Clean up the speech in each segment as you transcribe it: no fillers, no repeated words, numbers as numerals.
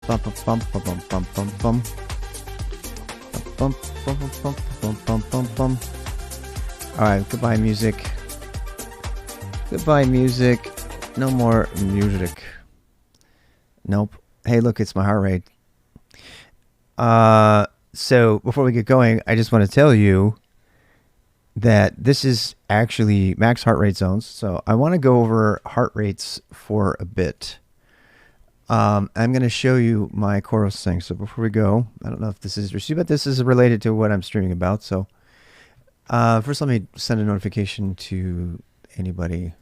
Bum, bum, bum, bum, bum, bum, bum, bum. Bum, bum, bum, bum, bum, bum, bum, bum. All right, goodbye, music. Goodbye, music. No more music. Nope. Hey, look, it's my heart rate. So before we get going, I just want to tell you that this is actually max heart rate zones. So I want to go over heart rates for a bit. I'm going to show you my Chorus thing. So before we go, I don't know if this is received, but this is related to what I'm streaming about. So first, let me send a notification to anybody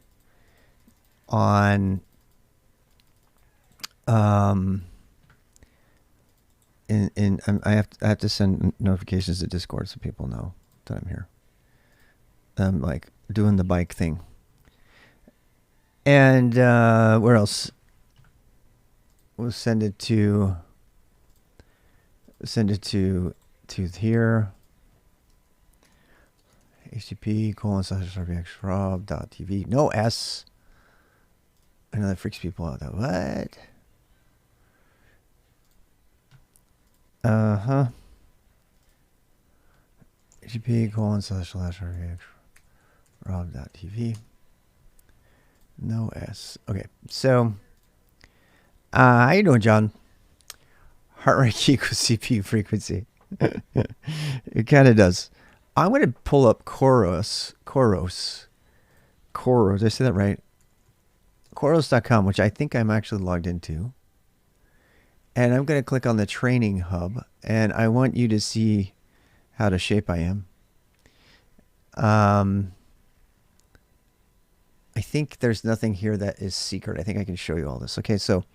on I have to send notifications to Discord so people know that I'm here. I'm like doing the bike thing. And where else? We'll send it to here. http://rbxrob.tv. No S. I know that freaks people out. What? http://rbxrob.tv. No S. Okay, so how you doing, John? Heart rate equals CPU frequency. It kind of does. I'm going to pull up Chorus. Did I say that right? Chorus.com, which I think I'm actually logged into. And I'm going to click on the training hub, and I want you to see how to shape I am. I think there's nothing here that is secret. I think I can show you all this. Okay, so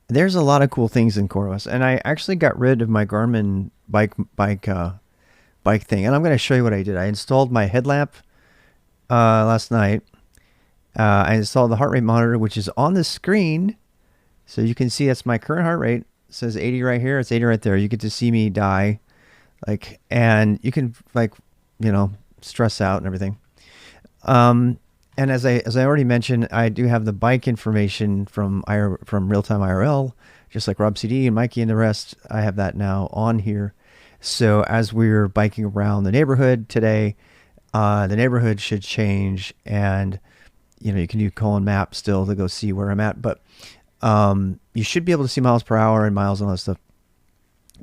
there's a lot of cool things in Chorus, and I actually got rid of my Garmin bike thing, and I'm going to show you what I did. I installed my headlamp last night. I installed the heart rate monitor, which is on the screen, so you can see that's my current heart rate. It says 80 right here. It's 80 right there. You get to see me die, and you can stress out and everything. And as I already mentioned, I do have the bike information from Real Time IRL, just like Rob CD and Mikey and the rest. I have that now on here. So as we're biking around the neighborhood today, the neighborhood should change, and you can use Colin Map still to go see where I'm at, but you should be able to see miles per hour and miles and all that stuff.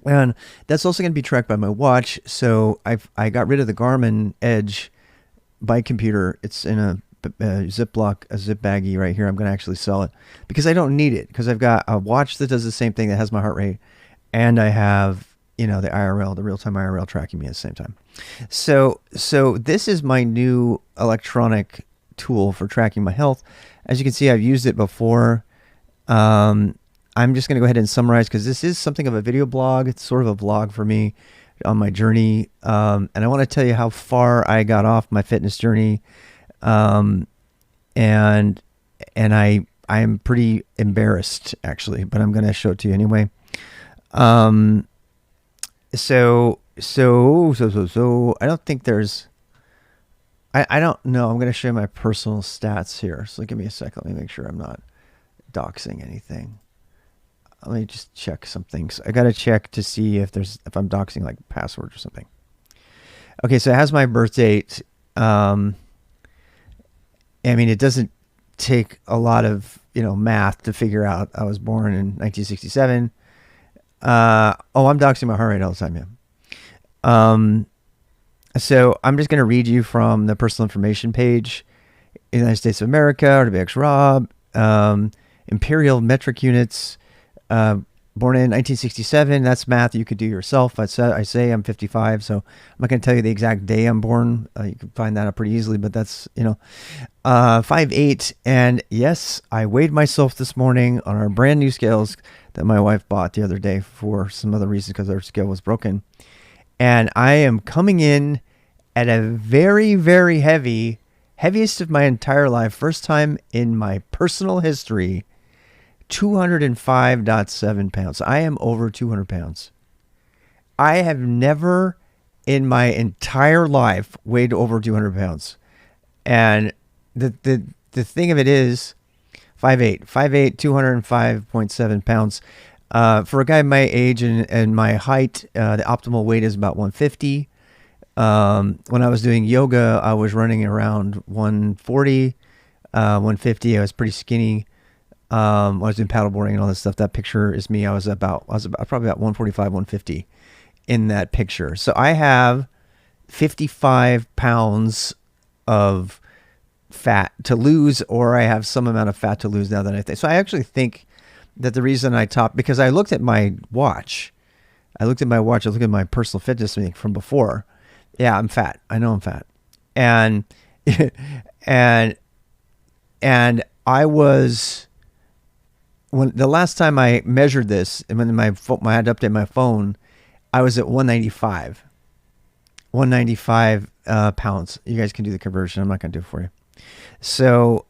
And that's also going to be tracked by my watch. So I got rid of the Garmin Edge bike computer. It's in a Ziploc, a zip baggie right here. I'm going to actually sell it because I don't need it, because I've got a watch that does the same thing, that has my heart rate, and I have the IRL, the real-time IRL tracking me at the same time. So this is my new electronic tool for tracking my health. As you can see, I've used it before. I'm just going to go ahead and summarize, because this is something of a video blog. It's sort of a vlog for me on my journey. And I want to tell you how far I got off my fitness journey. And I'm pretty embarrassed, actually, but I'm going to show it to you anyway. So I don't think there's, I don't know. I'm going to show you my personal stats here. So give me a second. Let me make sure I'm not doxing anything. Let me just check some things. I got to check to see if I'm doxing like password or something. Okay, so it has my birth date. I mean, it doesn't take a lot of, math to figure out I was born in 1967. I'm doxing my heart rate all the time, yeah. So I'm just going to read you from the personal information page. United States of America, RWX Rob, imperial metric units, born in 1967. That's math you could do yourself. I say I'm 55, so I'm not going to tell you the exact day I'm born. You can find that out pretty easily, but that's, 5'8". And yes, I weighed myself this morning on our brand new scales that my wife bought the other day for some other reason, because our scale was broken. And I am coming in at a very, very heaviest of my entire life, first time in my personal history, 205.7 pounds. I am over 200 pounds. I have never in my entire life weighed over 200 pounds. And the the thing of it is 5'8", 205.7 pounds. For a guy my age and my height, the optimal weight is about 150. When I was doing yoga, I was running around 140, 150. I was pretty skinny. I was doing paddleboarding and all this stuff. That picture is me. I was probably about 145, 150 in that picture. So I have 55 pounds of fat to lose, or I have some amount of fat to lose now that I think. So I actually think that the reason I topped, because I looked at my watch. I looked at my personal fitness thing from before. Yeah, I'm fat. I know I'm fat. And and I was, when the last time I measured this, and when I had to update my phone, I was at 195 pounds. You guys can do the conversion. I'm not going to do it for you. So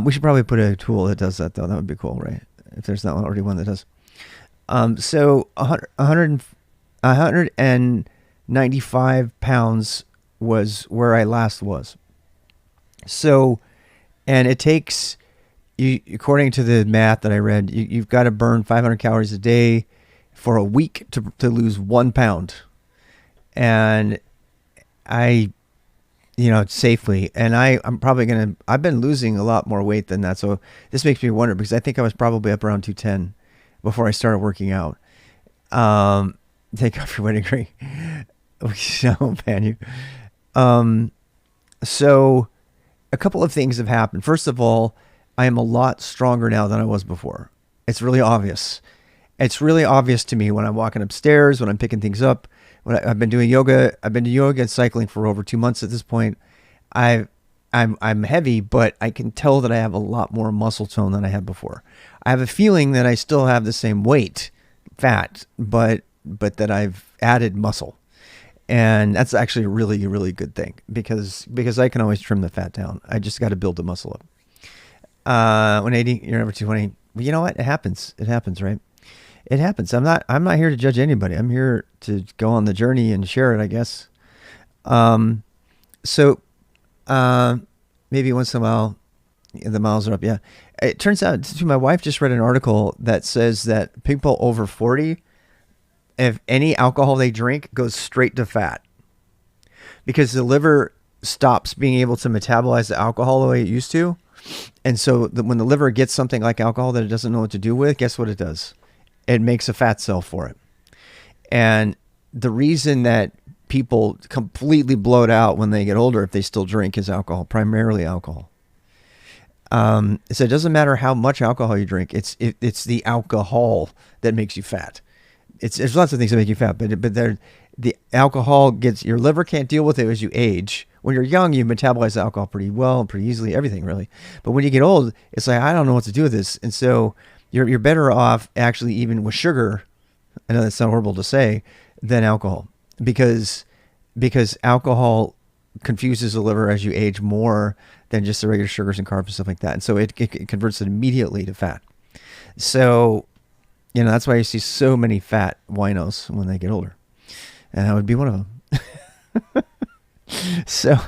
we should probably put a tool that does that, though. That would be cool, right? If there's not already one that does. So 195 pounds was where I last was. So, and it takes, you, according to the math that I read, you've got to burn 500 calories a day for a week to lose 1 pound. And safely. And I'm probably I've been losing a lot more weight than that. So this makes me wonder, because I think I was probably up around 210 before I started working out. Take off your wedding ring. I won't ban you. So a couple of things have happened. First of all, I am a lot stronger now than I was before. It's really obvious. It's really obvious to me when I'm walking upstairs, when I'm picking things up. I've been doing yoga. I've been doing yoga and cycling for over 2 months at this point. I'm heavy, but I can tell that I have a lot more muscle tone than I had before. I have a feeling that I still have the same weight, fat, but that I've added muscle. And that's actually a really, really good thing, because I can always trim the fat down. I just got to build the muscle up. 180, you're over 220. Well, you know what? It happens. It happens, right? It happens. I'm not here to judge anybody. I'm here to go on the journey and share it, I guess. So maybe once in a while the miles are up. Yeah. It turns out, my wife just read an article that says that people over 40, if any alcohol they drink goes straight to fat, because the liver stops being able to metabolize the alcohol the way it used to. And so when the liver gets something like alcohol that it doesn't know what to do with, guess what it does? It makes a fat cell for it. And the reason that people completely bloat out when they get older, if they still drink, is alcohol, primarily alcohol. So it doesn't matter how much alcohol you drink. It's the alcohol that makes you fat. There's lots of things that make you fat, but the alcohol your liver can't deal with it as you age. When you're young, you metabolize the alcohol pretty well, pretty easily, everything really. But when you get old, it's like, I don't know what to do with this. And so you're better off actually even with sugar. I know that's not horrible to say, than alcohol, because alcohol confuses the liver as you age more than just the regular sugars and carbs and stuff like that. And so it converts it immediately to fat. So, that's why you see so many fat winos when they get older. And I would be one of them. So,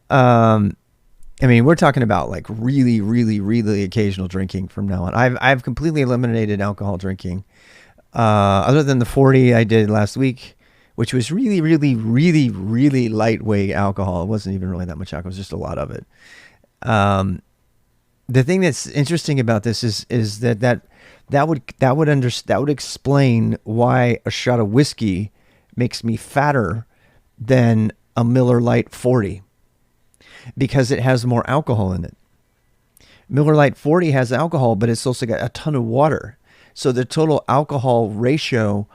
we're talking about like really, really, really occasional drinking from now on. I've completely eliminated alcohol drinking. Other than the 40 I did last week, which was really, really, really, really lightweight alcohol. It wasn't even really that much alcohol. It was just a lot of it. The thing that's interesting about this is that would explain why a shot of whiskey makes me fatter than a Miller Lite 40, because it has more alcohol in it. Miller Lite 40 has alcohol, but it's also got a ton of water. So the total alcohol ratio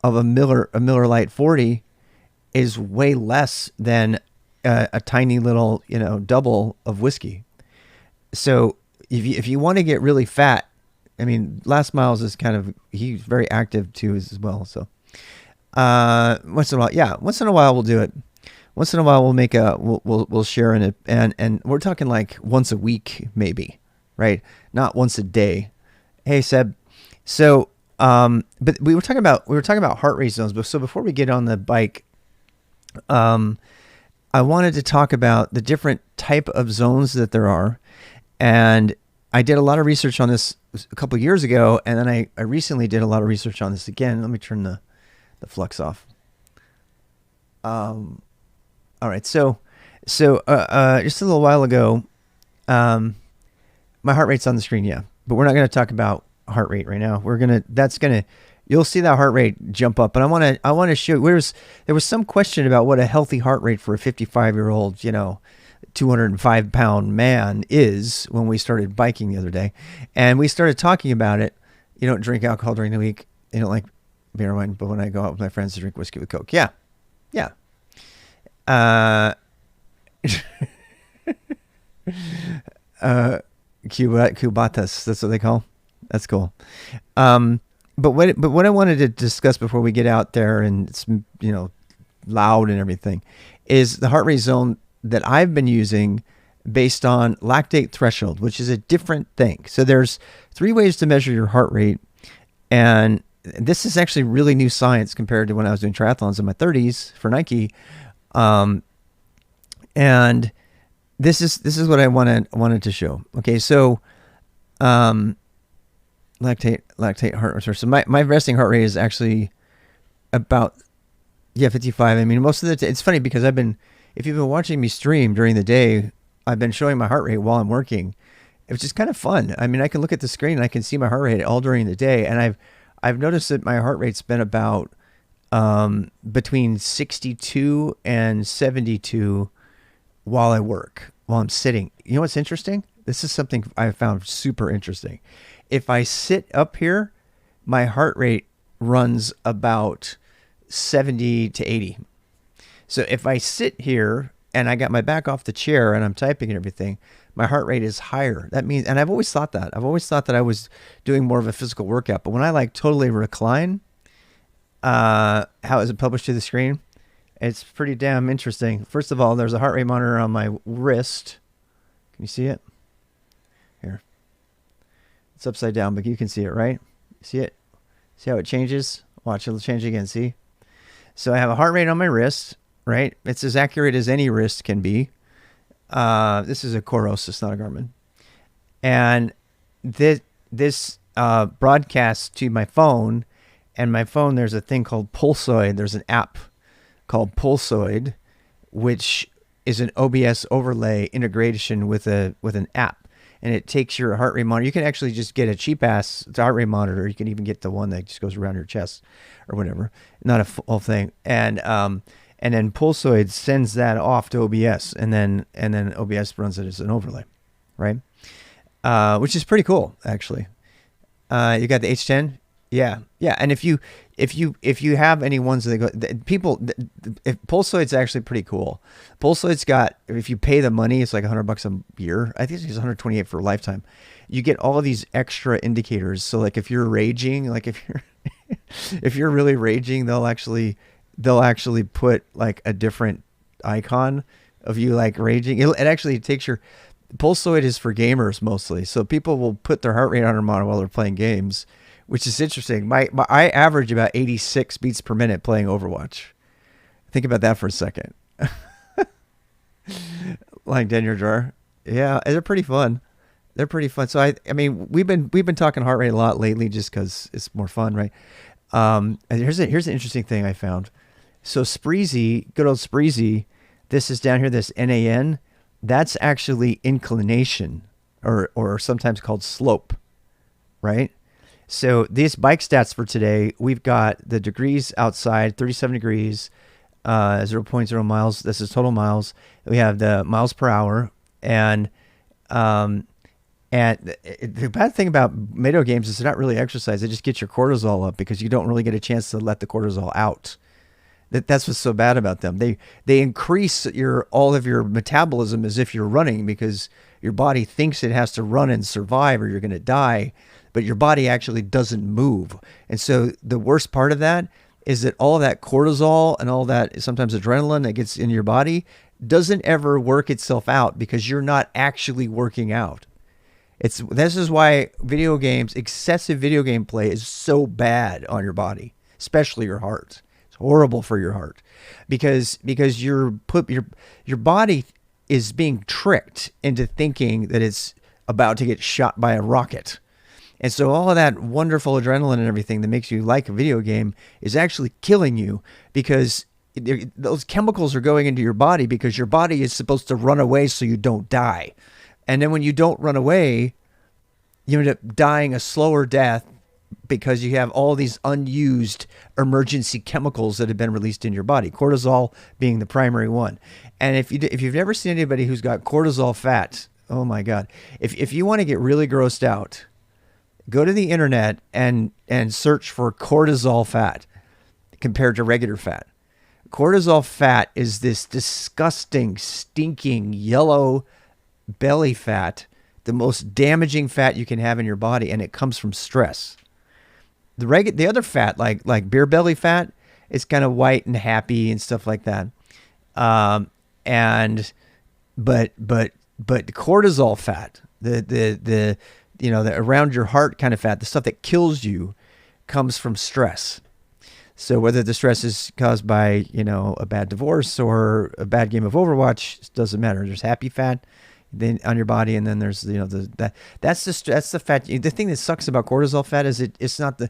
of a Miller Lite 40 is way less than a tiny little, double of whiskey. So if you want to get really fat, Last Miles is he's very active too as well. So once in a while we'll do it. Once in a while we'll share in it, and we're talking like once a week maybe, right? Not once a day. Hey Seb. So but we were talking about heart rate zones. But so before we get on the bike, I wanted to talk about the different type of zones that there are, And I did a lot of research on this a couple of years ago, and then I recently did a lot of research on this again. Let me turn the flux off. All right, so just a little while ago, my heart rate's on the screen, yeah, but we're not going to talk about heart rate right now. You'll see that heart rate jump up, but I want to show you. There was some question about what a healthy heart rate for a 55-year-old, 205-pound man is when we started biking the other day, and we started talking about it. You don't drink alcohol during the week. You don't like beer and wine, but when I go out with my friends to drink whiskey with Coke, yeah. Cubatas, that's what they call. That's cool. But what I wanted to discuss before we get out there and it's loud and everything is the heart rate zone that I've been using based on lactate threshold, which is a different thing. So there's 3 ways to measure your heart rate, and this is actually really new science compared to when I was doing triathlons in my 30s for Nike. And this is what I wanted to show. Okay, so lactate heart rate. So my resting heart rate is actually about 55. I mean, most of the it's funny because if you've been watching me stream during the day, I've been showing my heart rate while I'm working. It's just kind of fun. I mean, I can look at the screen and I can see my heart rate all during the day, and I've noticed that my heart rate's been about between 62 and 72 while I work, while I'm sitting. You know what's interesting? This is something I found super interesting. If I sit up here, my heart rate runs about 70 to 80. So if I sit here and I got my back off the chair and I'm typing and everything, my heart rate is higher. That means, and I've always thought that. I've always thought that I was doing more of a physical workout. But when I totally recline, how is it published to the screen? It's pretty damn interesting. First of all, there's a heart rate monitor on my wrist. Can you see it? Here. It's upside down, but you can see it, right? See it? See how it changes? Watch, it'll change again, see? So I have a heart rate on my wrist, right? It's as accurate as any wrist can be. This is a Coros, it's not a Garmin. And this broadcasts to my phone, and my phone, there's a thing called Pulsoid. There's an app called Pulsoid, which is an OBS overlay integration with an app, and it takes your heart rate monitor. You can actually just get a cheap ass heart rate monitor. You can even get the one that just goes around your chest or whatever, not a full thing. And then Pulsoid sends that off to OBS, and then OBS runs it as an overlay, right? Which is pretty cool, actually. You got the H10. Yeah. And if you have any ones that if Pulsoid's actually pretty cool. Pulsoid's got, if you pay the money, it's like $100 a year. I think it's $128 for a lifetime. You get all of these extra indicators. So like if you're raging, like if you're really raging, they'll actually put like a different icon of you like raging. It actually takes your Pulsoid is for gamers mostly. So people will put their heart rate on their monitor while they're playing games, which is interesting. I average about 86 beats per minute playing Overwatch. Think about that for a second. Lying dead in your drawer. Yeah, they're pretty fun. They're pretty fun. So I mean, we've been talking heart rate a lot lately just because it's more fun, right? And here's an interesting thing I found. So Spreezy, good old Spreezy, this is down here, this NAN, that's actually inclination or sometimes called slope, right? So these bike stats for today, we've got the degrees outside, 37 degrees, 0.0 miles. This is total miles. We have the miles per hour. And the bad thing about video games is they're not really exercise. They just get your cortisol up because you don't really get a chance to let the cortisol out. That's what's so bad about them. They increase all of your metabolism as if you're running because your body thinks it has to run and survive or you're going to die, but your body actually doesn't move. And so the worst part of that is that all that cortisol and all that sometimes adrenaline that gets in your body doesn't ever work itself out because you're not actually working out. This is why excessive video game play is so bad on your body, especially your heart. It's horrible for your heart because your body is being tricked into thinking that it's about to get shot by a rocket. And so all of that wonderful adrenaline and everything that makes you like a video game is actually killing you, because those chemicals are going into your body because your body is supposed to run away so you don't die. And then when you don't run away, you end up dying a slower death because you have all these unused emergency chemicals that have been released in your body, cortisol being the primary one. And if you've never seen anybody who's got cortisol fat, oh my God, if you want to get really grossed out, go to the internet and search for cortisol fat compared to regular fat. Cortisol fat is this disgusting, stinking yellow belly fat, the most damaging fat you can have in your body, and it comes from stress. The other fat, like beer belly fat, is kind of white and happy and stuff like that. But cortisol fat, the around your heart kind of fat, the stuff that kills you, comes from stress. So whether the stress is caused by, a bad divorce or a bad game of Overwatch, it doesn't matter. There's happy fat then on your body, and then there's that's the fat. The thing that sucks about cortisol fat is it's not the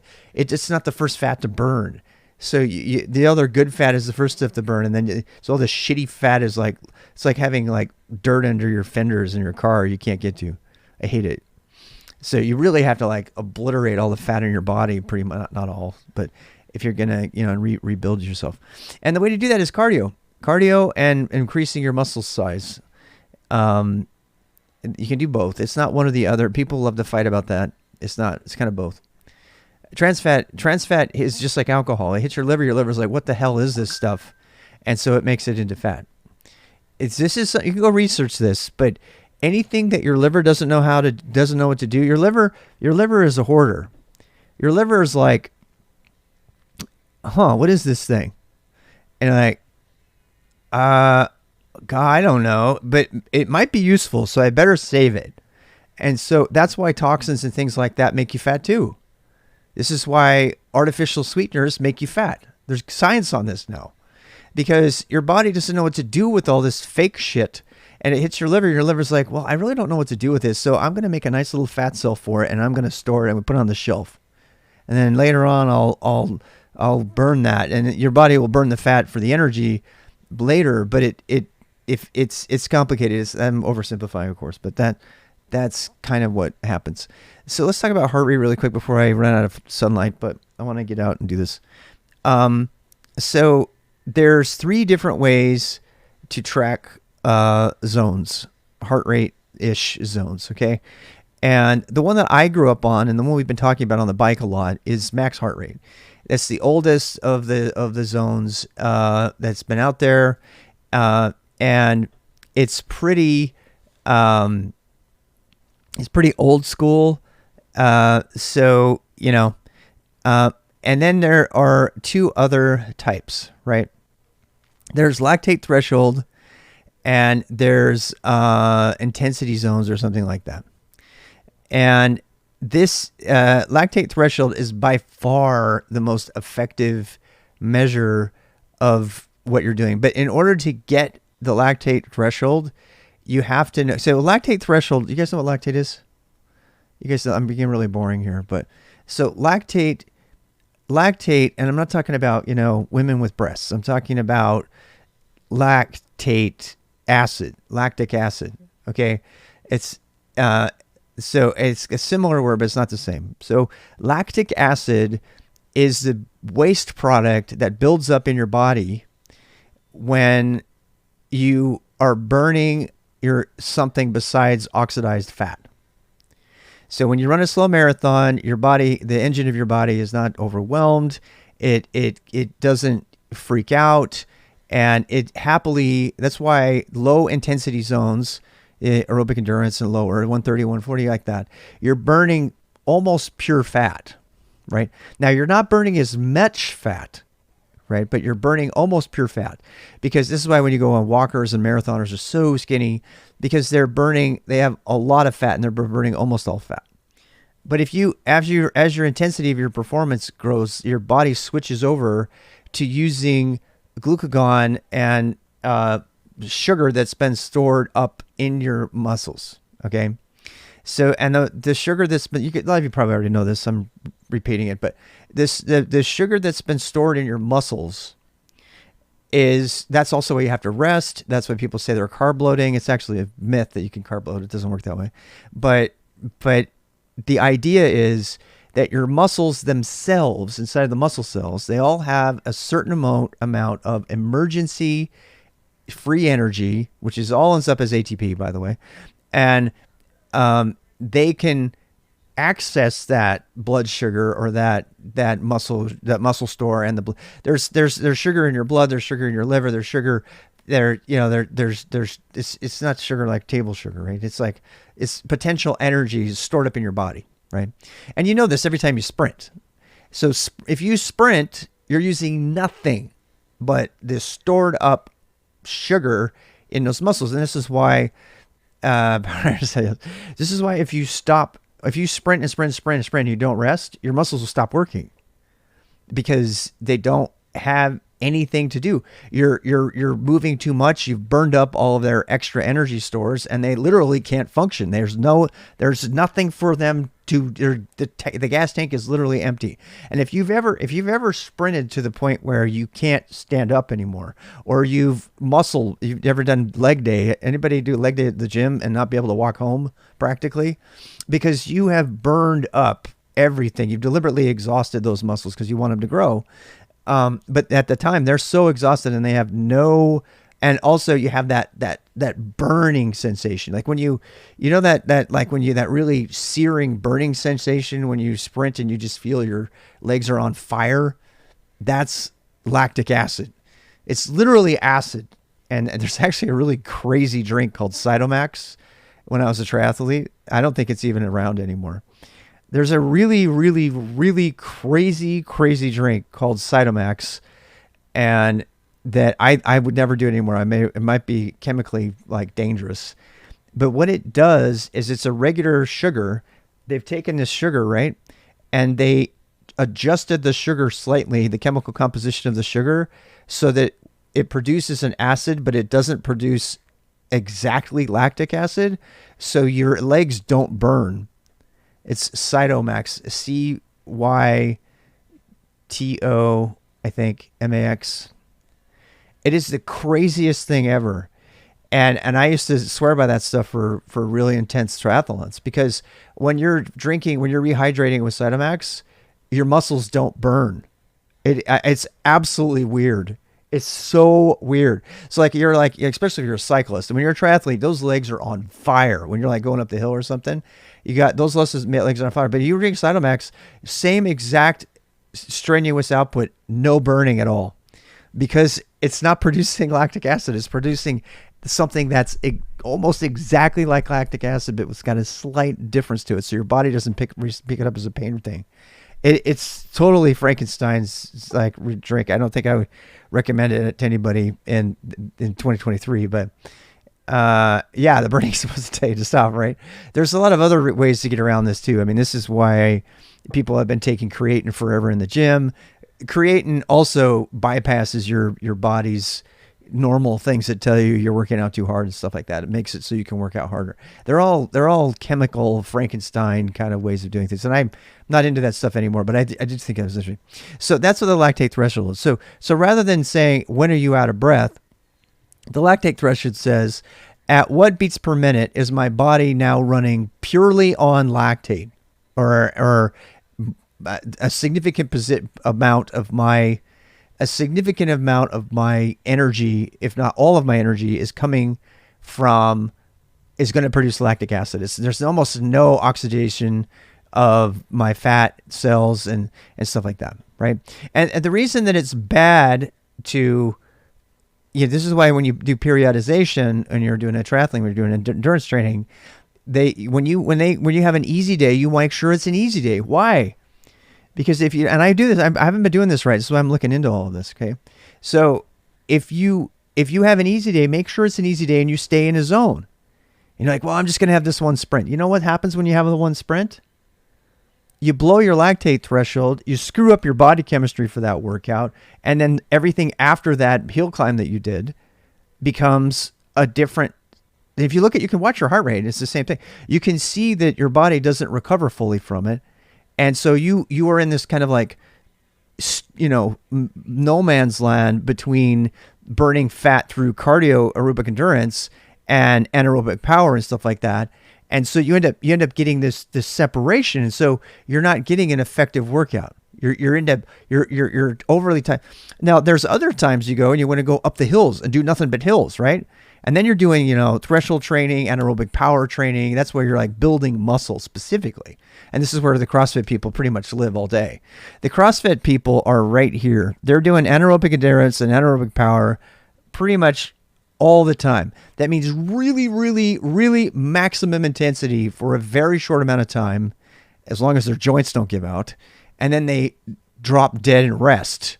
first fat to burn. So the other good fat is the first stuff to burn, and then so all the shitty fat is it's like having like dirt under your fenders in your car you can't get to. I hate it. So you really have to like obliterate all the fat in your body, pretty much, not all, but if you're gonna rebuild yourself. And the way to do that is cardio and increasing your muscle size. You can do both. It's not one or the other. People love to fight about that. It's not. It's kind of both. Trans fat is just like alcohol. It hits your liver. Your liver's like, what the hell is this stuff? And so it makes it into fat. You can go research this, but anything that your liver doesn't know what to do, your liver is a hoarder. Your liver is like, what is this thing? And God, I don't know, but it might be useful, so I better save it. And so that's why toxins and things like that make you fat too. This is why artificial sweeteners make you fat. There's science on this now, because your body doesn't know what to do with all this fake shit, and it hits your liver. Your liver's like, well, I really don't know what to do with this, so I'm going to make a nice little fat cell for it, and I'm going to store it and we put it on the shelf. And then later on, I'll burn that, and your body will burn the fat for the energy later. But it's complicated. I'm oversimplifying, of course, but that's kind of what happens. So let's talk about heart rate really quick before I run out of sunlight, but I want to get out and do this. So there's 3 different ways to track zones, heart rate-ish zones, okay? And the one that I grew up on, and the one we've been talking about on the bike a lot, is max heart rate. That's the oldest of the zones that's been out there, and it's pretty old school. And then there are 2 other types, right? There's lactate threshold, and there's intensity zones or something like that. And this lactate threshold is by far the most effective measure of what you're doing. But in order to get the lactate threshold, you have to know. So lactate threshold, you guys know what lactate is? You guys know, I'm being really boring here, but so lactate, and I'm not talking about, women with breasts. I'm talking about lactic acid. Okay. So it's a similar word, but it's not the same. So lactic acid is the waste product that builds up in your body when you are burning something besides oxidized fat. So when you run a slow marathon, your body, the engine of your body is not overwhelmed. It doesn't freak out, and it happily, that's why low intensity zones, aerobic endurance and lower, 130, 140, like that, you're burning almost pure fat, right? Now you're not burning as much fat, right? But you're burning almost pure fat, because this is why when you go on, walkers and marathoners are so skinny, because they have a lot of fat and they're burning almost all fat. But if as your intensity of your performance grows, your body switches over to using glucagon and sugar that's been stored up in your muscles. Okay. So, and the sugar that's been, a lot of you probably already know this. I'm repeating it, but the sugar that's been stored in your muscles that's also why you have to rest. That's why people say they're carb loading. It's actually a myth that you can carb load. It doesn't work that way. But the idea is that your muscles themselves, inside of the muscle cells, they all have a certain amount of emergency free energy, which is all ends up as ATP, by the way, and they can access that blood sugar or that muscle store, and there's sugar in your blood, there's sugar in your liver, there's sugar there, there's it's not sugar like table sugar, right? It's like it's potential energy stored up in your body, right? And you know this every time you sprint. So if you sprint, you're using nothing but this stored up sugar in those muscles. And this is why if you sprint and sprint and you don't rest, your muscles will stop working because they don't have anything to do. You're moving too much. You've burned up all of their extra energy stores, and they literally can't function. There's nothing for them to. The gas tank is literally empty. And if you've ever sprinted to the point where you can't stand up anymore, or you've ever done leg day? Anybody do leg day at the gym and not be able to walk home practically because you have burned up everything. You've deliberately exhausted those muscles because you want them to grow. But at the time they're so exhausted and they have and also you have that burning sensation. Like when that really searing burning sensation when you sprint and you just feel your legs are on fire. That's lactic acid. It's literally acid. And there's actually a really crazy drink called Cytomax. When I was a triathlete, I don't think it's even around anymore. There's a really, really, really crazy drink called Cytomax, and that I would never do it anymore. It might be chemically like dangerous, but what it does is it's a regular sugar. They've taken this sugar, right, and they adjusted the sugar slightly, the chemical composition of the sugar, so that it produces an acid, but it doesn't produce exactly lactic acid, so your legs don't burn. It's Cytomax, CYTO, I think, MAX. It is the craziest thing ever. And I used to swear by that stuff for really intense triathlons, because when you're rehydrating with Cytomax, your muscles don't burn. It's absolutely weird. It's so weird. So especially if you're a cyclist, and when you're a triathlete, those legs are on fire. When you're like going up the hill or something, you got those legs on fire. But you drink Cytomax, same exact strenuous output, no burning at all, because it's not producing lactic acid. It's producing something that's almost exactly like lactic acid, but it's got a slight difference to it. So your body doesn't pick it up as a pain thing. It's totally Frankenstein's like drink. I don't think I would recommend it to anybody in 2023, but the burning's supposed to tell you to stop, right? There's a lot of other ways to get around this too. I mean, this is why people have been taking creatine forever in the gym. Creatine also bypasses your body's normal things that tell you you're working out too hard and stuff like that. It makes it so you can work out harder. They're all chemical Frankenstein kind of ways of doing things. And I'm not into that stuff anymore, but I did think that was interesting. So that's what the lactate threshold is. So rather than saying, when are you out of breath? The lactate threshold says, at what beats per minute is my body now running purely on lactate, or a significant amount of my energy, if not all of my energy, is going to produce lactic acid. There's almost no oxidation of my fat cells and stuff like that, right? And the reason that it's bad to, this is why when you do periodization and you're doing a triathlon, when you're doing endurance training, when you have an easy day, you make sure it's an easy day. Why? Because and I do this, I haven't been doing this right, so I'm looking into all of this, okay? So if you have an easy day, make sure it's an easy day and you stay in a zone. And you're like, well, I'm just going to have this one sprint. You know what happens when you have the one sprint? You blow your lactate threshold, you screw up your body chemistry for that workout, and then everything after that hill climb that you did becomes a different If you look at, you can watch your heart rate. It's the same thing. You can see that your body doesn't recover fully from it, and so you are in this kind of like, no man's land between burning fat through cardio aerobic endurance and anaerobic power and stuff like that. And so you end up getting this separation, and so you're not getting an effective workout. You're overly tired. Now there's other times you go and you want to go up the hills and do nothing but hills, right? And then you're doing, threshold training, anaerobic power training. That's where you're like building muscle specifically. And this is where the CrossFit people pretty much live all day. The CrossFit people are right here. They're doing anaerobic endurance and anaerobic power pretty much all the time. That means really, really, really maximum intensity for a very short amount of time, as long as their joints don't give out. And then they drop dead and rest.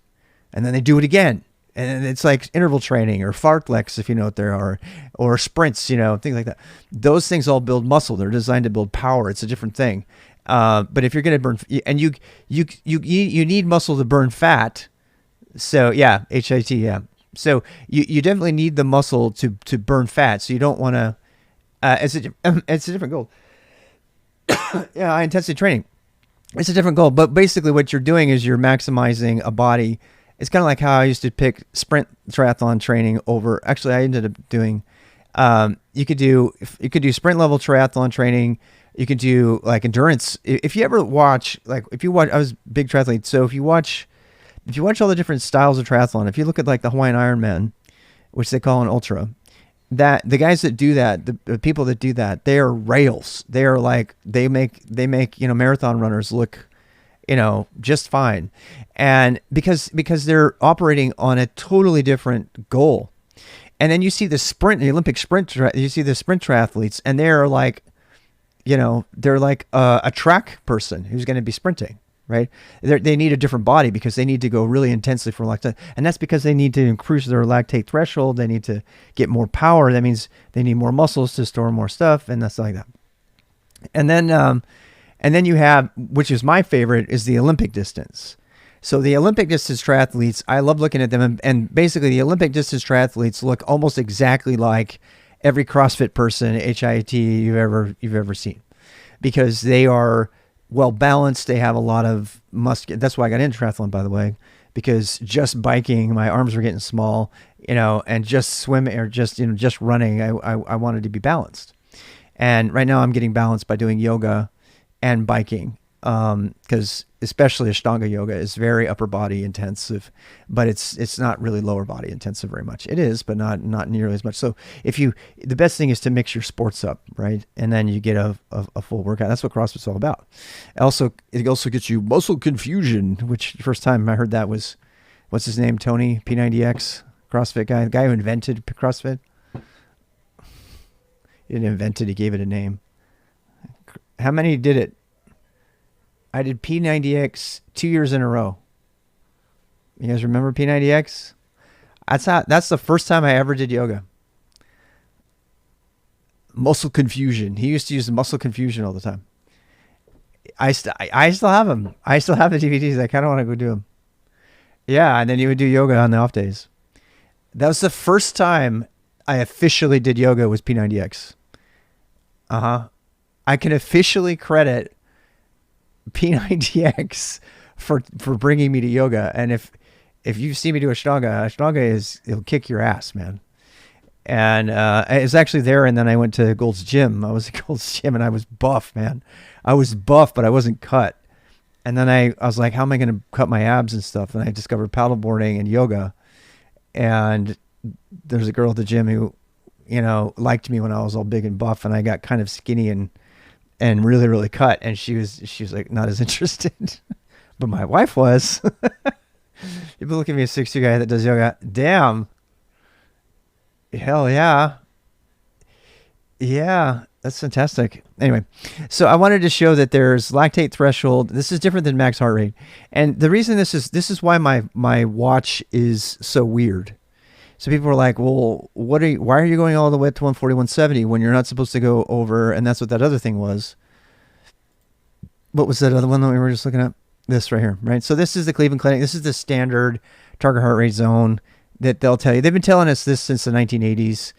And then they do it again. And it's like interval training or fartleks, if you know what they are, or sprints, things like that. Those things all build muscle. They're designed to build power. It's a different thing. But if you're going to burn, and you need muscle to burn fat. So yeah, HIT, yeah. So you definitely need the muscle to burn fat. So you don't want to. It's a different goal. Yeah, high intensity training. It's a different goal, but basically what you're doing is you're maximizing a body. It's kind of like how I used to pick sprint triathlon training over. Actually, I ended up doing. You could do sprint level triathlon training. You could do like endurance. If you ever watch, I was a big triathlete. So if you watch all the different styles of triathlon, if you look at like the Hawaiian Ironman, which they call an ultra, that the guys that do that, the people that do that, they are rails. They are like they make marathon runners look just fine. And because they're operating on a totally different goal. And then you see the Olympic sprint, you see the sprint triathletes, and they're like, they're like a track person who's going to be sprinting, right? They need a different body because they need to go really intensely for a long time. And that's because they need to increase their lactate threshold. They need to get more power. That means they need more muscles to store more stuff, and that's like that. And then you have, which is my favorite, is the Olympic distance. So the Olympic distance triathletes, I love looking at them. And basically the Olympic distance triathletes look almost exactly like every CrossFit person, HIIT, you've ever seen, because they are well balanced. They have a lot of muscle. That's why I got into triathlon, by the way, because just biking, my arms were getting small, and just swimming or just running, I wanted to be balanced. And right now I'm getting balanced by doing yoga and biking, because especially Ashtanga yoga is very upper body intensive, but it's not really lower body intensive very much. It is, but not nearly as much. So the best thing is to mix your sports up, right? And then you get a full workout. That's what CrossFit's all about. It also gets you muscle confusion, which the first time I heard that was, what's his name? Tony, P90X, CrossFit guy, the guy who invented CrossFit. He didn't invent it, he gave it a name. How many did it? I did P90X 2 years in a row. You guys remember P90X? That's the first time I ever did yoga. Muscle confusion. He used to use the muscle confusion all the time. I still have them. I still have the DVDs. I kind of want to go do them. Yeah, and then you would do yoga on the off days. That was the first time I officially did yoga, was P90X. I can officially credit P90X for bringing me to yoga. And if you see me do Ashtanga it'll kick your ass, man. And it's actually there. And then I went to Gold's Gym. I was at Gold's Gym and I was buff, man. I was buff, but I wasn't cut. And then I was like, how am I going to cut my abs and stuff? And I discovered paddleboarding and yoga. And there's a girl at the gym who, liked me when I was all big and buff, and I got kind of skinny and really, really cut. And she was like, not as interested, but my wife was. People look at me, a 6'2" guy that does yoga. Damn. Hell yeah. Yeah, that's fantastic. Anyway, so I wanted to show that there's lactate threshold. This is different than max heart rate. And the reason this is why my watch is so weird. So people were like, well, why are you going all the way up to 140, 170 when you're not supposed to go over? And that's what that other thing was. What was that other one that we were just looking at? This right here, right? So this is the Cleveland Clinic. This is the standard target heart rate zone that they'll tell you. They've been telling us this since the 1980s.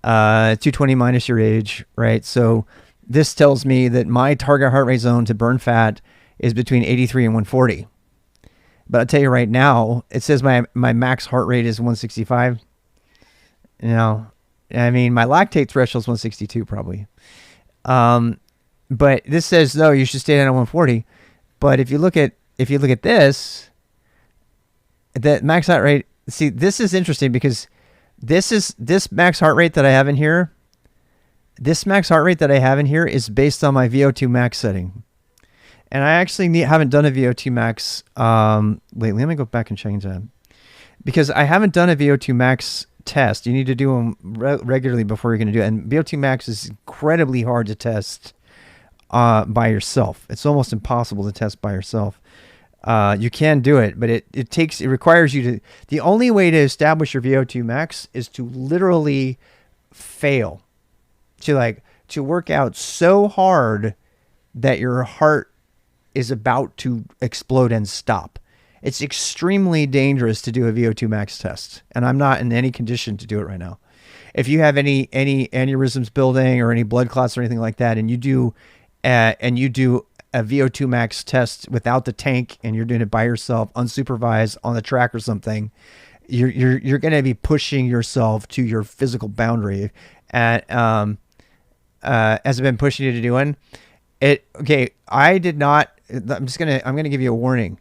220 minus your age, right? So this tells me that my target heart rate zone to burn fat is between 83 and 140. But I'll tell you right now, it says my max heart rate is 165. You know, I mean, my lactate threshold is 162 probably. But this says, no, you should stay down at 140. But if you look at this, that max heart rate, see, this is interesting because this max heart rate that I have in here, this max heart rate that I have in here is based on my VO2 max setting. And I actually haven't done a VO2 max lately. Let me go back and change that. Because I haven't done a VO2 max test. You need to do them regularly before you're going to do it. And VO2 max is incredibly hard to test by yourself. It's almost impossible to test by yourself. You can do it, but it requires you to, the only way to establish your VO2 max is to literally fail. To work out so hard that your heart is about to explode and stop. It's extremely dangerous to do a VO2 max test, and I'm not in any condition to do it right now. If you have any aneurysms building or any blood clots or anything like that, and you do a VO2 max test without the tank, and you're doing it by yourself, unsupervised on the track or something, you're going to be pushing yourself to your physical boundary. As I've been pushing you to doing it. Okay, I did not. I'm going to give you a warning.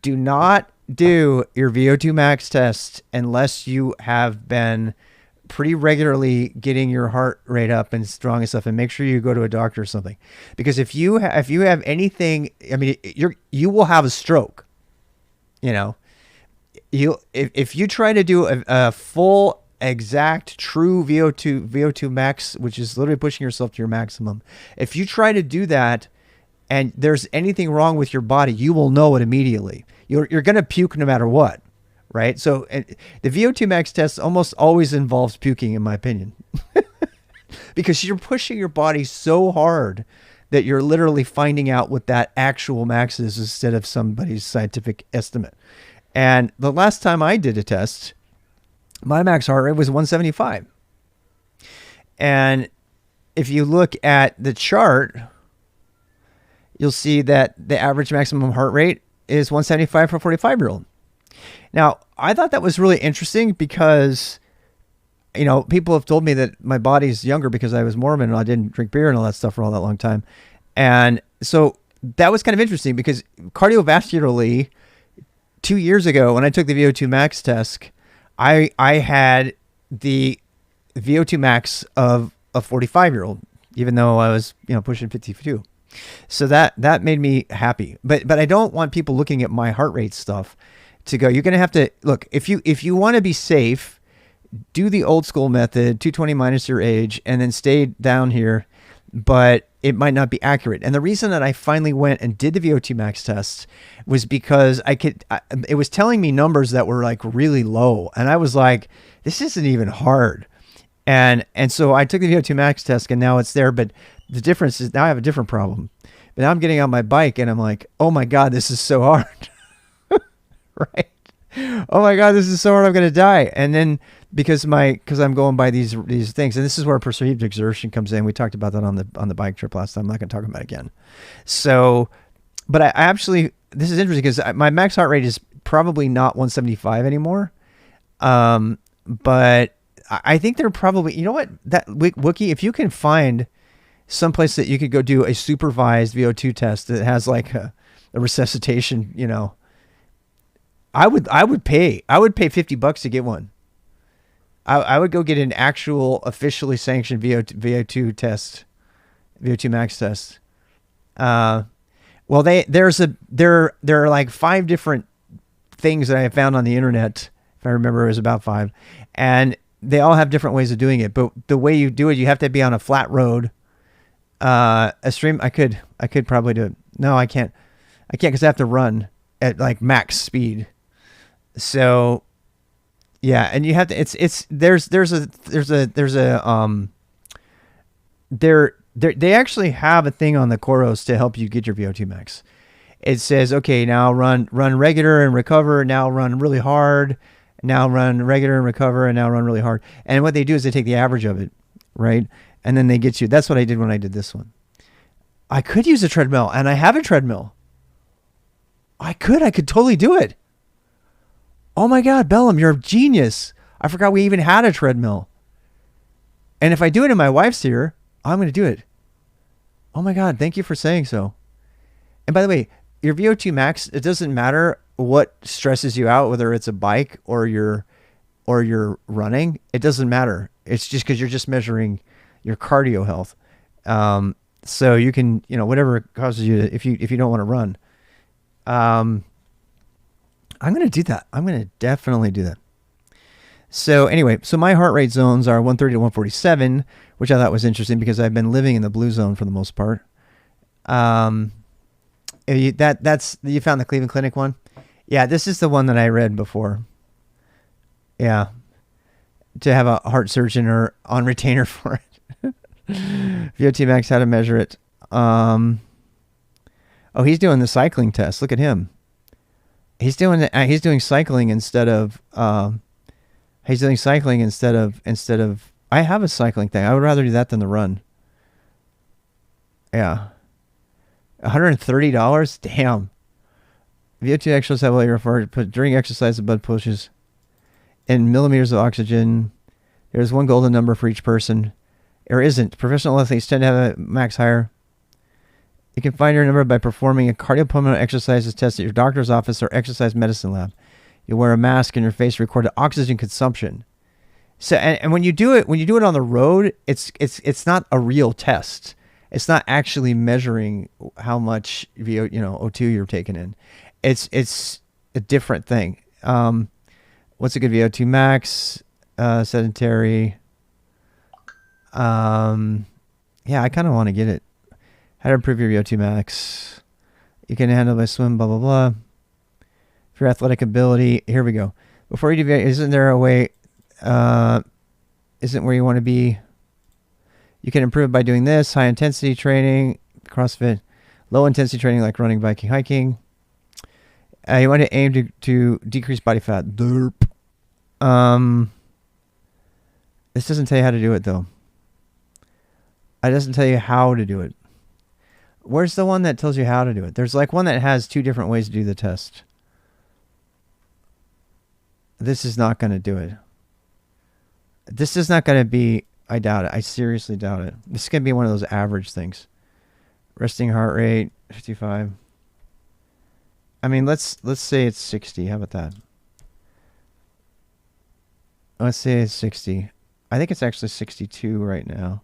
Do not do your VO2 max test unless you have been pretty regularly getting your heart rate up and strong and stuff, and make sure you go to a doctor or something. Because if you have anything, I mean, you will have a stroke. You know, if you try to do a full exact true VO2 max, which is literally pushing yourself to your maximum, if you try to do that and there's anything wrong with your body, you will know it immediately. You're going to puke no matter what, right? So the VO2 max test almost always involves puking, in my opinion, because you're pushing your body so hard that you're literally finding out what that actual max is instead of somebody's scientific estimate. And the last time I did a test, my max heart rate was 175. And if you look at the chart, you'll see that the average maximum heart rate is 175 for a 45-year-old. Now, I thought that was really interesting because, you know, people have told me that my body's younger because I was Mormon and I didn't drink beer and all that stuff for all that long time. And so that was kind of interesting because cardiovascularly, 2 years ago when I took the VO2 max test, I had the VO2 max of a 45-year-old, even though I was, you know, pushing 52. So that made me happy. But I don't want people looking at my heart rate stuff to go, you're going to have to look, if you want to be safe, do the old school method, 220 minus your age, and then stay down here, but it might not be accurate. And the reason that I finally went and did the VO2 max test was because it was telling me numbers that were like really low. And I was like, this isn't even hard. And so I took the VO2 max test and now it's there. But the difference is now I have a different problem. But now I'm getting on my bike and I'm like, oh my God, this is so hard. Right? Oh my God, this is so hard. I'm going to die. And then because I'm going by these things, and this is where perceived exertion comes in. We talked about that on the bike trip last time. I'm not going to talk about it again. So, but I actually, this is interesting because my max heart rate is probably not 175 anymore. But I think they're probably, you know what, that Wookie, if you can find someplace that you could go do a supervised VO2 test that has like a resuscitation, you know, I would pay $50 to get one. I would go get an actual officially sanctioned VO2 test, VO2 max test. Well, there are like 5 different things that I have found on the internet. If I remember, it was about 5, and they all have different ways of doing it. But the way you do it, you have to be on a flat road. A stream, I could probably do it. No, I can't because I have to run at like max speed. So, yeah, and you have to. They actually have a thing on the Coros to help you get your VO2 max. It says, okay, now run regular and recover. Now run really hard, now run regular and recover, and now run really hard. And what they do is they take the average of it, right? And then they get you. That's what I did when I did this one. I could use a treadmill, and I have a treadmill. I could totally do it. Oh my God, Bellum, you're a genius. I forgot we even had a treadmill. And if I do it and my wife's here, I'm going to do it. Oh my God, thank you for saying so. And by the way, your VO2 max, it doesn't matter what stresses you out, whether it's a bike or you're running. It doesn't matter. It's just because you're just measuring your cardio health. So you can, whatever causes you to, if you don't want to run. I'm going to do that. I'm going to definitely do that. So anyway, so my heart rate zones are 130 to 147, which I thought was interesting because I've been living in the blue zone for the most part. That's you found the Cleveland Clinic one? Yeah, this is the one that I read before. Yeah. To have a heart surgeon or on retainer for it. VO2 max, how to measure it. Oh, he's doing the cycling test. Look at him. He's doing cycling instead of I have a cycling thing. I would rather do that than the run. Yeah. $130? Damn. VO2 exercise level referred to during exercise, the blood pushes in millimeters of oxygen. There's one golden number for each person. Or isn't. Professional athletes tend to have a max higher. You can find your number by performing a cardiopulmonary exercises test at your doctor's office or exercise medicine lab. You wear a mask in your face to record the oxygen consumption. So, and when you do it on the road, it's not a real test. It's not actually measuring how much O2 you're taking in. It's a different thing. What's a good VO2 max? Sedentary. Yeah, I kind of want to get it. How to improve your VO2 max? You can handle by swim, blah, blah, blah. For your athletic ability, here we go. Before you do, isn't there a way, isn't where you want to be? You can improve by doing this, high intensity training, CrossFit, low intensity training like running, biking, hiking. You want to aim to decrease body fat. Derp. This doesn't tell you how to do it though. It doesn't tell you how to do it. Where's the one that tells you how to do it? There's like one that has 2 different ways to do the test. This is not going to do it. This is not going to be, I doubt it. I seriously doubt it. This is going to be one of those average things. Resting heart rate, 55. I mean, let's say it's 60. How about that? Let's say it's 60. I think it's actually 62 right now.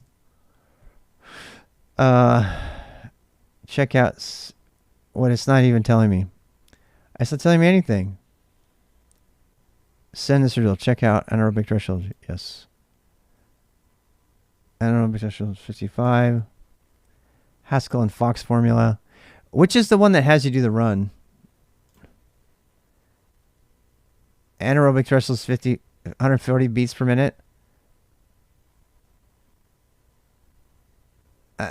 Check out what it's not even telling me. It's not telling me anything. Send this result. Check out anaerobic threshold. Yes. Anaerobic threshold 55. Haskell and Fox formula. Which is the one that has you do the run? Anaerobic threshold is 140 beats per minute.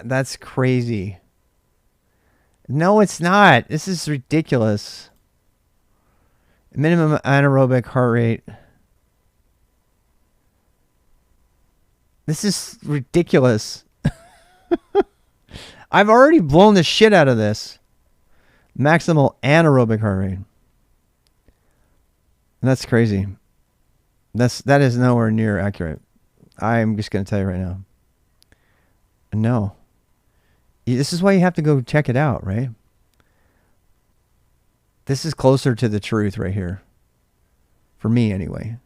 That's crazy. No, it's not. This is ridiculous. Minimum anaerobic heart rate. This is ridiculous. I've already blown the shit out of this. Maximal anaerobic heart rate. That's crazy. That is nowhere near accurate. I'm just going to tell you right now. No. This is why you have to go check it out, right? This is closer to the truth right here. For me, anyway.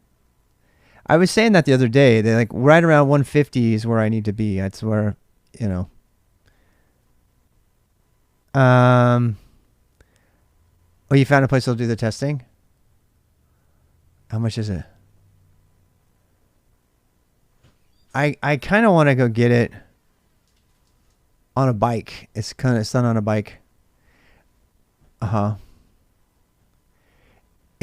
I was saying that the other day. They like right around 150 is where I need to be. That's where, Oh, you found a place that'll do the testing? How much is it? I kind of want to go get it on a bike. It's done on a bike. A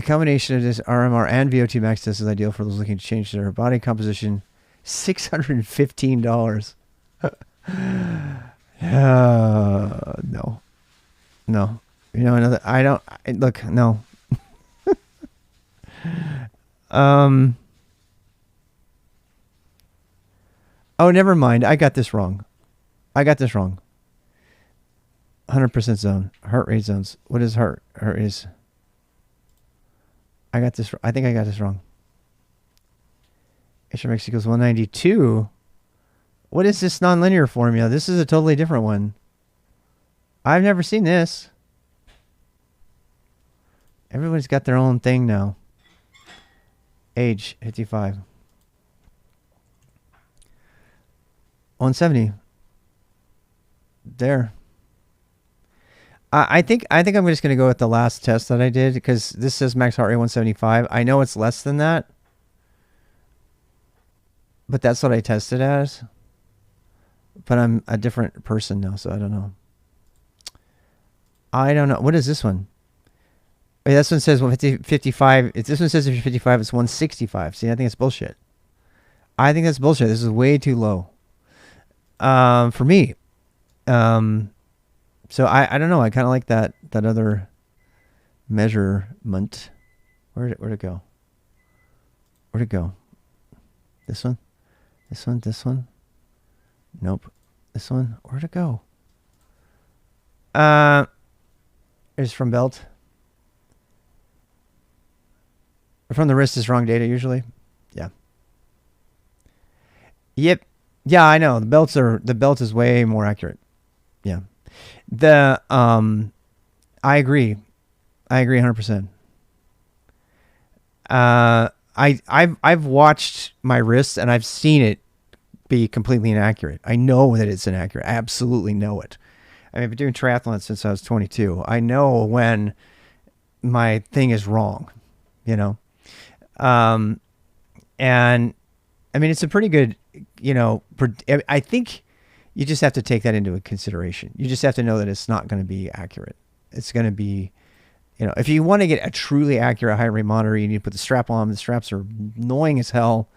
combination of this RMR and VO2 max test is ideal for those looking to change their body composition. $615. No. No. Look, no. Um. Oh, never mind. I got this wrong. 100% zone. Heart rate zones. What is heart is? I got this. I think I got this wrong. HRMX equals 192. What is this nonlinear formula? This is a totally different one. I've never seen this. Everybody's got their own thing now. Age 55. 170. There. I think I'm just gonna go with the last test that I did because this says max heart rate 175. I know it's less than that, but that's what I tested as. But I'm a different person now, so I don't know. I don't know. What is this one? Wait, this one says 55. This one says if you're 55, it's 165. See, I think it's bullshit. I think that's bullshit. This is way too low. For me. So I don't know. I kind of like that other measurement. Where'd it go? Where'd it go? This one? This one? This one? Nope. This one? Where'd it go? It's from belt. From the wrist is wrong data usually. Yeah. Yep. Yeah, I know. The belt is way more accurate. Yeah. I agree 100%. I've watched my wrists and I've seen it be completely inaccurate. I know that it's inaccurate. I absolutely know it. I mean, I've been doing triathlon since I was 22. I know when my thing is wrong, you know? And I mean, it's a pretty good, you know, I think you just have to take that into consideration. You just have to know that it's not going to be accurate. It's going to be, you know, if you want to get a truly accurate heart rate monitor, you need to put the strap on. The straps are annoying as hell.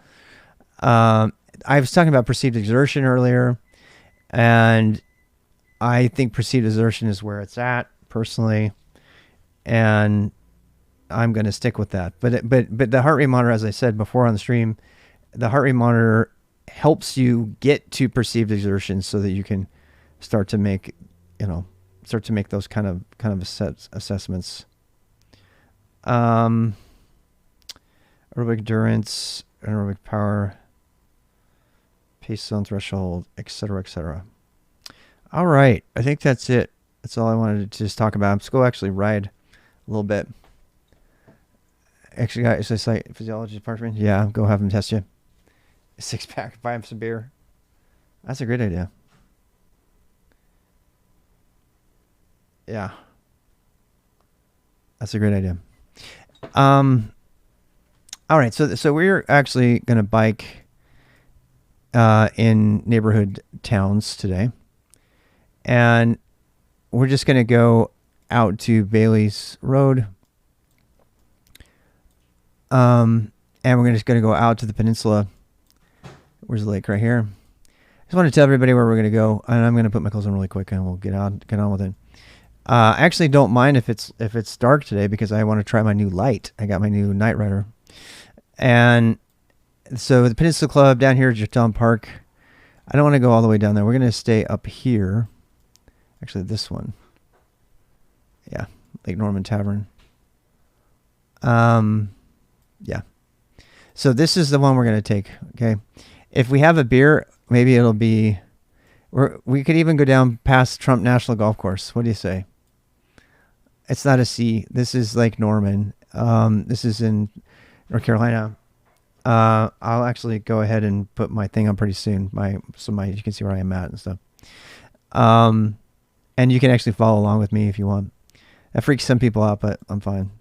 I was talking about perceived exertion earlier, and I think perceived exertion is where it's at personally, and I'm going to stick with that. But the heart rate monitor, as I said before on the stream, the heart rate monitor helps you get to perceived exertion so that you can start to make, you know, those kind of assessments. Aerobic endurance, aerobic power, pace zone threshold, etc., etc. All right, I think that's it. That's all I wanted to just talk about. Let's go actually ride a little bit. Actually, guys, it's like physiology department. Yeah, go have them test you. A 6-pack, buy him some beer. That's a great idea. Yeah. That's a great idea. All right, so we're actually going to bike in neighborhood towns today. And we're just going to go out to Bailey's Road. And we're just going to go out to the peninsula. Where's the lake? Right here. I just want to tell everybody where we're going to go, and I'm going to put my clothes on really quick, and we'll get on with it. I actually don't mind if it's dark today because I want to try my new light. I got my new Night Rider, and so the Peninsula Club down here at Jerton Park. I don't want to go all the way down there. We're going to stay up here. Actually, this one. Yeah, Lake Norman Tavern. Yeah. So this is the one we're going to take. Okay. If we have a beer, maybe it'll be, we could even go down past Trump National Golf Course. What do you say? It's not a C. This is Lake Norman. This is in North Carolina. I'll actually go ahead and put my thing on pretty soon. You can see where I am at and stuff. And you can actually follow along with me if you want. That freaks some people out, but I'm fine.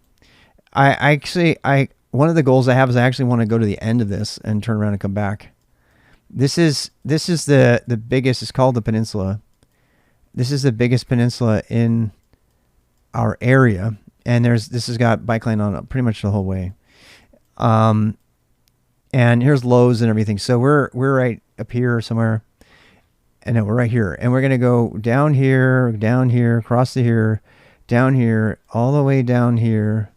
One of the goals I have is I actually want to go to the end of this and turn around and come back. This is the biggest. It's called the Peninsula. This is the biggest peninsula in our area, and this has got bike lane on pretty much the whole way. And here's Lowe's and everything. So we're right up here somewhere. And no, we're right here, and we're gonna go down here, across to here, down here, all the way down here,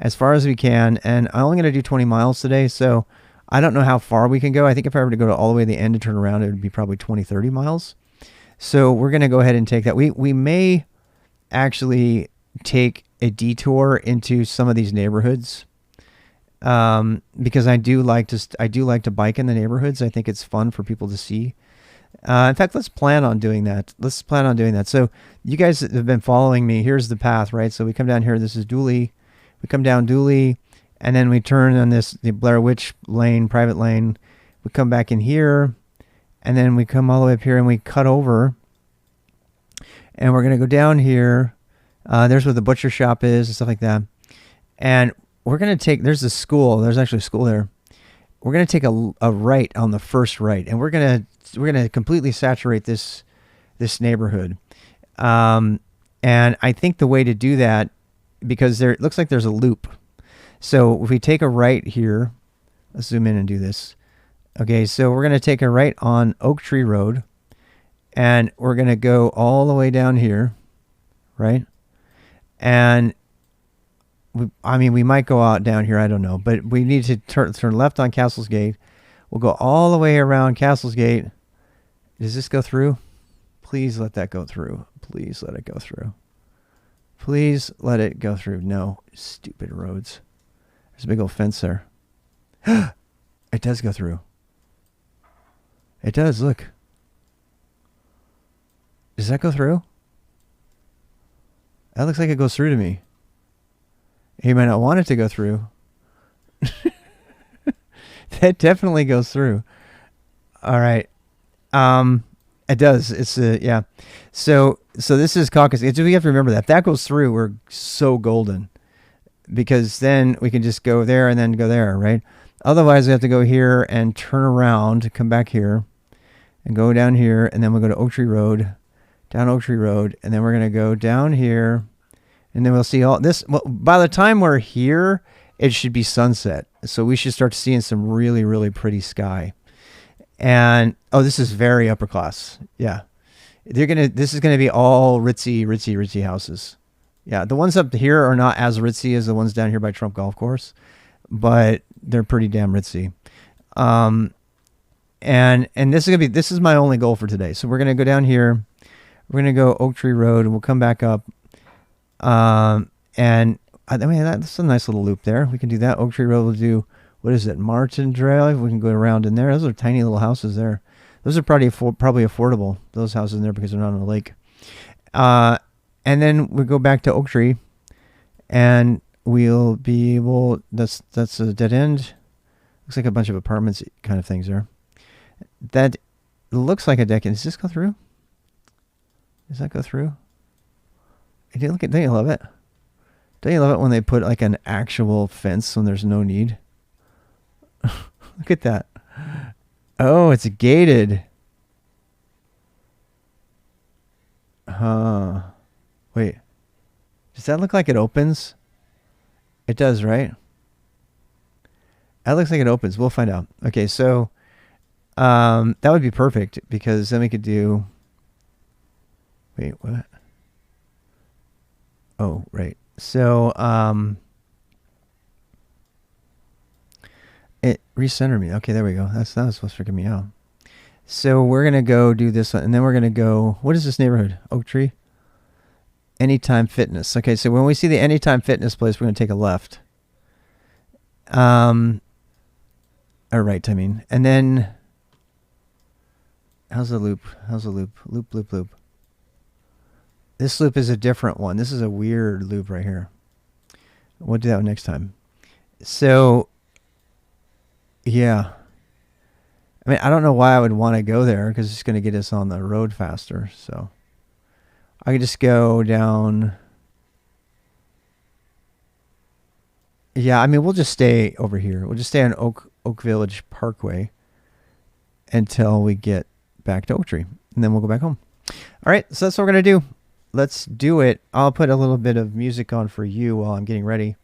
as far as we can. And I'm only going to do 20 miles today, so I don't know how far we can go. I think if I were to go to all the way to the end and turn around, it would be probably 20, 30 miles. So we're going to go ahead and take that. We may actually take a detour into some of these neighborhoods, because I do like to bike in the neighborhoods. I think it's fun for people to see. In fact, let's plan on doing that. So you guys have been following me. Here's the path, right? So we come down here. This is Dooley. We come down Dooley, and then we turn on the Blair Witch lane, private lane. We come back in here, and then we come all the way up here, and we cut over. And we're going to go down here. There's where the butcher shop is and stuff like that. And we're going to take, there's a school. There's actually a school there. We're going to take a right on the first right. And we're going to completely saturate this neighborhood. And I think the way to do that, because it looks like there's a loop. So if we take a right here, let's zoom in and do this. Okay, so we're going to take a right on Oak Tree Road. And we're going to go all the way down here, right? And we might go out down here. I don't know. But we need to turn left on Castles Gate. We'll go all the way around Castles Gate. Does this go through? Please let that go through. Please let it go through. Please let it go through. No, stupid roads. There's a big old fence there. It does go through. It does, look. Does that go through? That looks like it goes through to me. He might not want it to go through. That definitely goes through. All right. It does. It's yeah. So this is Caucus. We have to remember that if that goes through, we're so golden, because then we can just go there and then go there, right? Otherwise, we have to go here and turn around, come back here, and go down here, and then we'll go to Oak Tree Road. Down Oak Tree Road, and then we're going to go down here, and then we'll see all this. Well, by the time we're here, it should be sunset. So we should start seeing some really, really pretty sky. And, oh, this is very upper class. Yeah. This is going to be all ritzy houses. Yeah. The ones up here are not as ritzy as the ones down here by Trump Golf Course, but they're pretty damn ritzy. And this is my only goal for today. So we're going to go down here. We're going to go Oak Tree Road, and we'll come back up. And that's a nice little loop there. We can do that. Oak Tree Road will do, what is it, Martin Drive? We can go around in there. Those are tiny little houses there. Those are probably affordable, those houses in there, because they're not on a lake. And then we go back to Oak Tree, and we'll be able, that's a dead end. Looks like a bunch of apartments kind of things there. That looks like a deck end. Does this go through? Does that go through? Don't you love it? Don't you love it when they put like an actual fence when there's no need? Look at that. Oh, it's gated. Wait. Does that look like it opens? It does, right? That looks like it opens. We'll find out. Okay, so that would be perfect, because then we could do... Wait, what? Oh, right. So, it recentered me. Okay, there we go. That was supposed to freaking me out. So we're going to go do this one, and then we're going to go, what is this neighborhood? Oak Tree? Anytime Fitness. Okay, so when we see the Anytime Fitness place, we're going to take a left. Or right, I mean. And then, how's the loop? Loop. This loop is a different one. This is a weird loop right here. We'll do that one next time. So, yeah. I mean, I don't know why I would want to go there, because it's going to get us on the road faster. So, I could just go down. Yeah, I mean, we'll just stay over here. We'll just stay on Oak Village Parkway until we get back to Oak Tree. And then we'll go back home. All right, so that's what we're going to do. Let's do it. I'll put a little bit of music on for you while I'm getting ready.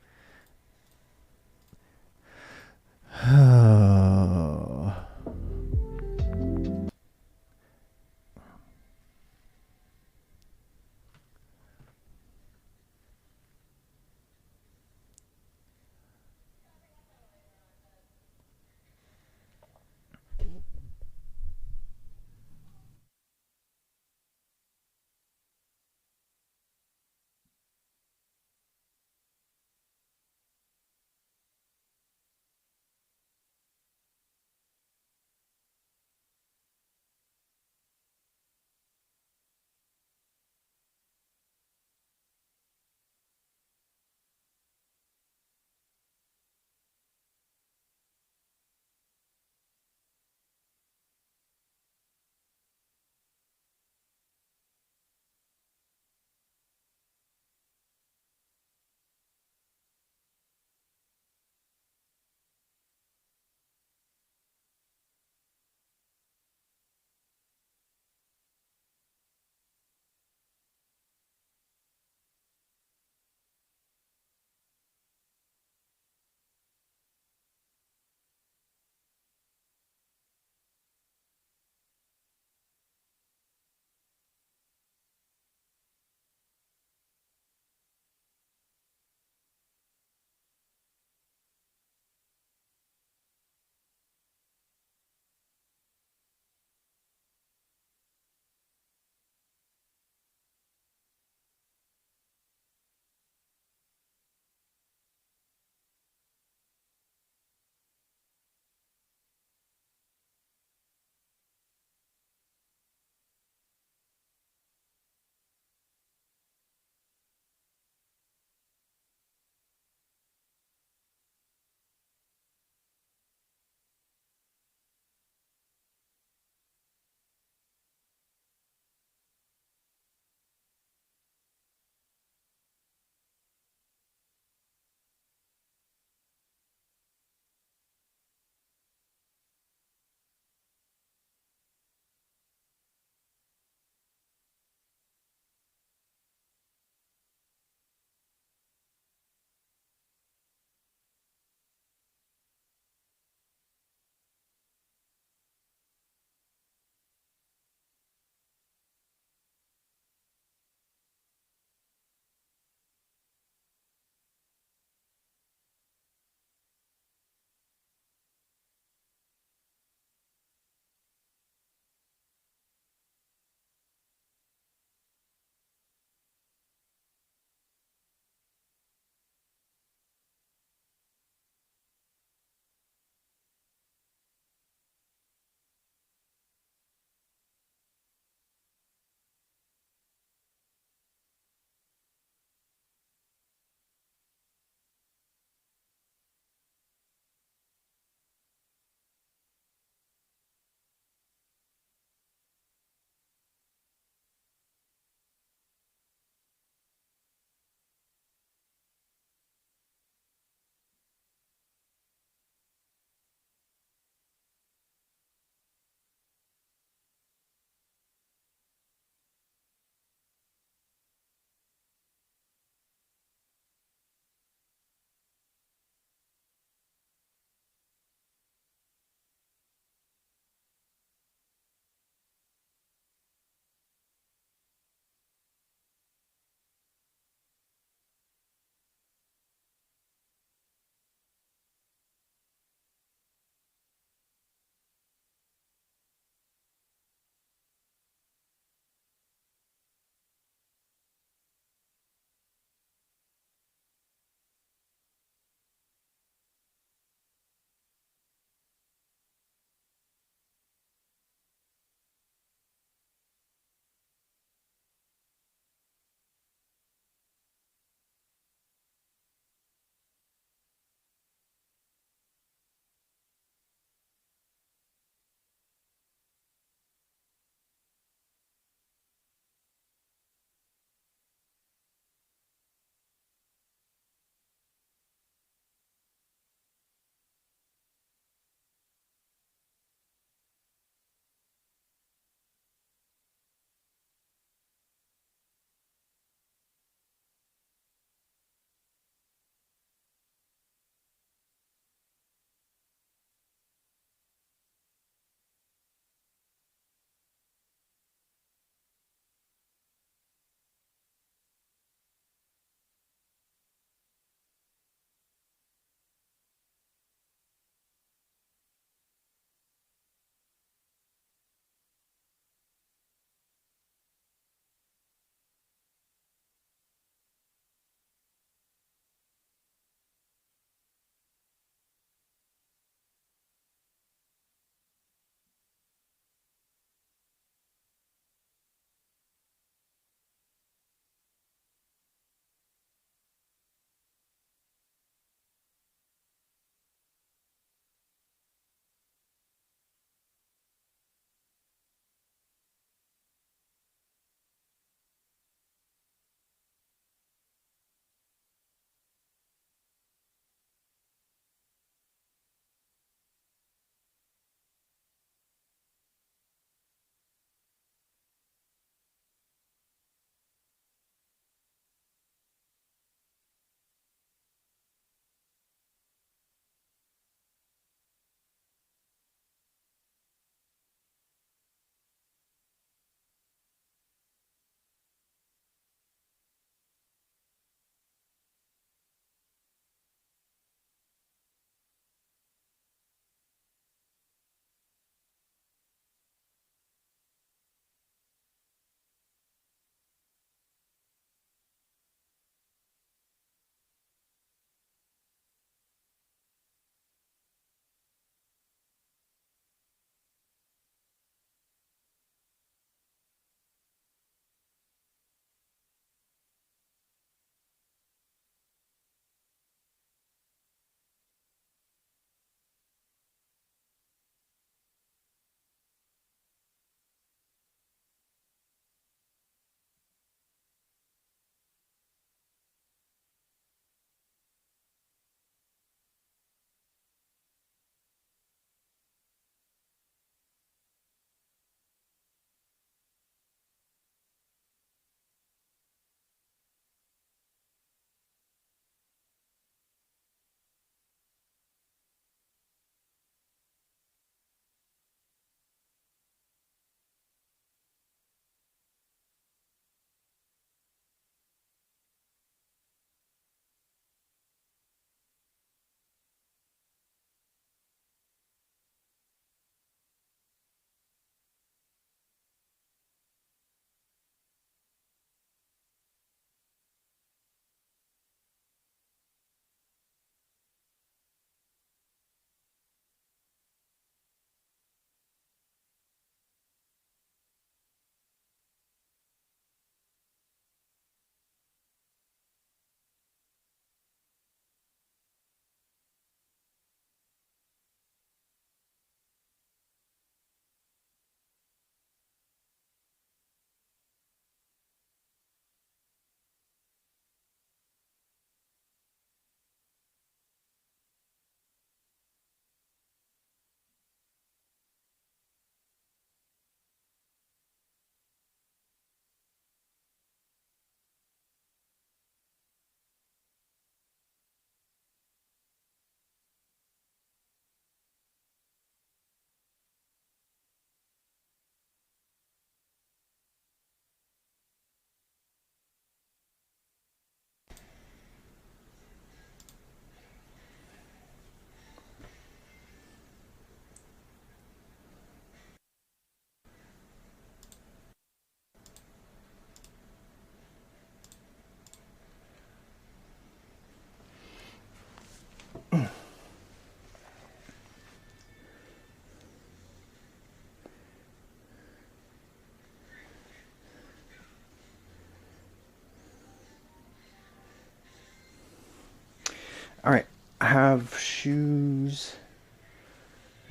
All right, I have shoes,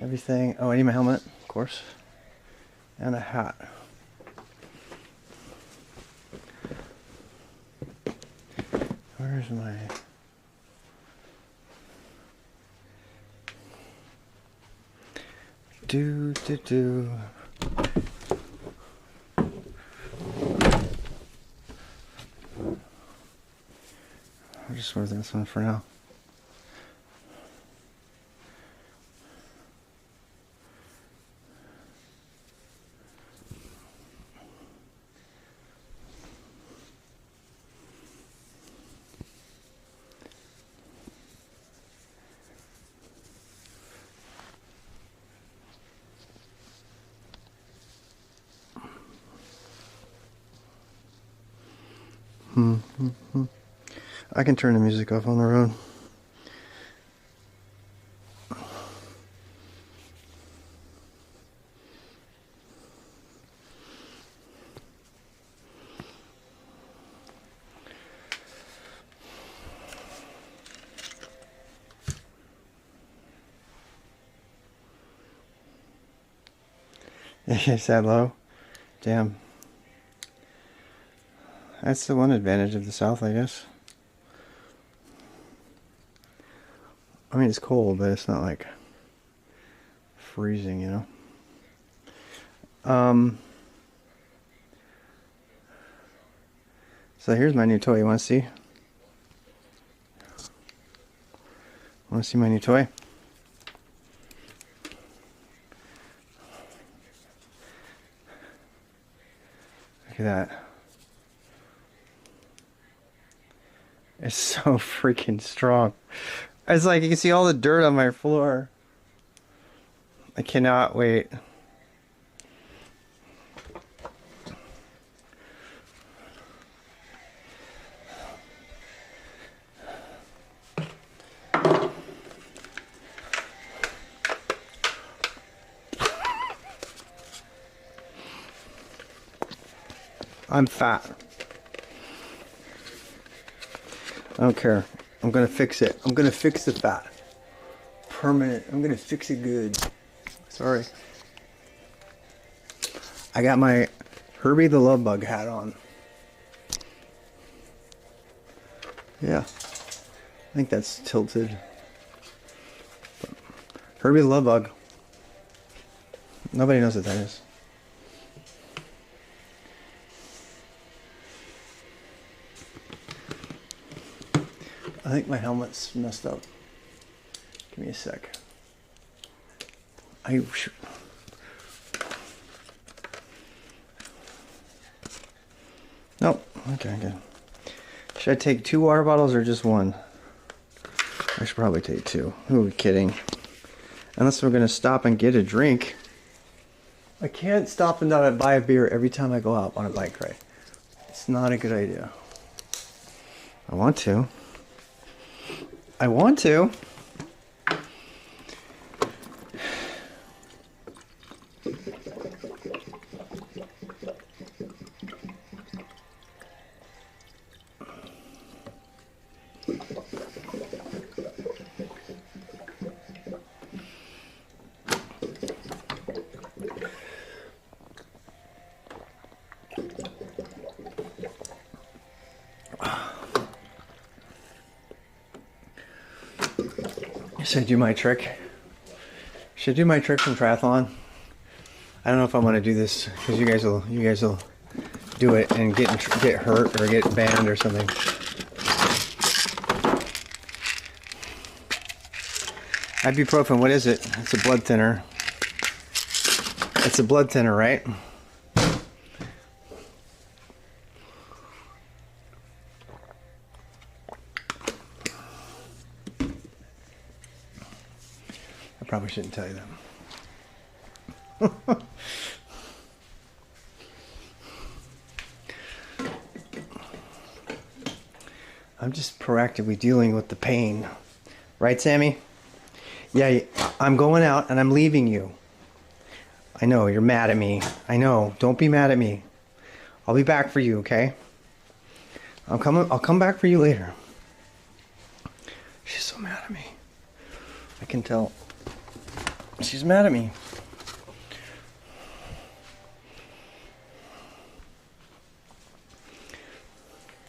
everything. Oh, I need my helmet, of course, and a hat. Where's my... do. I'll just wear this one for now. I can turn the music off on the road. Is that low? Damn. That's the one advantage of the South, I guess. I mean, it's cold, but it's not like freezing, you know? So here's my new toy. You want to see? Want to see my new toy? Look at that. It's so freaking strong. It's like you can see all the dirt on my floor. I cannot wait. I'm fat. I don't care. I'm gonna fix it. I'm gonna fix the fat. Permanent. I'm gonna fix it good. Sorry. I got my Herbie the Love Bug hat on. Yeah. I think that's tilted. But Herbie the Love Bug. Nobody knows what that is. I think my helmet's messed up. Give me a sec. Nope. Okay, good. Should I take 2 water bottles or just 1? I should probably take 2. Who are we kidding? Unless we're gonna stop and get a drink. I can't stop and not buy a beer every time I go out on a bike ride. It's not a good idea. I want to. I want to. Should I do my trick? Should I do my trick from triathlon? I don't know if I want to do this because you guys will do it and get hurt or get banned or something. Ibuprofen, what is it? It's a blood thinner. It's a blood thinner, right? I probably shouldn't tell you that. I'm just proactively dealing with the pain. Right, Sammy? Yeah, I'm going out and I'm leaving you. I know, you're mad at me. I know, don't be mad at me. I'll be back for you, okay? I'll come back for you later. She's so mad at me. I can tell. She's mad at me.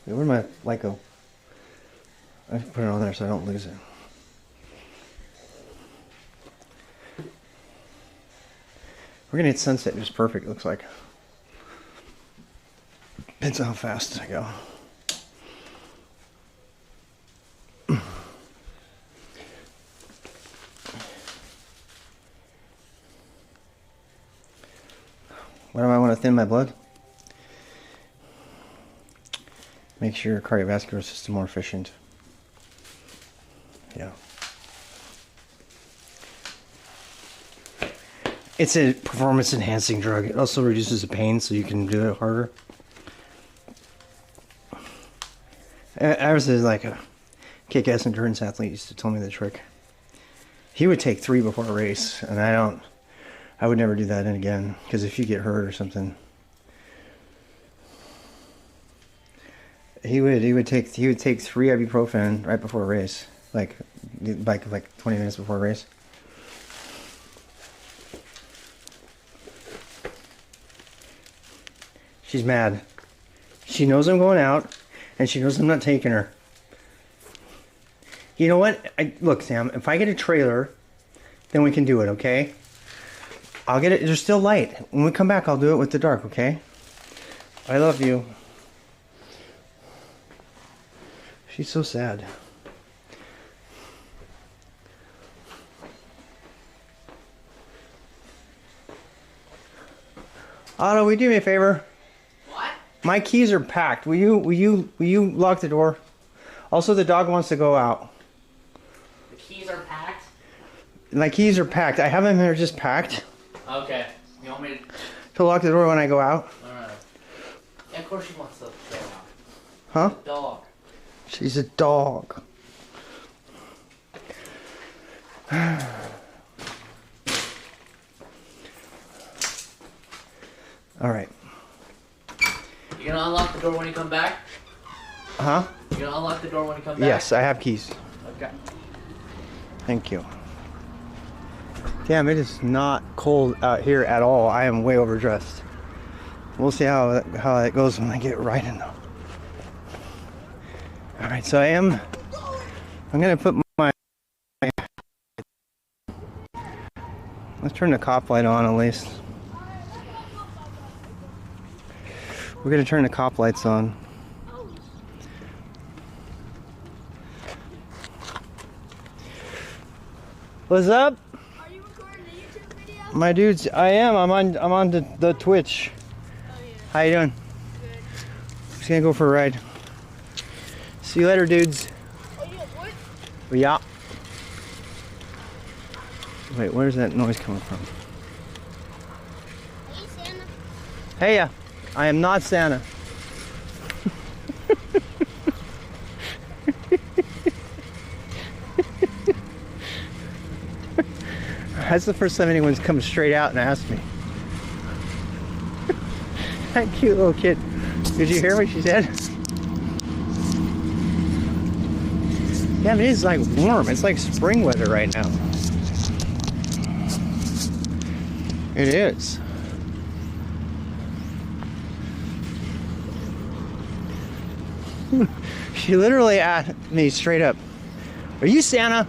Where my Lyco? I put it on there so I don't lose it. We're gonna hit sunset just perfect, it looks like. Depends how fast I go. Why do I want to thin my blood? Makes your cardiovascular system more efficient. Yeah. It's a performance enhancing drug. It also reduces the pain so you can do it harder. I was like a kick-ass endurance athlete used to tell me the trick. He would take 3 before a race, and I would never do that again, because if you get hurt or something, he would take 3 ibuprofen right before a race, like 20 minutes before a race. She's mad. She knows I'm going out, and she knows I'm not taking her. You know what? Look, Sam, if I get a trailer, then we can do it, okay? I'll get it. There's still light. When we come back, I'll do it with the dark, okay? I love you. She's so sad. Otto, will you do me a favor? What? My keys are packed. Will you lock the door? Also, the dog wants to go out. The keys are packed? My keys are packed. I have them here just packed. Okay. You want me To lock the door when I go out? Alright. Yeah, of course she wants to go out. Huh? Dog. She's a dog. Alright. You gonna unlock the door when you come back? Huh? You gonna unlock the door when you come back? Yes, I have keys. Okay. Thank you. Damn, it is not cold out here at all. I am way overdressed. We'll see how it goes when I get right in though. Alright, so I'm gonna put my, let's turn the cop light on at least. We're gonna turn the cop lights on. What's up? Are you recording the YouTube video? My dudes, I am. I'm on the Twitch. Oh yeah. How you doing? Good. Just gonna go for a ride. See you later, dudes. Oh yeah, what? Yeah. Wait, where's that noise coming from? Hey Santa. Hey, I am not Santa. That's the first time anyone's come straight out and asked me. That cute little kid. Did you hear what she said? Yeah, it is like warm. It's like spring weather right now. It is. She literally asked me straight up, "Are you Santa?"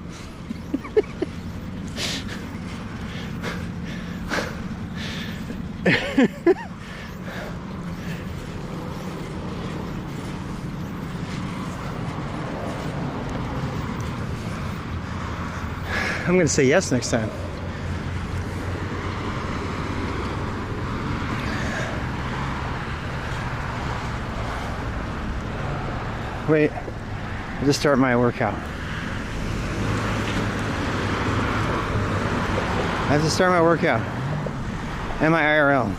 I'm gonna say yes next time. Wait, I'll just start my workout. I have to start my workout and my IRL.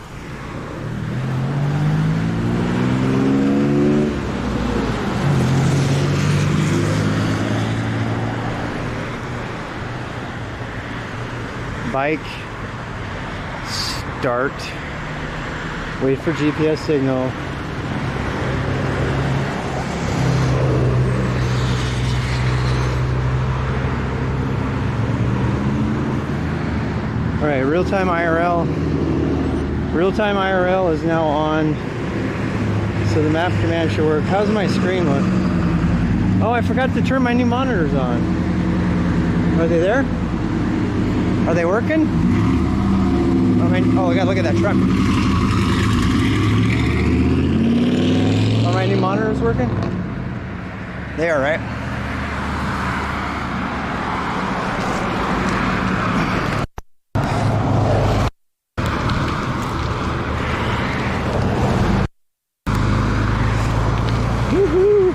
Bike, start, wait for GPS signal. real-time IRL. Real-time IRL is now on. So the map command should work. How's my screen look? Oh, I forgot to turn my new monitors on. Are they there? Are they working? Oh, I gotta look at that truck. Are my new monitors working? They are, right? Woohoo!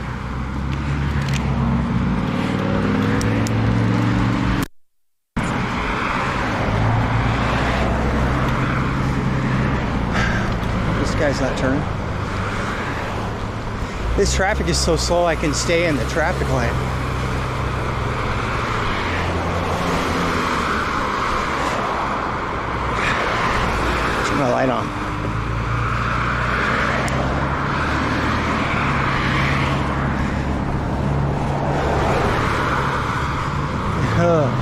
This guy's not turning. This traffic is so slow I can stay in the traffic lane. Turn my light on. Ugh.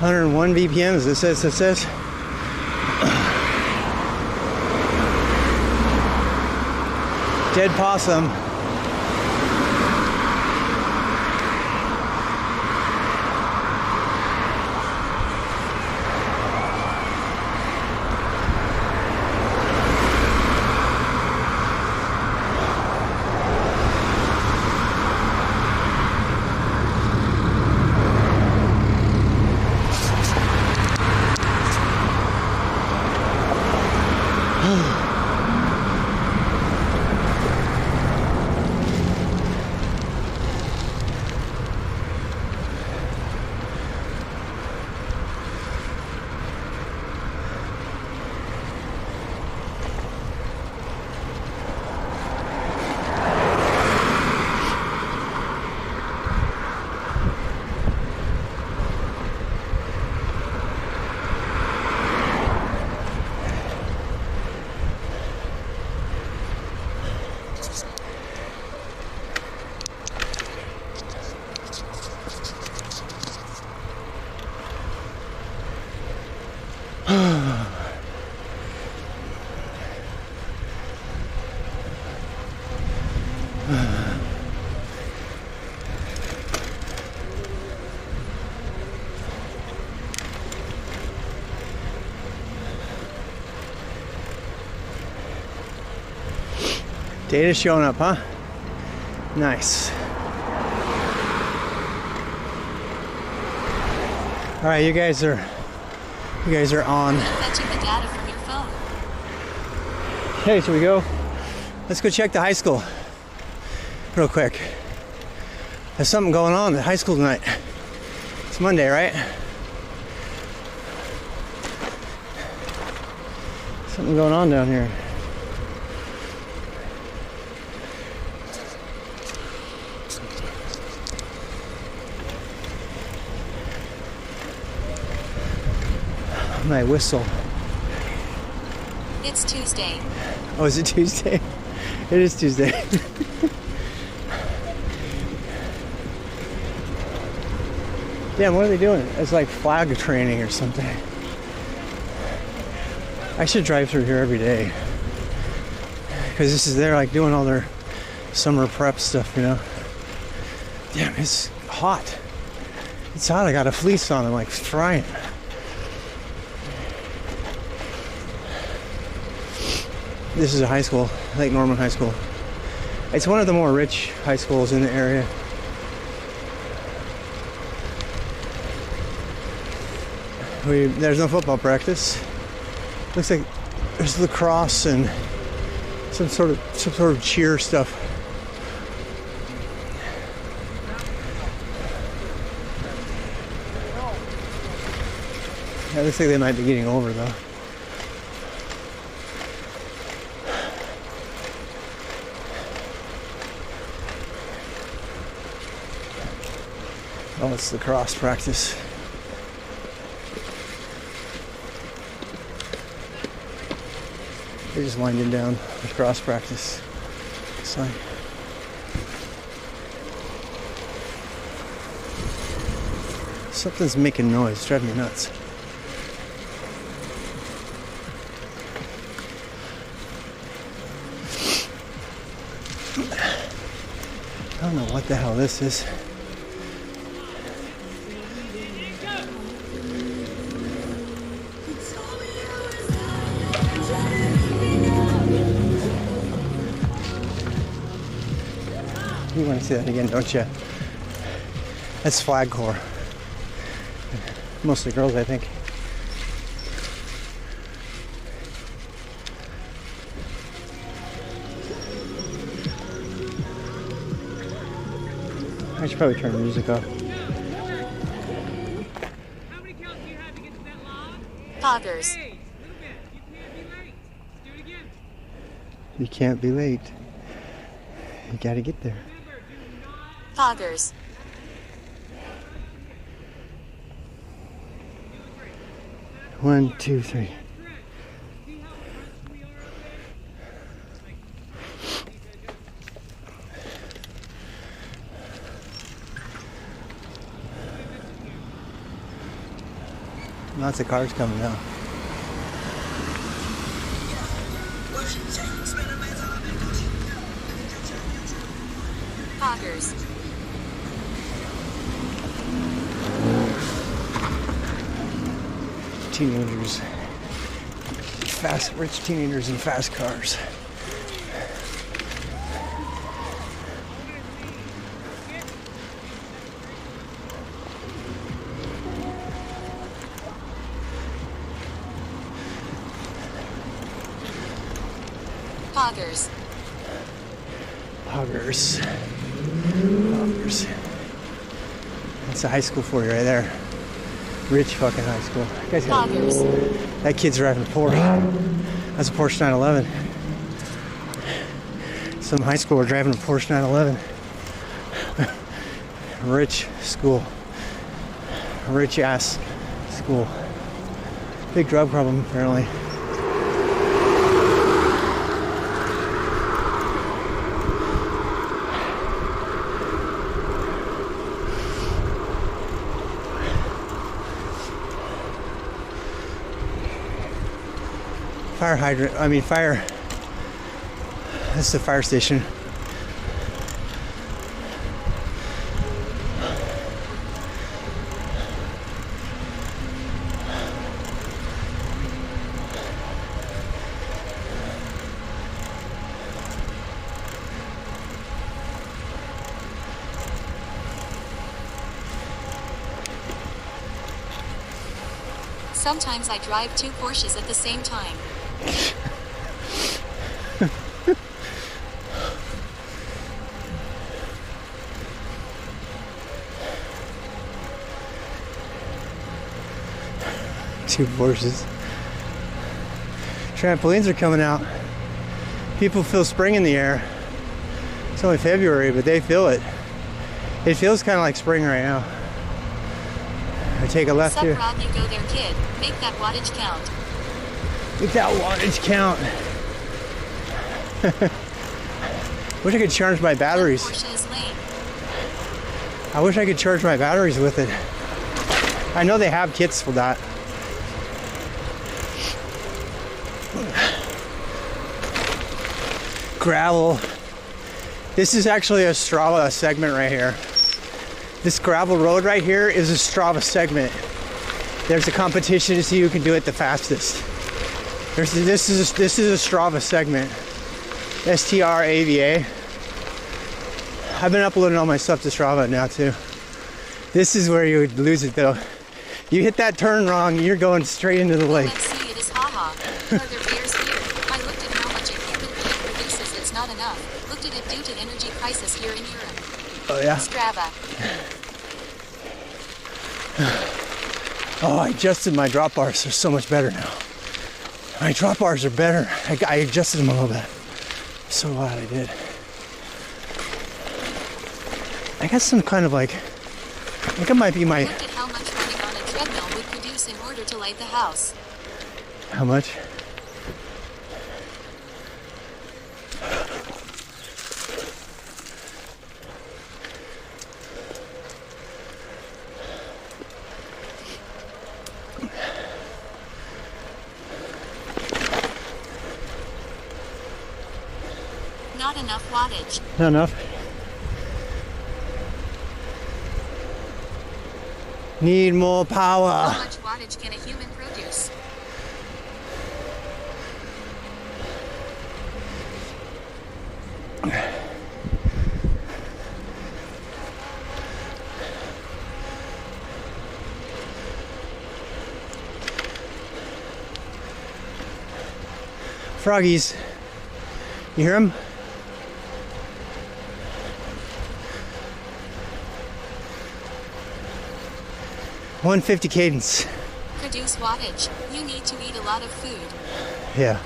(101 BPMs). It says. Dead possum. Data's showing up, huh? Nice. All right, you guys are on. Fetching the data from your phone. Okay, should we go? Let's go check the high school real quick. There's something going on at high school tonight. It's Monday, right? Something going on down here. My whistle. It's Tuesday. Oh, is it Tuesday? It is Tuesday. Damn, what are they doing? It's like flag training or something. I should drive through here every day. Because they're like doing all their summer prep stuff, you know. Damn, it's hot. It's hot. I got a fleece on. I'm like frying. This is a high school, Lake Norman High School. It's one of the more rich high schools in the area. There's no football practice. Looks like there's lacrosse and some sort of cheer stuff. Yeah, looks like they might be getting over though. Oh, it's lacrosse practice. They're just winding down with cross practice. It's like something's making noise, it's driving me nuts. I don't know what the hell this is. You want to see that again, don't you? That's flag corps. Mostly girls, I think. I should probably turn the music off. How many counts do you have to get to that log? Poggers. Hey, little bit. You can't be late. Let's do it again. You can't be late. You gotta get there. Remember, do not Poggers. 1, 2, 3. correct. See how aggressive we are over Lots of cars coming out. Poggers. Teenagers. Fast, rich teenagers in fast cars. Poggers. Poggers. Poggers. That's a high school for you right there. Rich fucking high school. That guy's got- Poggers. That kid's driving a Porsche. That's a Porsche 911. Some high school are driving a Porsche 911. Rich school. Rich ass school. Big drug problem apparently. Fire hydrant, fire. This is the fire station. Sometimes I drive 2 Porsches at the same time. Two Porsches. Trampolines are coming out. People feel spring in the air. It's only February, but they feel it. It feels kind of like spring right now. I take a left Sup, here. Rob, you go there, kid. Make that wattage count. Make that wattage count. Wish I could charge my batteries. Porsche is lame. I wish I could charge my batteries with it. I know they have kits for that. Gravel. This is actually a Strava segment right here. This gravel road right here is a Strava segment. There's a competition to see who can do it the fastest. This is a Strava segment. STRAVA. I've been uploading all my stuff to Strava now too. This is where you would lose it though. You hit that turn wrong, you're going straight into the lake. Let's see, it is haha. Are there bears here? I looked at how much a cubic feet produces. It's not enough. Looked at it due to energy crisis here in Europe. Oh yeah? Strava. Oh, I adjusted my drop bars. They're so much better now. My drop bars are better. I adjusted them a little bit. I'm so glad I did. I got some kind of like, I think it might be my, Looked at how much running on a treadmill would produce in order to light the house. how much? Not enough wattage. Not enough. Need more How power. much wattage can a human produce? Froggies. You hear them? $150 cadence. Produce wattage. You need to eat a lot of food. Yeah.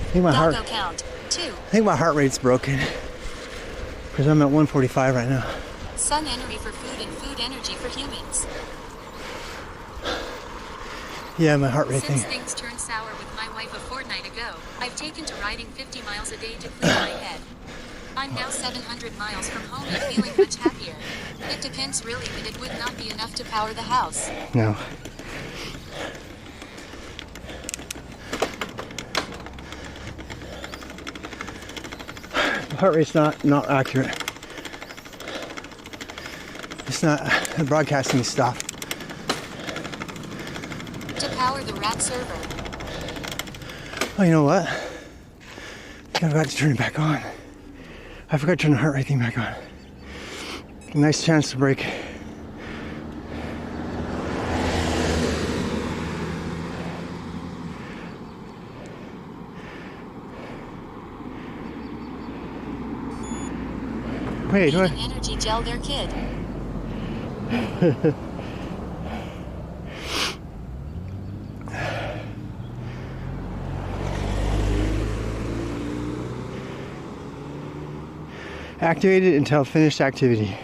I think my heart. Doggo count. 2. I think my heart rate's broken because I'm at 145 right now. Sun energy for food and food energy for humans. Yeah, my heart rate Since thing. things turned sour with my wife a fortnight ago, I've taken to riding 50 miles a day to clear my head. I'm now 700 miles from home and feeling much happier. It depends really, but it would not be enough to power the house. No. Heart rate's not accurate. It's not. The broadcasting stuff. To power the RAT server. Oh, you know what? I forgot to turn it back on. I forgot to turn the heart rate thing back on. Nice chance to break. Wait, Eat what? an energy gel there, kid. Activated until finished activity.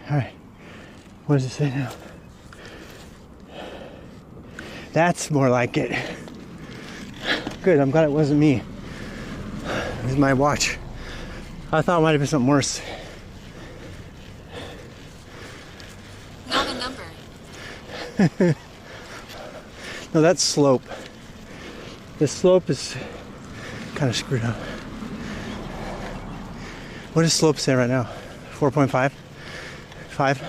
Alright. What does it say now? That's more like it. Good, I'm glad it wasn't me. It was my watch. I thought it might have been something worse. Not a number. No, that's slope. The slope is kind of screwed up. What does slope say right now? 4.5? 5?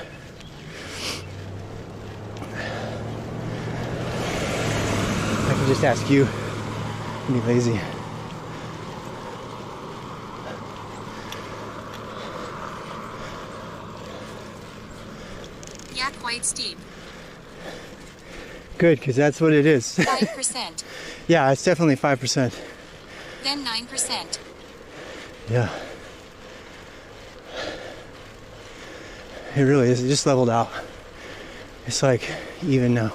I can just ask you. Be lazy. Yeah, quite steep. Good, because that's what it is. 5%. Yeah, it's definitely 5%. Then 9%. Yeah. It really is. It just leveled out. It's like even now.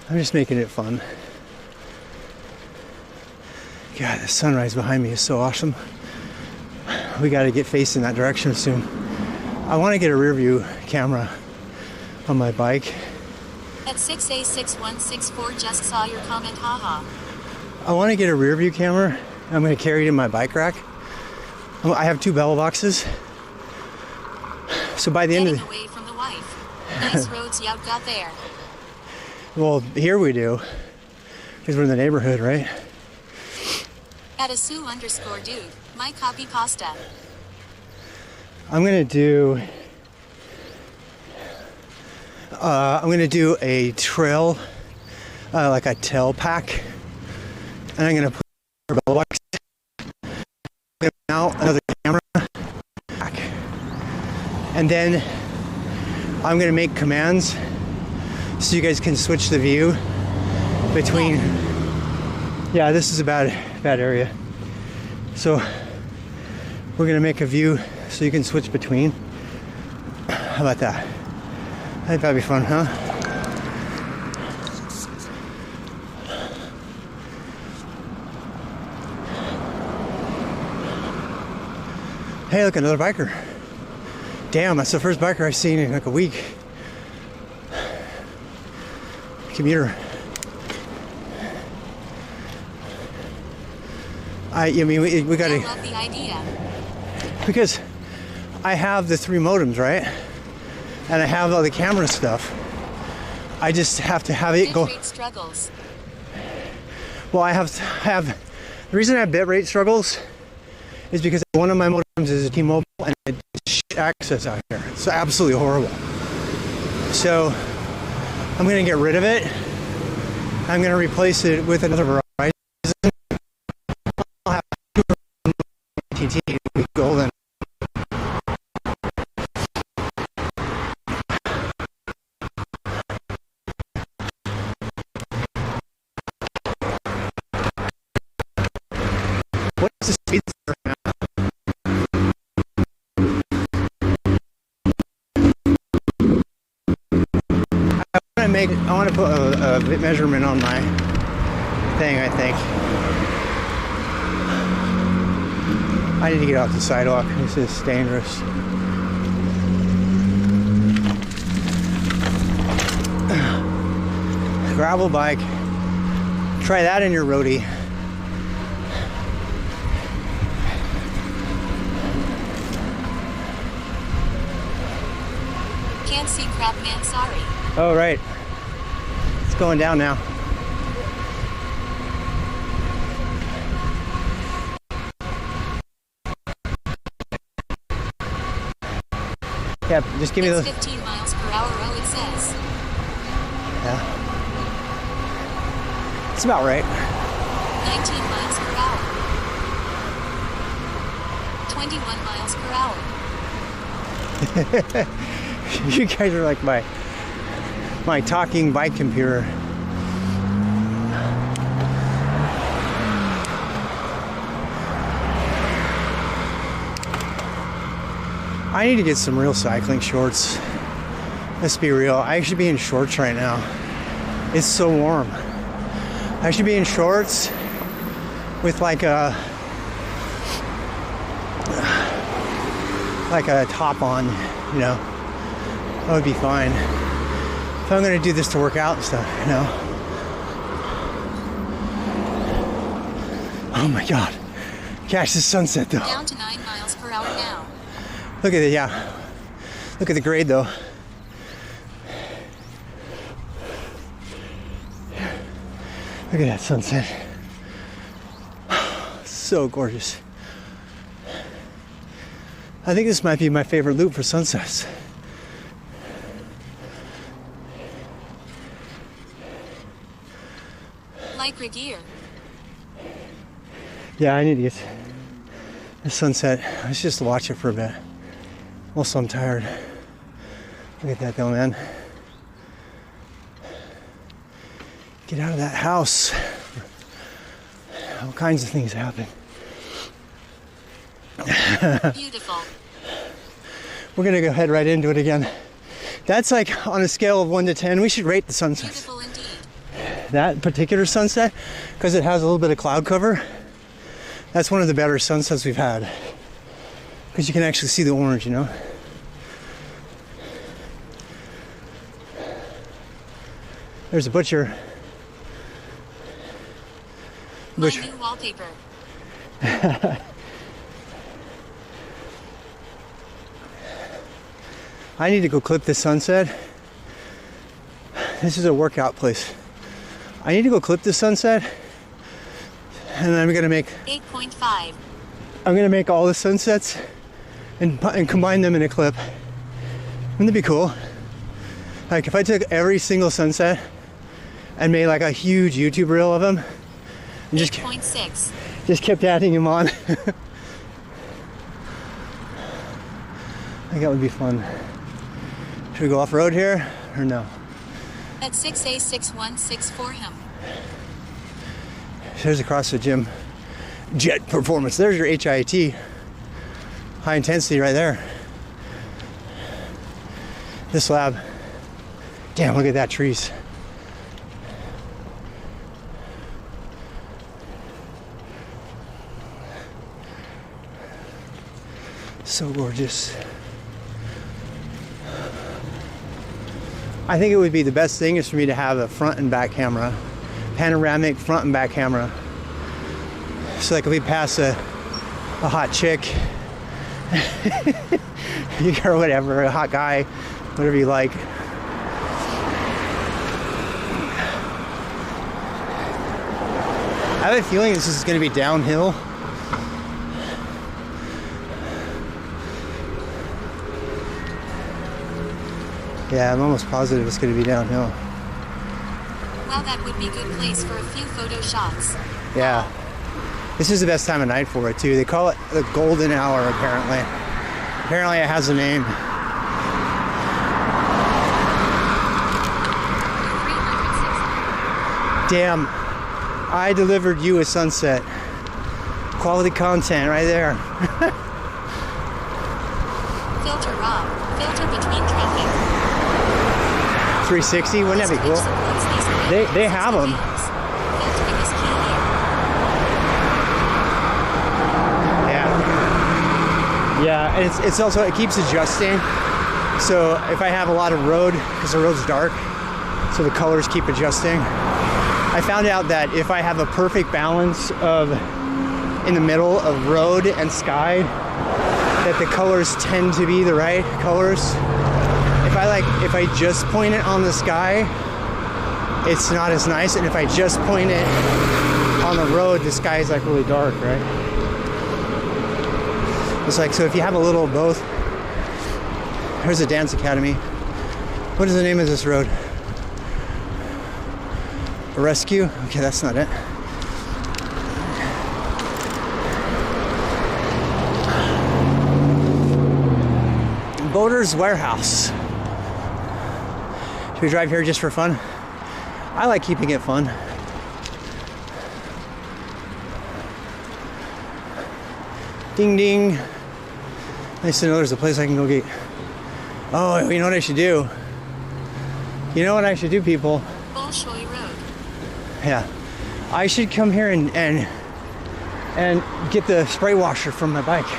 I'm just making it fun. God, the sunrise behind me is so awesome. We got to get facing that direction soon. I want to get a rear view camera on my bike. At 6A6164 just saw your comment, haha. I want to get a rear view camera. I'm going to carry it in my bike rack. I have 2 bell boxes. So by the end of Getting away from the wife. Nice roads you've got there. well, here we do. Because we're in the neighborhood, right? At a Sue_dude, my copy pasta. I'm going to do a trail, like a tail pack. And I'm going to put a bell box out, another camera pack. And then I'm going to make commands so you guys can switch the view between. Yeah, this is a bad area. So we're going to make a view so you can switch between. How about that? I think that'd be fun, huh? Hey, look, another biker. Damn, that's the first biker I've seen in like a week. Commuter. I mean, we gotta. I love the idea. Because I have the 3 modems, right? And I have all the camera stuff. I just have to have it go. Bitrate struggles. Well, I have the reason I have bitrate struggles is because one of my modems is a T-Mobile and it's shit access out here. It's absolutely horrible. So I'm gonna get rid of it. I'm gonna replace it with another Verizon. I'll have AT&T golden. What's the speed right now? I want to put a measurement on my thing, I think. I need to get off the sidewalk. This is dangerous. Gravel bike. Try that in your roadie. Can't see crap, man, sorry. Oh, right. It's going down now. Yeah, just give me It's those. 15 miles per hour, oh, it says. Yeah. It's about right. 19 miles per hour. 21 miles per hour. You guys are like my talking bike computer. I need to get some real cycling shorts. Let's be real. I should be in shorts right now. It's so warm. I should be in shorts with like a top on, you know. That would be fine. If I'm gonna do this to work out and stuff, you know. Oh my God. Catch the sunset though. Down to 9 miles per hour now. Look at it, yeah. Look at the grade though. Look at that sunset. So gorgeous. I think this might be my favorite loop for sunsets. Lycra gear. Yeah, I need to get the sunset. Let's just watch it for a bit. Also, I'm tired. Look at that though, man. Get out of that house. All kinds of things happen. Beautiful. We're gonna go head right into it again. That's like on a scale of 1 to 10. We should rate the sunsets. Beautiful indeed. That particular sunset, because it has a little bit of cloud cover, that's one of the better sunsets we've had. Because you can actually see the orange, you know. There's a butcher. My new wallpaper. I need to go clip this sunset. This is a workout place. I need to go clip this sunset, and I'm gonna make 8.5. I'm gonna make all the sunsets and combine them in a clip. Wouldn't that be cool? Like if I took every single sunset and made like a huge YouTube reel of them, and just 8.6. just kept adding them on. I think that would be fun. Should we go off road here or no? At 6A6164 him. There's a CrossFit gym. Jet Performance. There's your HIIT. High intensity right there. This lab. Damn, look at that trees. So gorgeous. I think it would be the best thing is for me to have a front and back camera, panoramic front and back camera. So like if we pass a hot chick or whatever, a hot guy, whatever you like. I have a feeling this is going to be downhill. Yeah, I'm almost positive it's going to be downhill. Well, that would be a good place for a few photo shots. Yeah. This is the best time of night for it, too. They call it the golden hour, apparently. Apparently it has a name. 360. Damn. I delivered you a sunset. Quality content right there. Filter Rob. Filter between traffic. 360, wouldn't that be cool? They have them. Filtering is key here. Yeah, and it's also, it keeps adjusting. So if I have a lot of road, because the road's dark, so the colors keep adjusting. I found out that if I have a perfect balance of in the middle of road and sky, that the colors tend to be the right colors. If I just point it on the sky, it's not as nice, and if I just point it on the road, the sky is like really dark, right? It's like, so if you have a little of both. Here's a dance academy. What is the name of this road? Rescue? Okay, that's not it. Boater's Warehouse. Should we drive here just for fun? I like keeping it fun. Ding ding. Nice to know there's a place I can go get. Oh, you know what I should do? You know what I should do, people? Bolshoi Road. Yeah. I should come here and get the spray washer from my bike.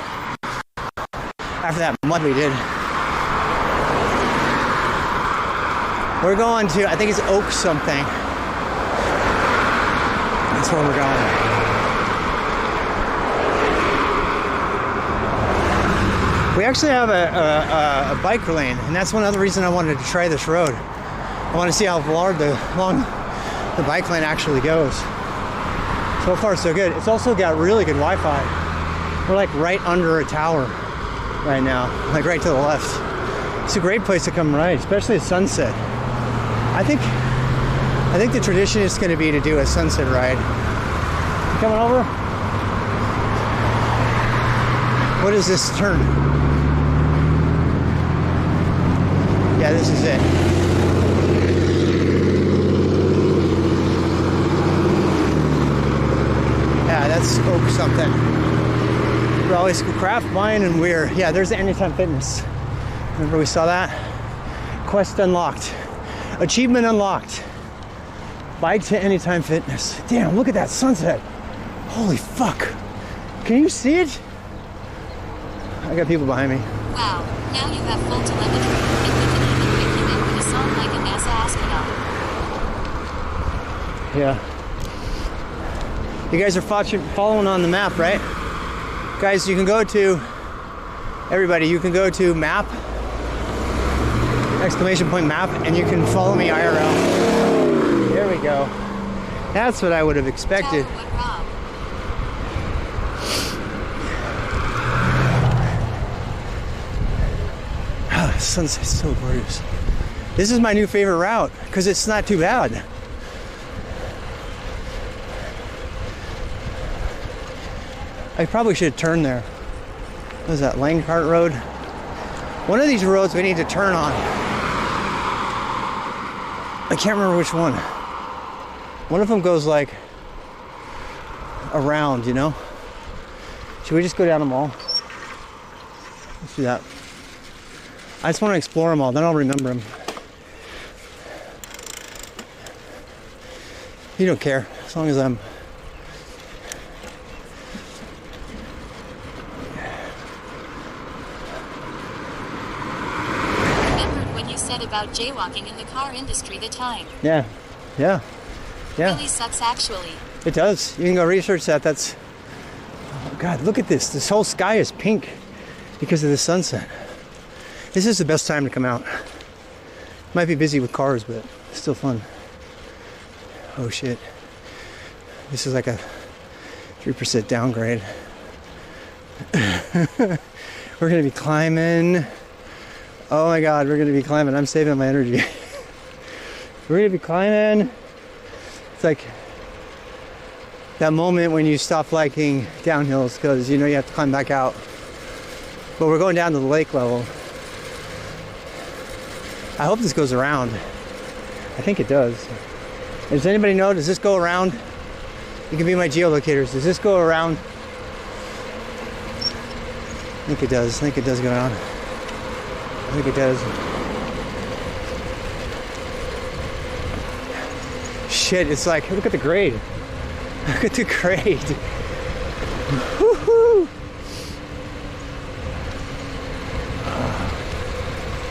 After that mud we did. We're going to, I think it's Oak something. That's where we're going. We actually have a bike lane, and that's one other reason I wanted to try this road. I want to see how long the bike lane actually goes. So far, so good. It's also got really good Wi-Fi. We're like right under a tower right now, like right to the left. It's a great place to come ride, especially at sunset. I think the tradition is going to be to do a sunset ride. You coming over? What is this turn? Yeah, this is it. Yeah, that's Oak something. Raleigh School Craft Wine and Weir. Yeah, there's the Anytime Fitness. Remember we saw that? Quest unlocked. Achievement unlocked. Bike to Anytime Fitness. Damn, look at that sunset. Holy fuck. Can you see it? I got people behind me. Wow, now you have full telemetry, and we can even bring you in with a song like a NASA astronaut. Yeah. You guys are following on the map, right? Guys, you can go to, everybody, you can go to map, exclamation point map, and you can follow me IRL. There we go. That's what I would have expected. Tower Wood Rob. Ah, the sunset's so gorgeous. This is my new favorite route, because it's not too bad. I probably should turn there. What is that, Langcart Road? One of these roads we need to turn on. I can't remember which one. One of them goes like around, you know? Should we just go down them all? Let's do that. I just want to explore them all, then I'll remember them. You don't care as long as I'm. Remembered what you said about jaywalking in the car industry the time. Yeah, yeah, yeah. Really sucks actually. It does. You can go research that. That's. Oh God, look at this. This whole sky is pink because of the sunset. This is the best time to come out. Might be busy with cars, but still fun. Oh shit. This is like a 3% downgrade. We're gonna be climbing. Oh my God, we're gonna be climbing. I'm saving my energy. We're gonna be climbing. It's like that moment when you stop liking downhills because you know you have to climb back out. But we're going down to the lake level. I hope this goes around. I think it does. Does anybody know? Does this go around? You can be my geolocators. Does this go around? I think it does. I think it does go around. I think it does. Shit, it's like, look at the grade. Look at the grade. Woohoo!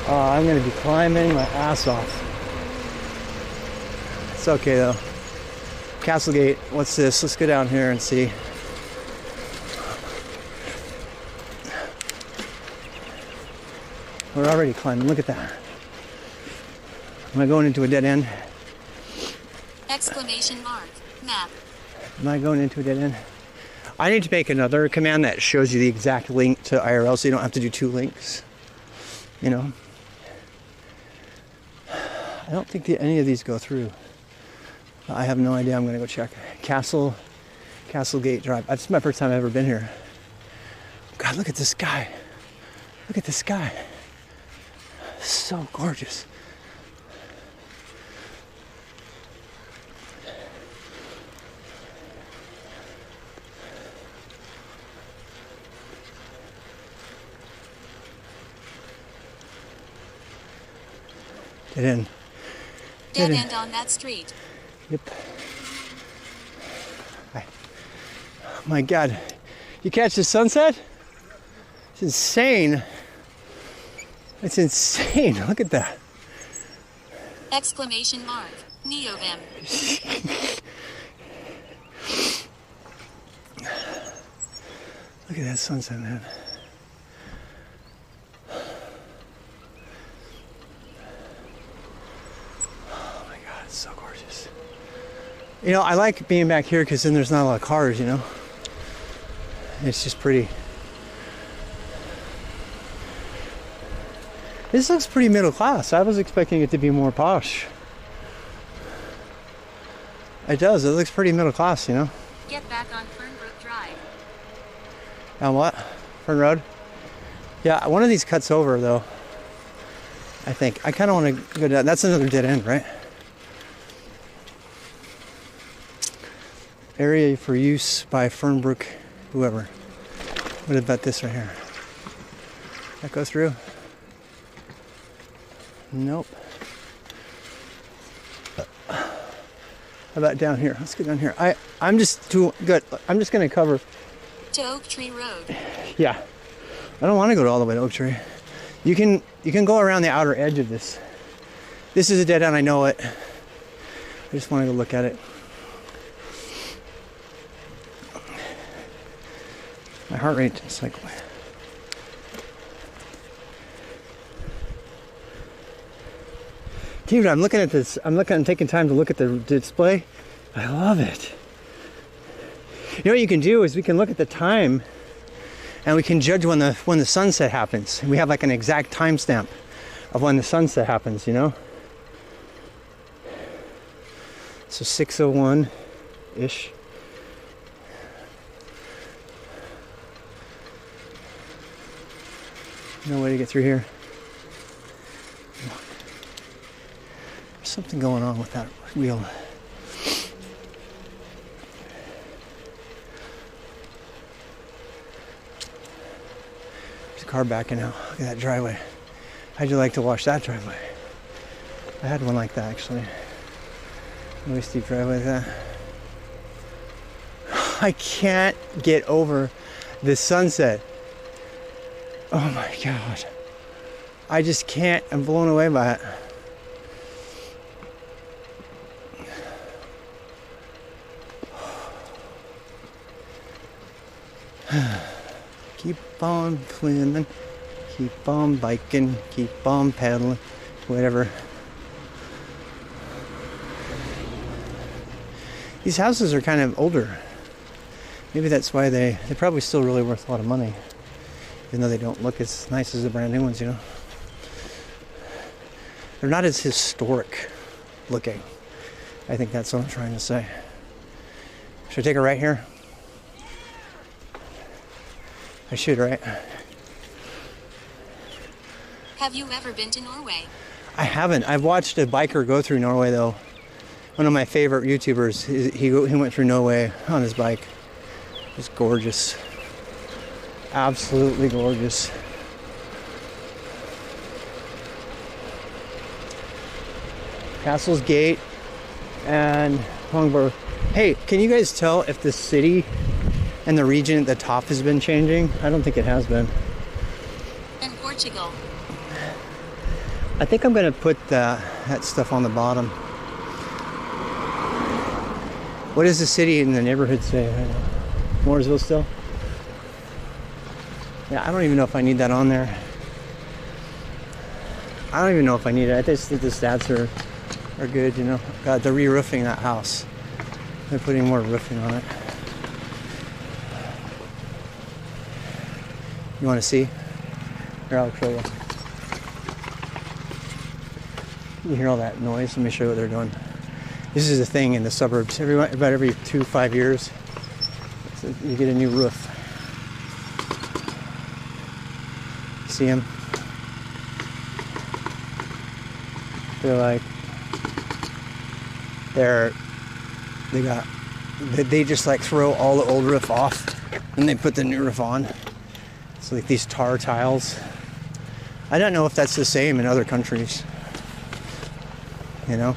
Oh, I'm gonna be climbing my ass off. It's okay though. Castlegate, what's this? Let's go down here and see. We're already climbing, look at that. Am I going into a dead end? Exclamation mark. Map. Am I going into a dead end? I need to make another command that shows you the exact link to IRL so you don't have to do two links. You know? I don't think any of these go through. I have no idea. I'm going to go check. Castlegate Drive. This is my first time I've ever been here. God, look at the sky. Look at the sky. It's so gorgeous. Dead end. Dead end on that street. Yep. Hi. Oh my God. You catch the sunset? It's insane. It's insane. Look at that. Exclamation mark. Neovim. Look at that sunset, man. Oh my God, it's so gorgeous. You know, I like being back here because then there's not a lot of cars, you know? It's just pretty. This looks pretty middle class. I was expecting it to be more posh. It does. It looks pretty middle class, you know? Get back on Fernbrook Drive. On what? Fern Road? Yeah, one of these cuts over, though. I think. I kind of want to go down. That's another dead end, right? Area for use by Fernbrook, whoever. What about this right here? That go through? Nope. How about down here? Let's get down here. I'm just too good. I'm just gonna cover. To Oak Tree Road. Yeah. I don't want to go all the way to Oak Tree. You can go around the outer edge of this. This is a dead end. I know it. I just want to go look at it. My heart rate is like. Dude, I'm looking at this. I'm taking time to look at the display. I love it. You know what you can do is we can look at the time and we can judge when the sunset happens. We have like an exact timestamp of when the sunset happens, you know? So 6:01-ish. No way to get through here. There's something going on with that wheel. There's a car backing out. Look at that driveway. How'd you like to wash that driveway? I had one like that actually. Really steep driveway like that. I can't get over the sunset. Oh my God. I just can't. I'm blown away by it. Keep on swimming, keep on biking, keep on pedaling, whatever. These houses are kind of older. Maybe that's why they're probably still really worth a lot of money, even though they don't look as nice as the brand new ones, you know. They're not as historic looking. I think that's what I'm trying to say. Should I take a right here? I should, right? Have you ever been to Norway? I haven't. I've watched a biker go through Norway though. One of my favorite YouTubers, he went through Norway on his bike. It's gorgeous. Absolutely gorgeous. Castle's Gate and Hongborg. Hey, can you guys tell if the city and the region at the top has been changing? I don't think it has been. And Portugal. I think I'm gonna put that stuff on the bottom. What does the city and the neighborhood say right now? Mooresville still? Yeah, I don't even know if I need that on there. I don't even know if I need it. I just think the stats are good, you know. God, they're re-roofing that house. They're putting more roofing on it. You want to see? Here, I'll show you. You hear all that noise? Let me show you what they're doing. This is a thing in the suburbs. About every 2-5 years, so you get a new roof. See them? They're like, they just like throw all the old roof off and they put the new roof on. It's like these tar tiles. I don't know if that's the same in other countries. You know?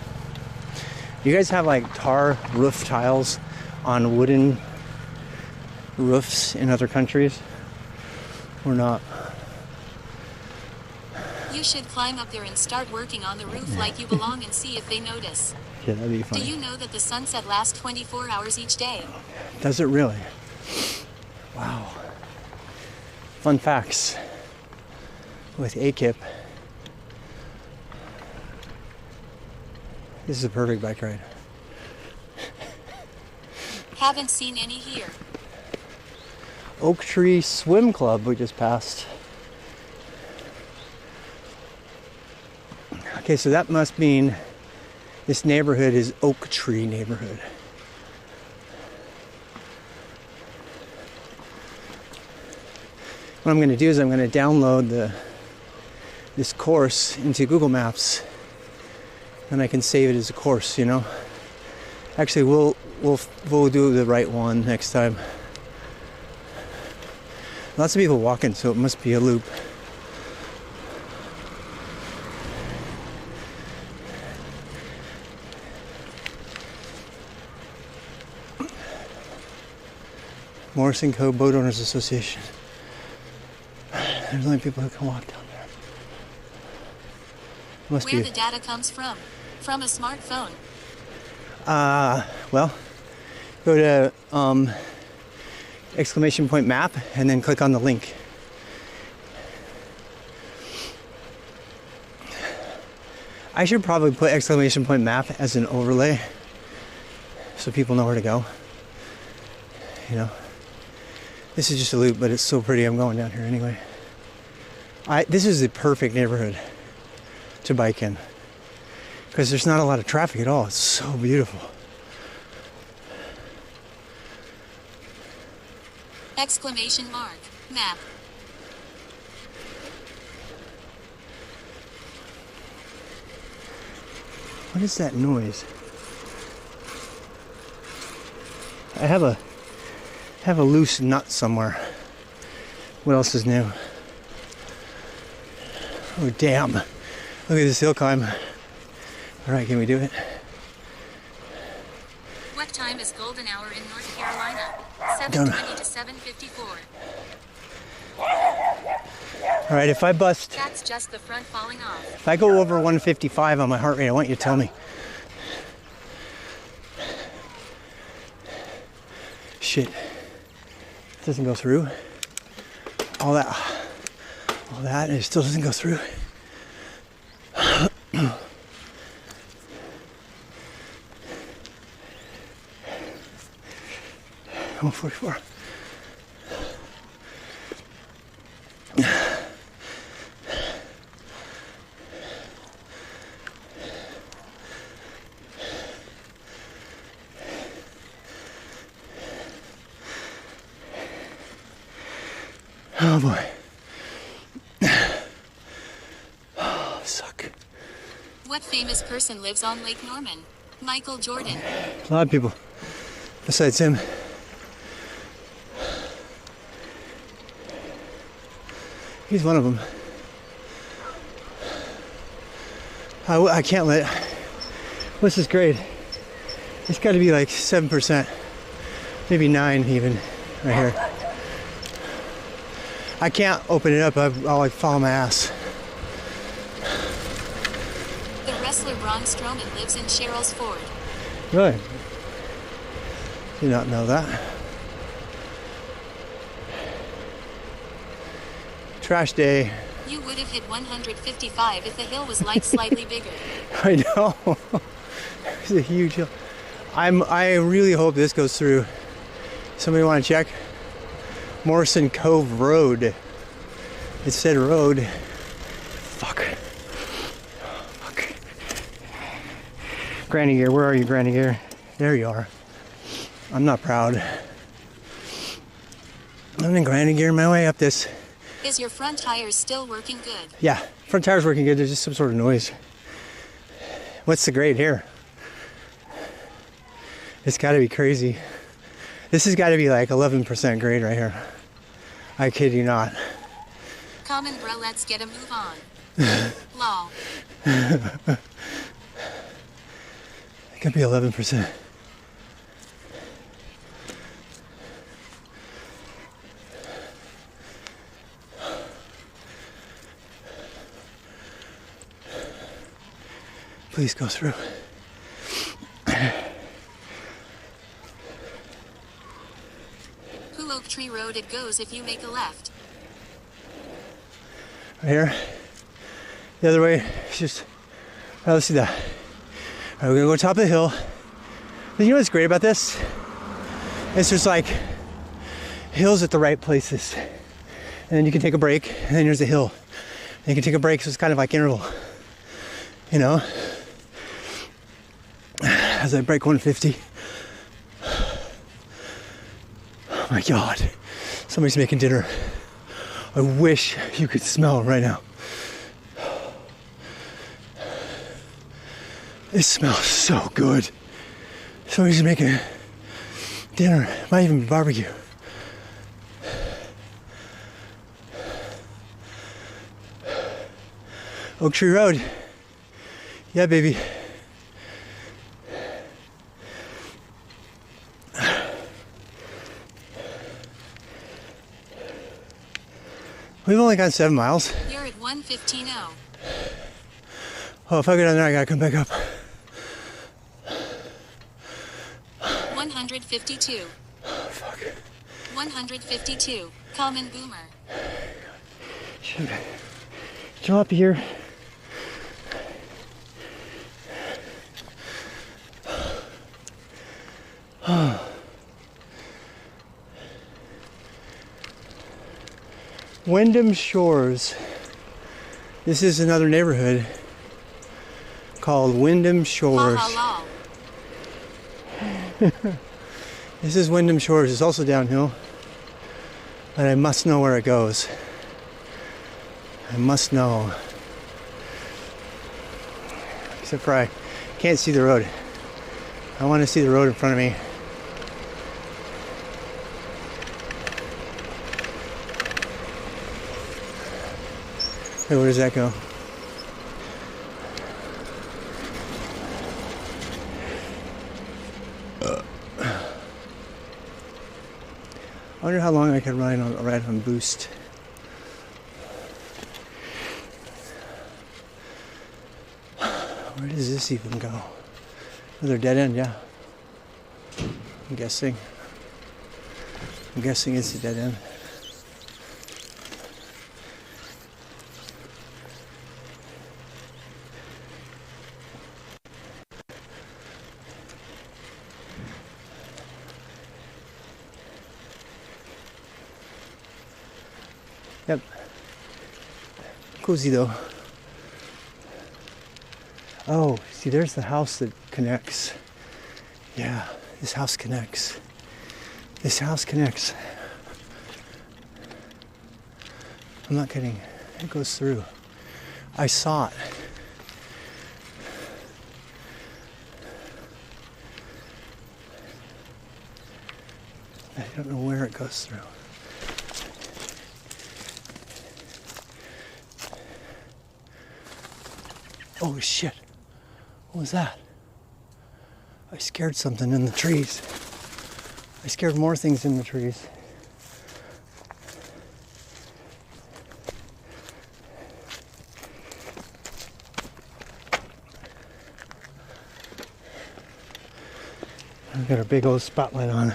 You guys have like tar roof tiles on wooden roofs in other countries? Or not? You should climb up there and start working on the roof like you belong and see if they notice. Yeah, that'd be funny. Do you know that the sunset lasts 24 hours each day? Does it really? Wow. Fun facts with AKIP. This is a perfect bike ride. Haven't seen any here. Oak Tree Swim Club we just passed. Okay, so that must mean this neighborhood is Oak Tree neighborhood. What I'm going to do is I'm going to download this course into Google Maps, and I can save it as a course. You know. Actually, we'll do the right one next time. Lots of people walking, so it must be a loop. Morrison Cove Boat Owners Association. There's only people who can walk down there. Must Where be. the data comes from? From a smartphone. Well, go to exclamation point map and then click on the link. I should probably put exclamation point map as an overlay so people know where to go. You know, this is just a loop, but it's so pretty. I'm going down here anyway. This is the perfect neighborhood to bike in because there's not a lot of traffic at all. It's so beautiful. Exclamation mark. Map. What is that noise? I have a loose nut somewhere. What else is new? Oh damn. Look at this hill climb. Alright, can we do it? time is golden hour in North Carolina. Done. 7:20 to 7:54. All right, if I bust, That's just the front falling off. if I go over 155 on my heart rate, I want you to tell me. Shit. It doesn't go through. All that, and it still doesn't go through. 144. Oh boy. Oh, suck. What famous person lives on Lake Norman? Michael Jordan. A lot of people besides him. He's one of them. I can't let. What's his grade? It's got to be like 7%, maybe 9 even, right here. I can't open it up. I'll like fall on my ass. The wrestler Braun Strowman lives in Cheryl's Ford. Really? Did not know that. Trash day. You would have hit 155 if the hill was like slightly bigger. I know. It's a huge hill. I really hope this goes through. Somebody want to check? Morrison Cove Road. It said road. Fuck. Fuck. Granny Gear, where are you, Granny Gear? There you are. I'm not proud. I'm in Granny Gear my way up this. Is your front tires still working good? Yeah, front tire's working good. There's just some sort of noise. What's the grade here? It's got to be crazy. This has got to be like 11% grade right here. I kid you not. Common bro, let's get a move on. Lol. It could be 11%. Please go through. Who Oak Tree Road it goes if you make a left. Right here. The other way, it's just, oh, let's see that. All right, we're gonna go top of the hill. You know what's great about this? It's just like hills at the right places. And then you can take a break, and then there's a hill. And you can take a break, so it's kind of like interval. You know? As I break 150. Oh my God. Somebody's making dinner. I wish you could smell it right now. It smells so good. Somebody's making dinner. Might even be barbecue. Oak Tree Road. Yeah, baby. We've only gone 7 miles. You're at 115.0. Oh, if I go down there, I gotta come back up. 152. Fuck. 152. Common boomer. Shoot. Come up here. Wyndham Shores. This is another neighborhood called Wyndham Shores. Ha ha lol. This is Wyndham Shores. It's also downhill. But I must know where it goes. I must know. Except for I can't see the road. I want to see the road in front of me. Hey, where does that go? I wonder how long I could ride on boost. Where does this even go? Another dead end, yeah. I'm guessing. It's a dead end. Yep. Cozy though. Oh, see, there's the house that connects. Yeah, this house connects. This house connects. I'm not kidding. It goes through. I saw it. I don't know where it goes through. Oh shit. What was that? I scared something in the trees. I scared more things in the trees. I've got a big old spotlight on.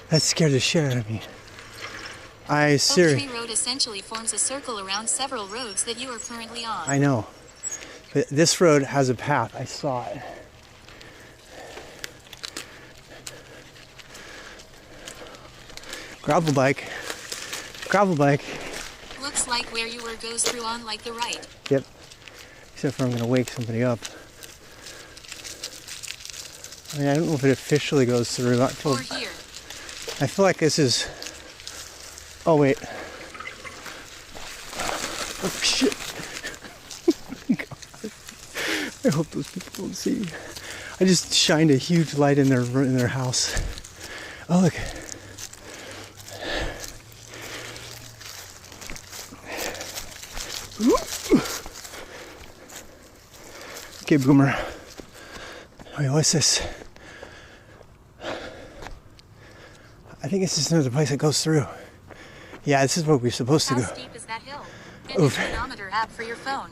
That scared the shit out of me. Oak Tree Road essentially forms a circle around several roads that you are currently on. I know. But this road has a path. I saw it. Gravel bike. Looks like where you were goes through on like the right. Yep. Except for I'm going to wake somebody up. I mean, I don't know if it officially goes through. Or here. I feel like this is... Oh, wait. Oh, shit. God. I hope those people don't see me. I just shined a huge light in their house. Oh, look. Okay, Boomer. Wait, what's this? I think this is another place that goes through. Yeah, this is where we're supposed to How go. steep is that hill? Get Oof. a chronometer app for your phone.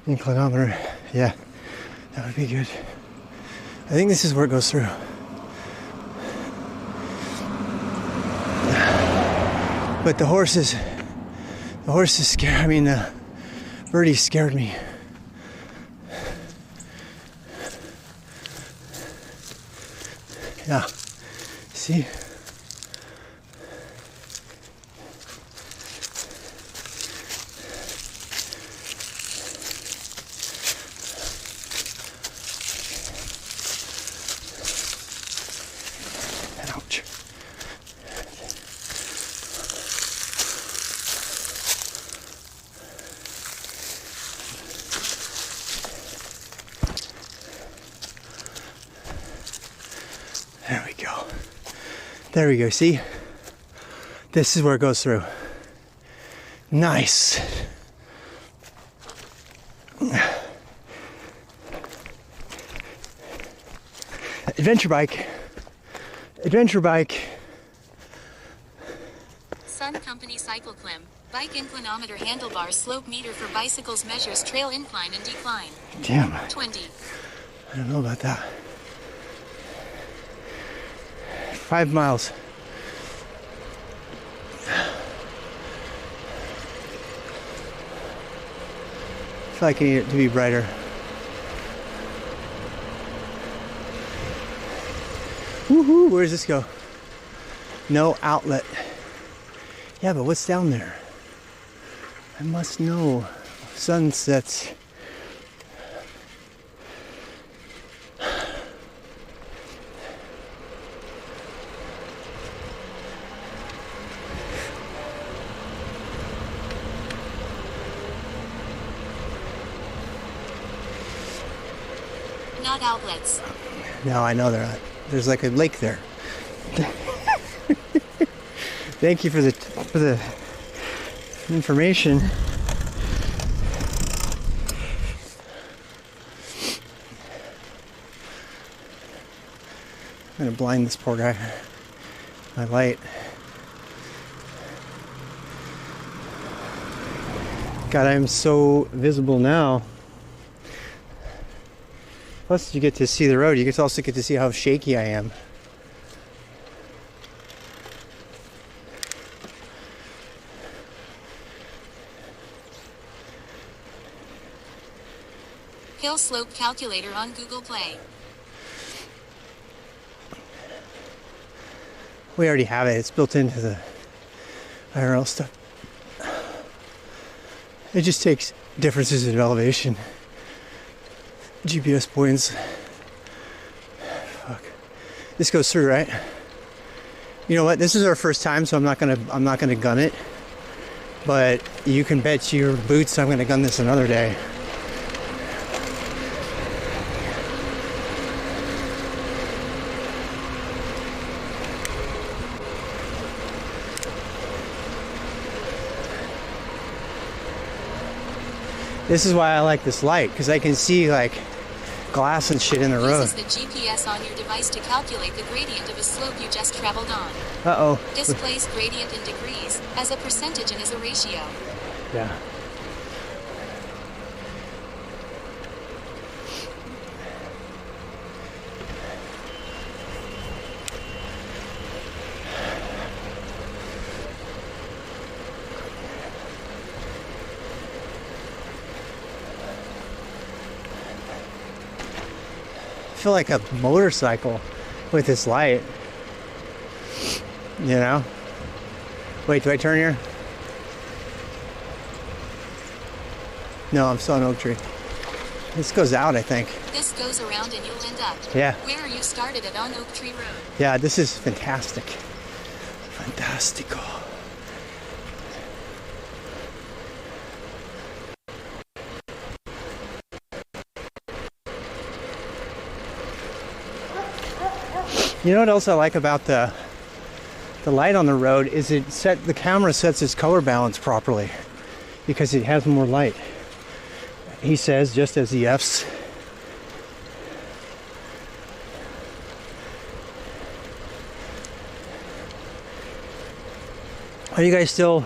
Inclinometer. Yeah, that would be good. I think this is where it goes through. But the horses scared. I mean, the birdie scared me. Yeah. See? Ouch. There we go, see? This is where it goes through. Nice. Adventure bike. Sun Company Cycle Clim. Bike inclinometer handlebar slope meter for bicycles measures trail incline and decline. Damn. 20. I don't know about that. 5 miles. I feel like I need it to be brighter. Woohoo! Where does this go? No outlet. Yeah, but what's down there? I must know. Sunsets. Not outlets. No, I know they're not. There's like a lake there. Thank you for the information. I'm gonna blind this poor guy. My light. God, I'm so visible now. Plus, you get to see the road. You also get to see how shaky I am. Hill slope calculator on Google Play. We already have it. It's built into the IRL stuff. It just takes differences in elevation. GPS points. Fuck. This goes through, right? You know what? This is our first time, so I'm not gonna gun it. But you can bet your boots I'm gonna gun this another day. This is why I like this light, because I can see like glass and shit in the road. Uses the GPS on your device to calculate the gradient of a slope you just traveled on. Uh-oh. Displays gradient in degrees, as a percentage and as a ratio. Yeah. I feel like a motorcycle with this light. You know? Wait, do I turn here? No, I'm still on Oak Tree. This goes out, I think. This goes around and you'll end up Yeah. where you started at on Oak Tree Road. Yeah, this is fantastic. Fantastico. You know what else I like about the light on the road is the camera sets its color balance properly because it has more light. He says, just as the F's. Are you guys still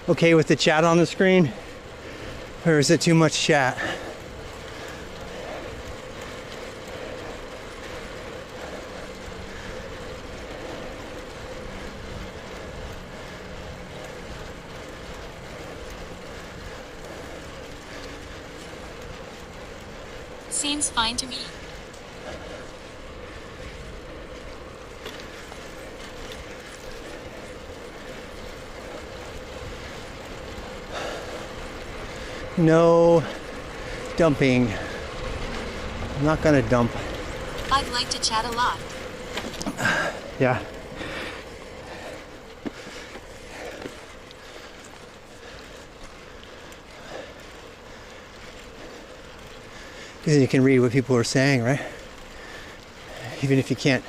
okay with the chat on the screen? Or is it too much chat? Seems fine to me. No dumping. I'm not gonna dump. I'd like to chat a lot. Yeah. Because you can read what people are saying, right? Even if you can't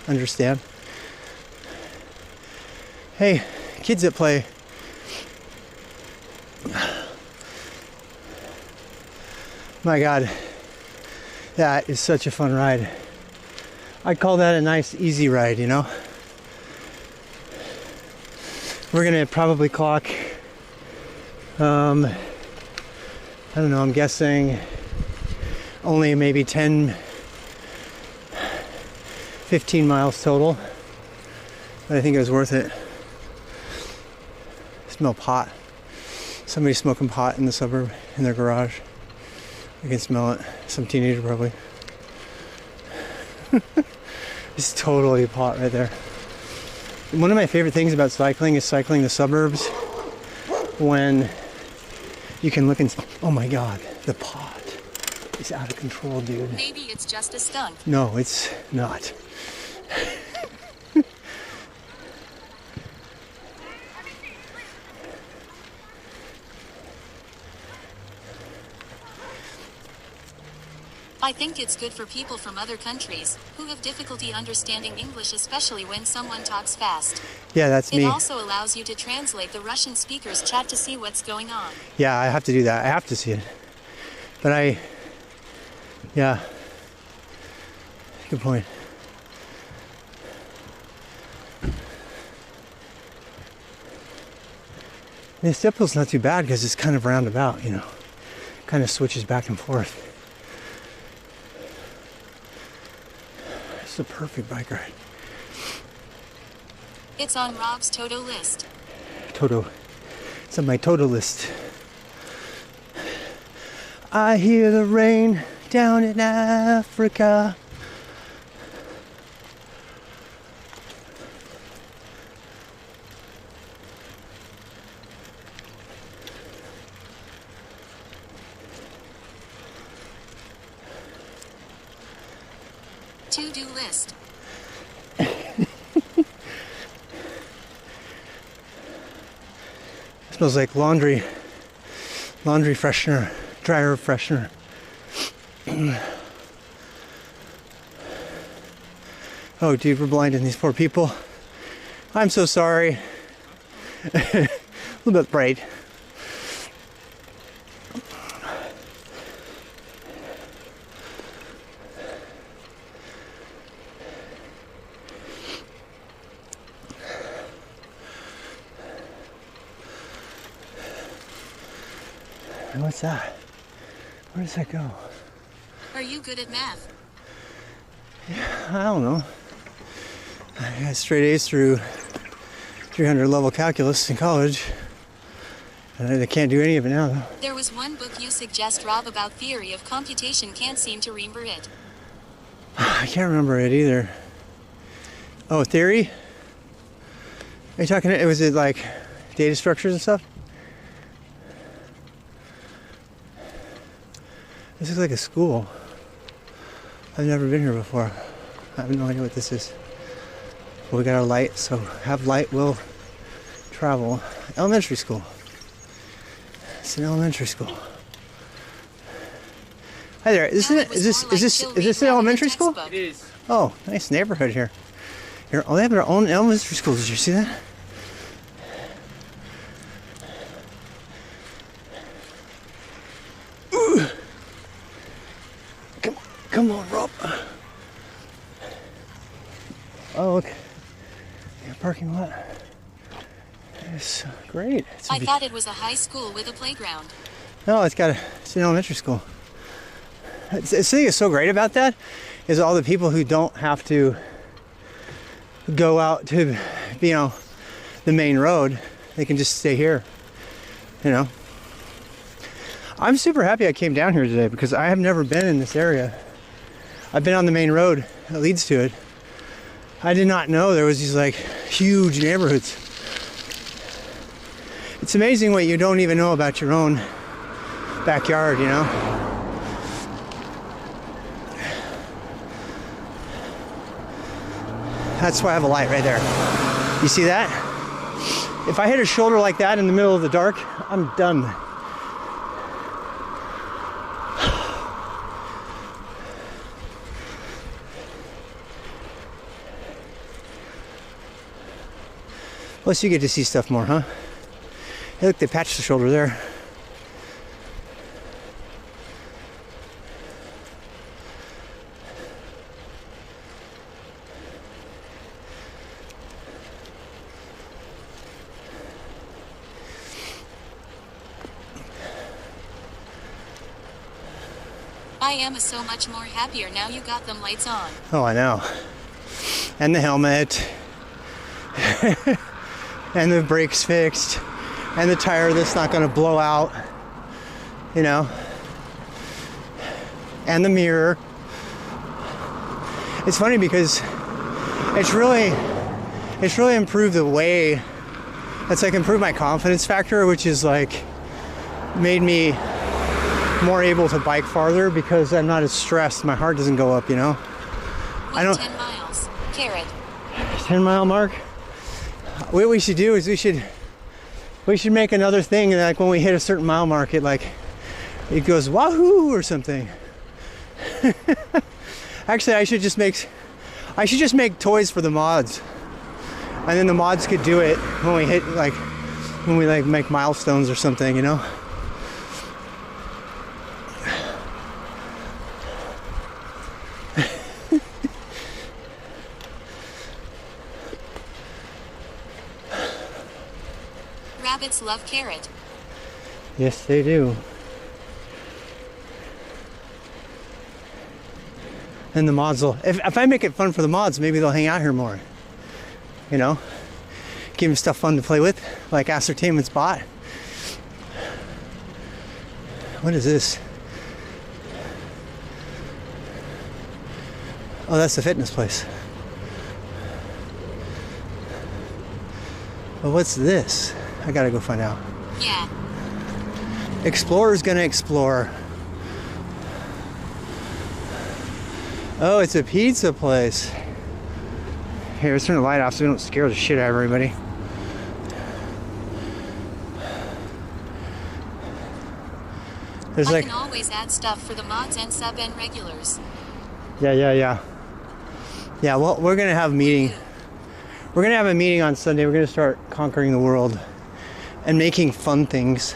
understand. Hey, kids that play. My God, that is such a fun ride. I'd call that a nice, easy ride, you know? We're gonna probably clock, I don't know, I'm guessing only maybe 10, 15 miles total. But I think it was worth it. Smell pot. Somebody's smoking pot in the suburb, in their garage. I can smell it. Some teenager probably. It's totally pot right there. One of my favorite things about cycling is cycling the suburbs when you can look and, oh my God, the pot is out of control, dude. Maybe it's just a skunk. No, it's not. I think it's good for people from other countries who have difficulty understanding English, especially when someone talks fast. Yeah, that's It me. also allows you to translate the Russian speaker's chat to see what's going on. Yeah, I have to do that. I have to see it. But yeah. Good point. This uphill's not too bad because it's kind of roundabout, you know. Kind of switches back and forth. It's a perfect bike ride. It's on Rob's Toto list. Toto. It's on my Toto list. I hear the rain down in Africa. To-do list. Smells like laundry freshener, dryer freshener. Oh, dude, we're blinding these poor people. I'm so sorry. A little bit bright. What's that? Where does that go? Are you good at math? I don't know. I got straight A's through 300 level calculus in college. And I can't do any of it now, though. There was one book you suggest, Rob, about theory of computation. Can't seem to remember it. I can't remember it either. Oh, theory? Are you talking, was it like data structures and stuff? This looks like a school. I've never been here before. I have no idea what this is. Well, we got our light, so have light will travel. Elementary school. It's an elementary school. Hi there. Is this an elementary school? It is. Oh, nice neighborhood here. Here, oh, they have their own elementary school. Did you see that? Ooh. Come on, Rob. Oh, look. Yeah, parking lot. It's great. I thought it was a high school with a playground. No, it's an elementary school. The thing is so great about that is all the people who don't have to go out to, you know, the main road. They can just stay here, you know. I'm super happy I came down here today because I have never been in this area. I've been on the main road that leads to it. I did not know there was these like huge neighborhoods. It's amazing what you don't even know about your own backyard, you know? That's why I have a light right there. You see that? If I hit a shoulder like that in the middle of the dark, I'm done. Plus you get to see stuff more, huh? Hey, look, they patched the shoulder there. I am so much more happier now you got them lights on. Oh, I know. And the helmet. And the brakes fixed. And the tire that's not going to blow out. You know. And the mirror. It's funny because it's really improved the way. It's like improved my confidence factor, which is like made me more able to bike farther because I'm not as stressed. My heart doesn't go up, you know. I don't. 10 miles. Carrot. 10-mile mark. What we should do is we should make another thing, and like when we hit a certain mile mark, it goes wahoo or something. Actually, I should just make toys for the mods, and then the mods could do it when we hit when we make milestones or something, you know. love carrot. Yes, they do. And the mods will, if I make it fun for the mods, maybe they'll hang out here more. You know? Give them stuff fun to play with, like Ascertainment Spot. What is this? Oh, that's the fitness place. But what's this? I gotta go find out. Yeah. Explorer's gonna explore. Oh, it's a pizza place. Here, let's turn the light off so we don't scare the shit out of everybody. There's I like, can always add stuff for the mods and sub and regulars. yeah. Yeah, well, we're gonna have a meeting. We're gonna have a meeting on Sunday. We're gonna start conquering the world and making fun things.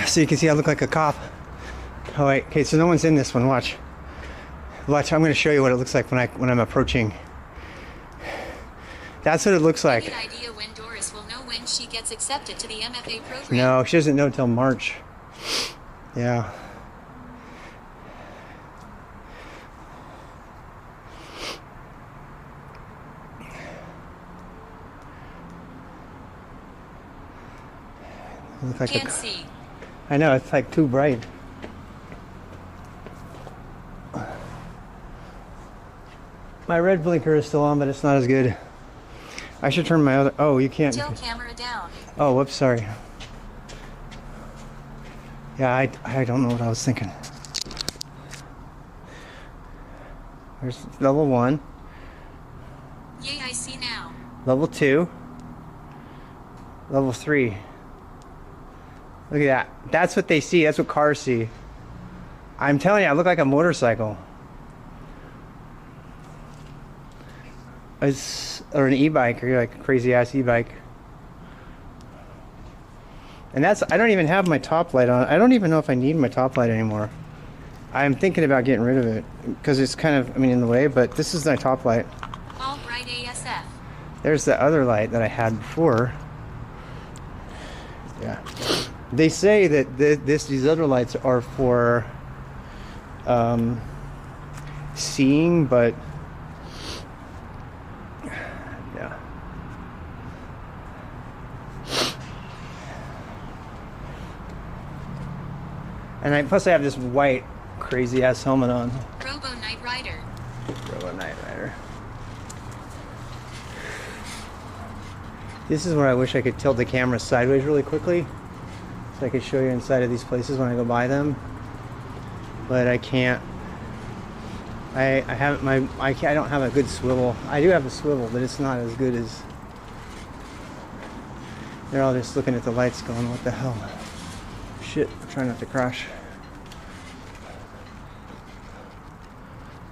So you can see I look like a cop. Oh wait, okay, so no one's in this one. Watch. I'm gonna show you what it looks like when I'm approaching. That's what it looks like. Any idea when Doris will know when she gets accepted to the MFA program? No, she doesn't know till March. Yeah. Look like Can't see. I know, it's like too bright. My red blinker is still on, but it's not as good. I should turn my other. Oh, you can't. Tilt camera down. Oh, whoops, sorry. Yeah, I don't know what I was thinking. There's level 1, Yay, I see now. level 2, level 3. Look at that. That's what they see. That's what cars see. I'm telling you, I look like a motorcycle. Or an e-bike, or like a crazy ass e-bike. And that's, I don't even have my top light on. I don't even know if I need my top light anymore. I'm thinking about getting rid of it because it's kind of, in the way, but this is my top light. All right, ASF. There's the other light that I had before. Yeah. They say that these other lights are for seeing, but yeah. And plus I have this white crazy ass helmet on. Robo Knight Rider. Robo Knight Rider. This is where I wish I could tilt the camera sideways really quickly so I could show you inside of these places when I go by them. But I can't. I don't have a good swivel. I do have a swivel, but it's not as good as. They're all just looking at the lights going, what the hell? Shit, I'm trying not to crash.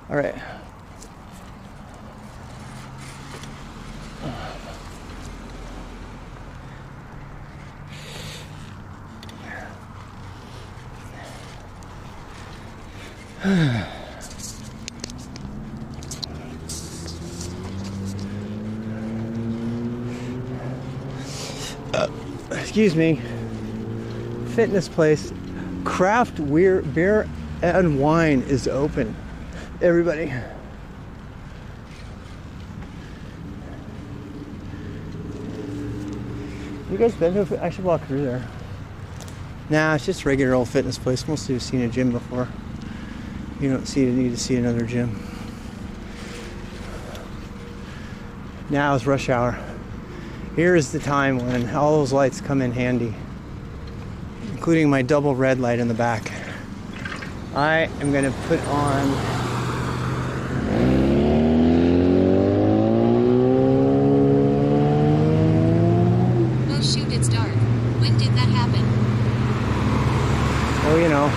All right. Excuse me. Fitness place. Craft beer and wine is open. Everybody. You guys been to I should walk through there. Nah, it's just a regular old fitness place. Most of you have seen a gym before. You don't need to see another gym. Now is rush hour. Here is the time when all those lights come in handy, including my double red light in the back. I am going to put on Oh shoot, it's dark. When did that happen? oh, you know.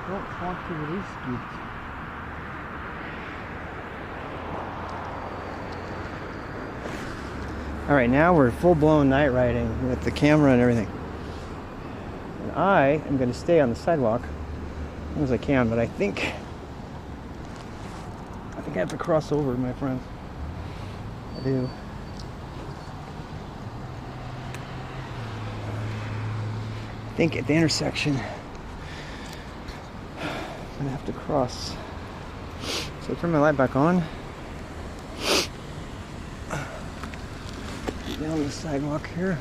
Don't want to release it. All right, now we're full-blown night riding with the camera and everything. And I am going to stay on the sidewalk as long as I can, but I think I have to cross over, my friends. I do. I think at the intersection, I'm gonna have to cross. So turn my light back on. Down the sidewalk here.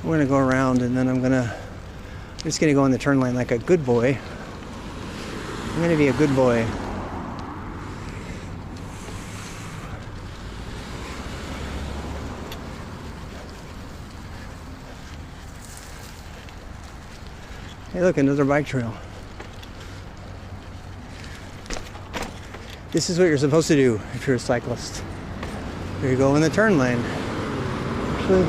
We're gonna go around, and then I'm just gonna go in the turn lane like a good boy. I'm gonna be a good boy. Hey, look, another bike trail. This is what you're supposed to do if you're a cyclist. Here you go in the turn lane. Actually,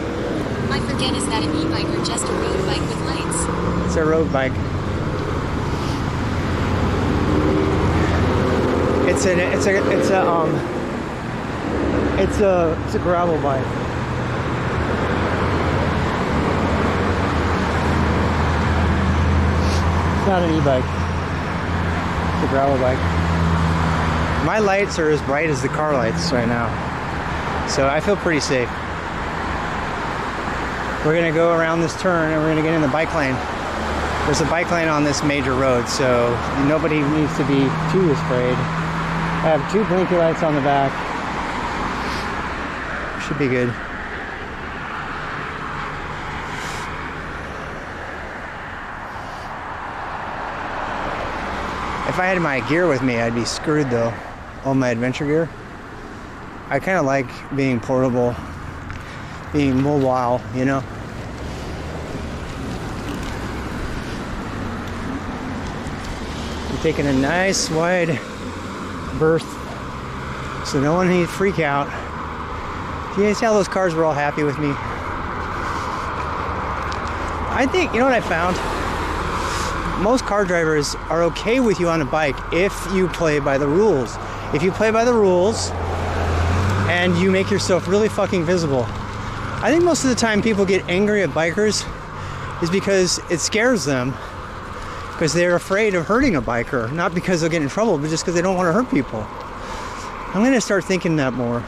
I forget, is that an e-bike or just a road bike with lights? it's a road bike. It's a gravel bike. It's not an e-bike. It's a gravel bike. My lights are as bright as the car lights right now, so I feel pretty safe. We're gonna go around this turn and we're gonna get in the bike lane. There's a bike lane on this major road, so nobody needs to be too afraid. I have 2 blinky lights on the back. Should be good. If I had my gear with me, I'd be screwed though. All my adventure gear. I kind of like being portable, being mobile, you know? I'm taking a nice wide berth so no one needs to freak out. Do you guys see how those cars were all happy with me? I think, you know what I found? Most car drivers are okay with you on a bike if you play by the rules. If you play by the rules and you make yourself really fucking visible. I think most of the time people get angry at bikers is because it scares them, because they're afraid of hurting a biker, not because they'll get in trouble, but just because they don't want to hurt people. I'm gonna start thinking that more.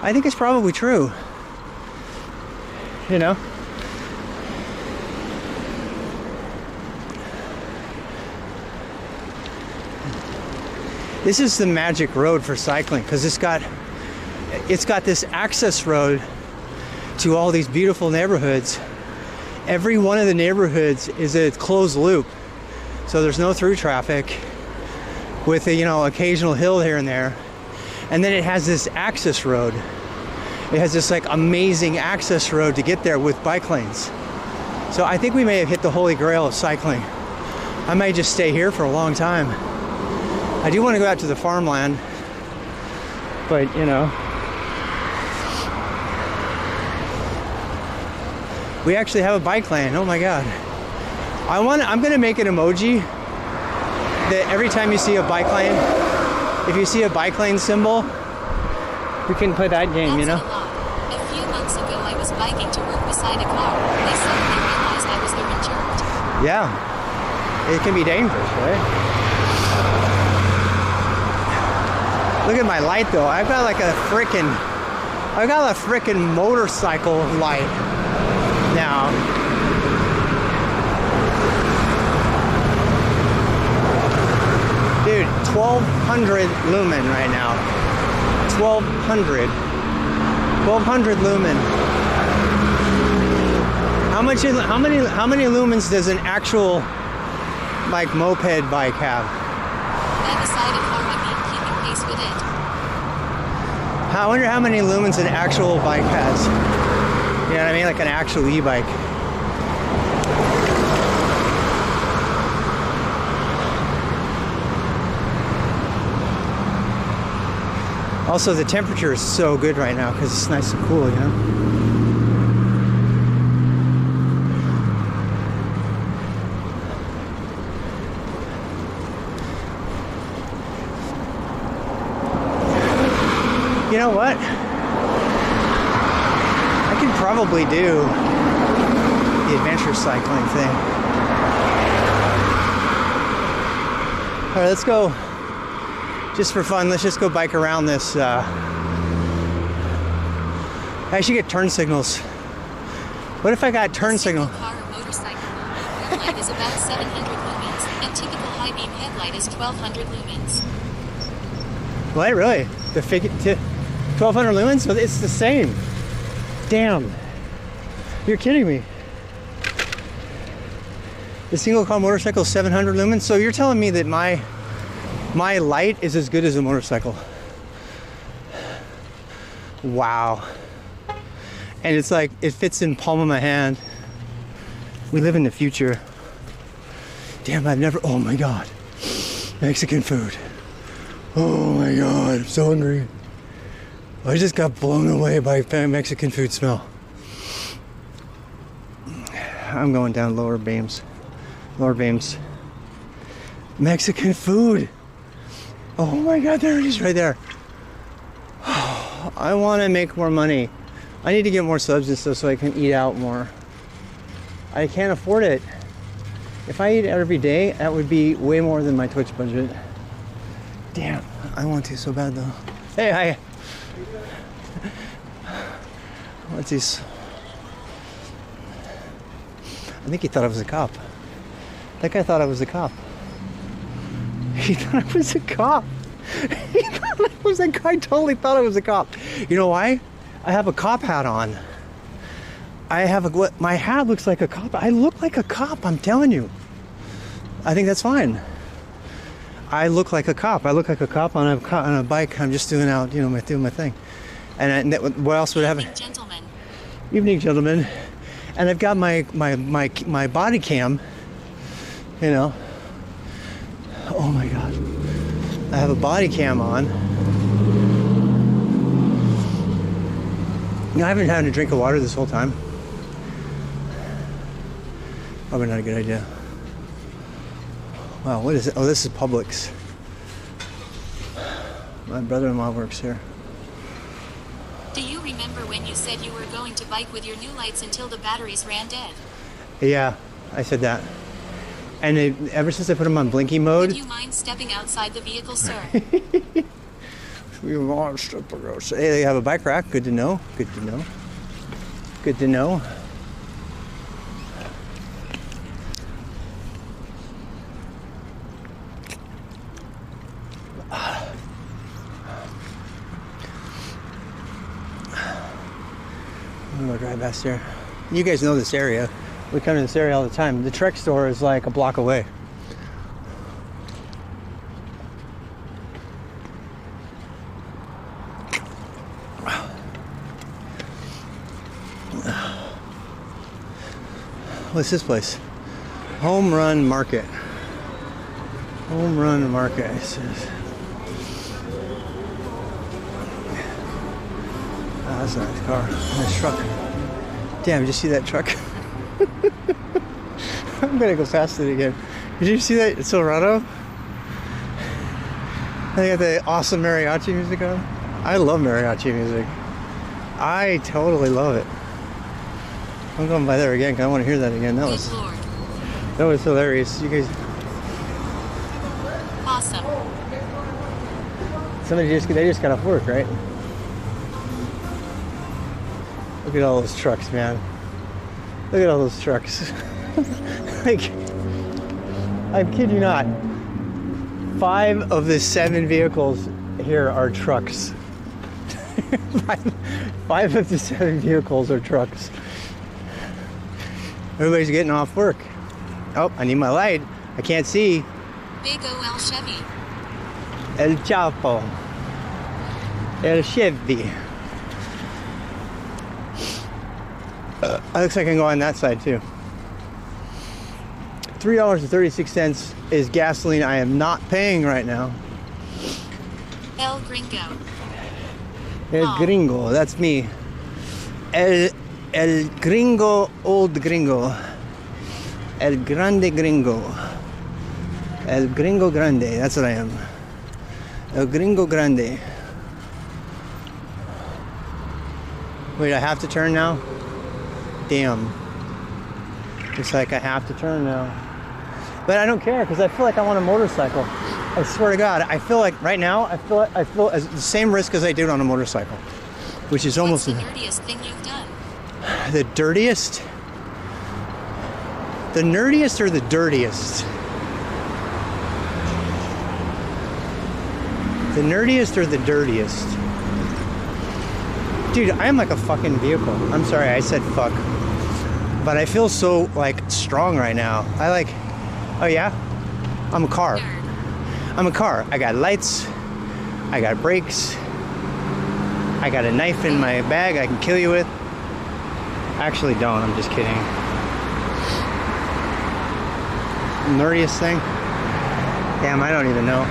I think it's probably true. You know? This is the magic road for cycling, because it's got this access road to all these beautiful neighborhoods. Every one of the neighborhoods is a closed loop, so there's no through traffic, with a, you know, occasional hill here and there. And then it has this access road. It has this like amazing access road to get there with bike lanes. So I think we may have hit the holy grail of cycling. I might just stay here for a long time. I do want to go out to the farmland, but you know, we actually have a bike lane. Oh my God. I'm gonna make an emoji that every time you see a bike lane, if you see a bike lane symbol, we can play that game, you know? A few months ago I was biking to work beside a car. They suddenly realized I was their insurance. Yeah. It can be dangerous, right? Look at my light though. I've got a frickin' motorcycle light now. Dude, 1200 lumen right now. 1200 lumen. How many lumens does an actual like moped bike have? I decided how I mean keeping pace with it. I wonder how many lumens an actual bike has. You know what I mean? Like an actual e-bike. Also, the temperature is so good right now because it's nice and cool, you know? know what? I could probably do the adventure cycling thing. All right, let's go. Just for fun, let's just go bike around this. I should get turn signals. What if I got turn signal? Car or motorcycle headlight is about 700 lumens, and typical high beam headlight is 1200 lumens. What, really? The 1200 lumens? So it's the same. Damn. You're kidding me. The single car motorcycle is 700 lumens? So you're telling me that my light is as good as a motorcycle? Wow. And it's like, it fits in palm of my hand. We live in the future. Damn, oh my God. Mexican food. Oh my God, I'm so hungry. I just got blown away by Mexican food smell. I'm going down Lower Beams. Lower Beams. Mexican food. Oh my God, there it is right there. I want to make more money. I need to get more subs and stuff so I can eat out more. I can't afford it. If I eat every day, that would be way more than my Twitch budget. Damn, I want to so bad though. Hey, hi. What's this? I think he thought I was a cop. That guy thought I was a cop. He thought I was a cop. He thought I was a guy. Totally thought I was a cop. You know why? I have a cop hat on. My hat looks like a cop. I look like a cop, I'm telling you. I think that's fine. I look like a cop. I look like a cop on a bike. I'm just doing my thing. And what else would I have? Evening, gentlemen. Evening, gentlemen. And I've got my body cam. You know. Oh my God. I have a body cam on. You know, I haven't had a drink of water this whole time. Probably not a good idea. Wow, what is it? Oh, this is Publix. My brother-in-law works here. Do you remember when you said you were going to bike with your new lights until the batteries ran dead? Yeah, I said that. And ever since I put them on blinking mode... Would you mind stepping outside the vehicle, sir? We launched up. Hey, they have a bike rack. Good to know. Good to know. Good to know. I'm gonna drive past here. You guys know this area. We come to this area all the time. The Trek store is like a block away. What's this place? Home Run Market. Home Run Market, it says. Oh, that's a nice car. Nice truck. Damn, did you see that truck? I'm gonna go past it again. Did you see that Silverado? They got the awesome mariachi music on. I love mariachi music. I totally love it. I'm going by there again because I want to hear that again. That was hilarious. You guys. Awesome. They just got off work, right? Look at all those trucks, man. Look at all those trucks. Like, I kid you not. 5 of the 7 vehicles here are trucks. 5 of the 7 vehicles are trucks. Everybody's getting off work. Oh, I need my light. I can't see. Big OL Chevy. El Chapo. El Chevy. Looks like I can go on that side too. $3.36 is gasoline I am not paying right now. El Gringo. El Gringo, that's me. El Gringo, old Gringo. El Grande Gringo. El Gringo Grande, that's what I am. El Gringo Grande. Wait, I have to turn now? Damn. Looks like I have to turn now. But I don't care because I feel like I want a motorcycle. I swear to God, I feel like right now, I feel as the same risk as I did on a motorcycle, which is almost What's the dirtiest thing you've done? the dirtiest. The nerdiest or the dirtiest? The nerdiest or the dirtiest? Dude, I am like a fucking vehicle. I'm sorry, I said fuck. But I feel so like strong right now. I like, oh yeah? I'm a car. I'm a car. I got lights. I got brakes. I got a knife in my bag I can kill you with. Actually don't, I'm just kidding. Nerdiest thing? Damn, I don't even know.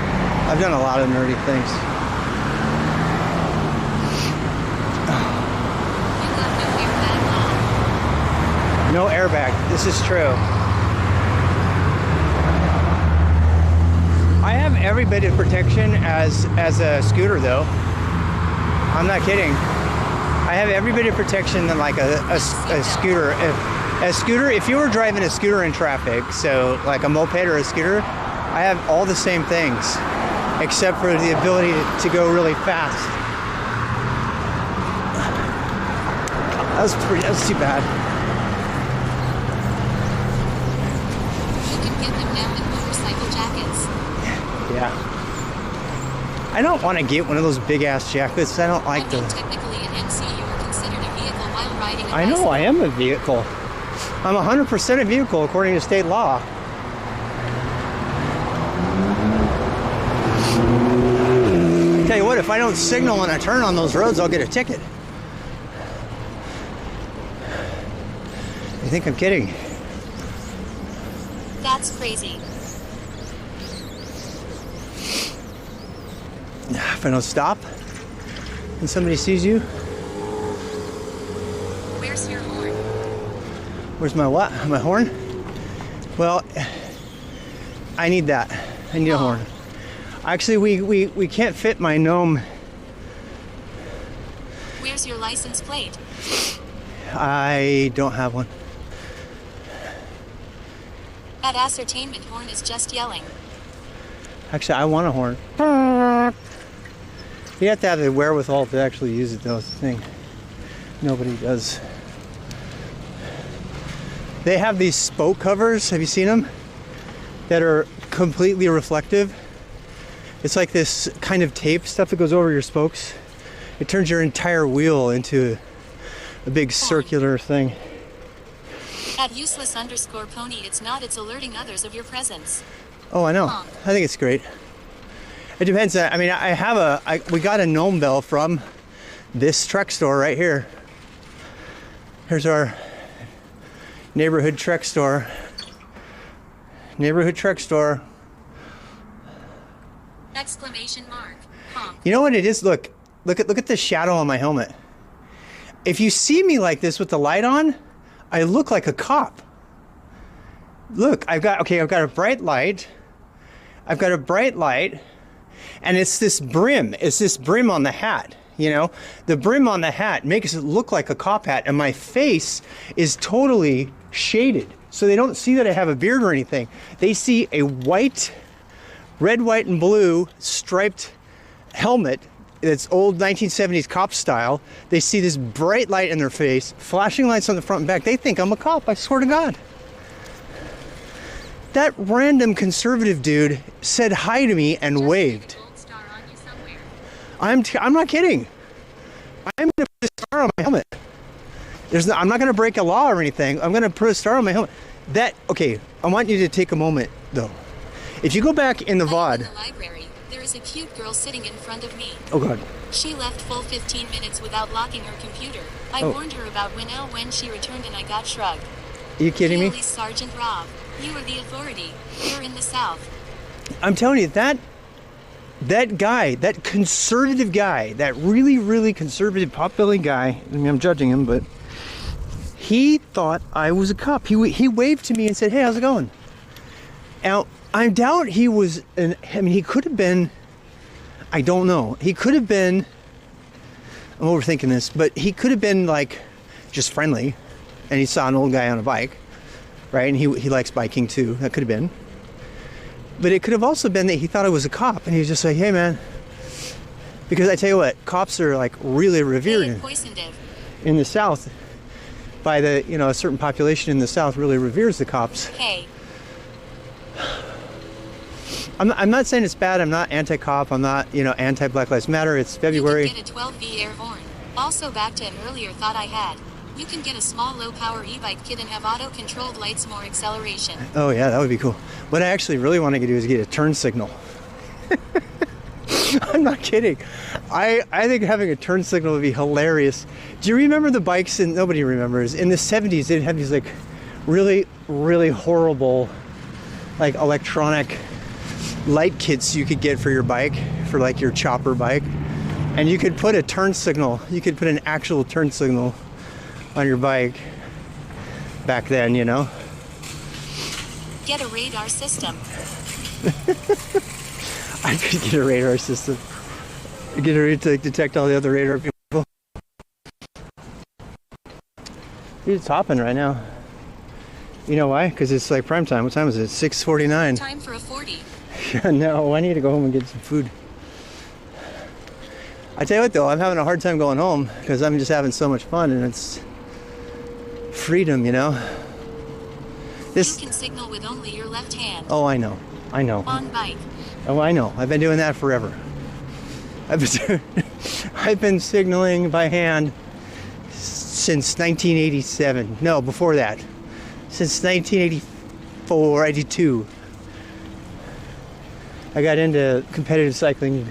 I've done a lot of nerdy things. No airbag. This is true. I have every bit of protection as a scooter though. I'm not kidding. I have every bit of protection than like a scooter. If you were driving a scooter in traffic, so like a moped or a scooter, I have all the same things, except for the ability to go really fast. That was too bad. You can get them now in motorcycle jackets. Yeah. I don't want to get one of those big ass jackets. I don't like them. Technically an MC, you are considered a vehicle while riding a I know I am a vehicle. I'm 100% a vehicle according to state law. Tell you what, if I don't signal when I turn on those roads, I'll get a ticket. You think I'm kidding? That's crazy. If I don't stop and somebody sees you, Where's your horn? where's my what? My horn? Well, I need that. I need a horn. Actually, we can't fit my gnome. Where's your license plate? I don't have one. That ascertainment horn is just yelling. Actually, I want a horn. You have to have the wherewithal to actually use it though, it's the thing. Nobody does. They have these spoke covers, have you seen them? That are completely reflective. It's like this kind of tape stuff that goes over your spokes. It turns your entire wheel into a big circular thing. At useless_pony, it's not, it's alerting others of your presence. Oh, I know. I think it's great. It depends. I mean, we got a gnome bell from this Trek store right here. Here's our neighborhood Trek store. Neighborhood Trek store. Exclamation mark. Honk. You know what it is? Look at the shadow on my helmet. If you see me like this with the light on, I look like a cop. Look, I've got a bright light. I've got a bright light. And it's this brim. It's this brim on the hat. You know, the brim on the hat makes it look like a cop hat, and my face is totally shaded, so they don't see that I have a beard or anything. They see a white, red, white, and blue striped helmet that's old 1970s cop style. They see this bright light in their face, flashing lights on the front and back. They think I'm a cop. I swear to God. That random conservative dude said hi to me and waved. I'm not kidding. I'm going to put a star on my helmet. I'm not going to break a law or anything. I'm going to put a star on my helmet. Okay, I want you to take a moment, though. If you go back in the VOD. In the library, there is a cute girl sitting in front of me. Oh, God. She left full 15 minutes without locking her computer. I warned her about when she returned and I got shrugged. Are you kidding me? Police Sergeant Rob, you are the authority. You're in the South. I'm telling you, that guy, that conservative guy, that really, really conservative pot-bellied guy, I mean, I'm judging him, but he thought I was a cop. He waved to me and said, hey, how's it going? Now, I doubt he was, he could have been, I don't know. He could have been I'm overthinking this, but he could have been like just friendly, and he saw an old guy on a bike, right? And he likes biking too. That could have been. But it could have also been that he thought it was a cop, and he was just like, "Hey, man," because I tell you what, cops are like really revered in the South. By the, you know, a certain population in the South really reveres the cops. Hey. I'm not saying it's bad. I'm not anti-cop. I'm not, you know, anti-Black Lives Matter. It's February. You can get a 12V air horn. Also, back to an earlier thought I had. You can get a small low-power e-bike kit and have auto-controlled lights, more acceleration. Oh yeah, that would be cool. What I actually really want to do is get a turn signal. I'm not kidding. I think having a turn signal would be hilarious. Do you remember the bikes? And nobody remembers. In the 70s, they'd have these like really, really horrible, like electronic light kits you could get for your bike, for like your chopper bike, and you could put a turn signal. You could put an actual turn signal on your bike. Back then, you know. Get a radar system. I could get a radar system. Get a to detect all the other radar people. It's hopping right now. You know why? Because it's like prime time. What time is it? 6:49. Time for a 40. Yeah, no, I need to go home and get some food. I tell you what though, I'm having a hard time going home because I'm just having so much fun, and it's freedom, you know. You can signal with only your left hand. Oh, I know. On bike. Oh, I know. I've been doing that forever. I've been signaling by hand since 1987. No, before that. Since 1984, 82. I got into competitive cycling.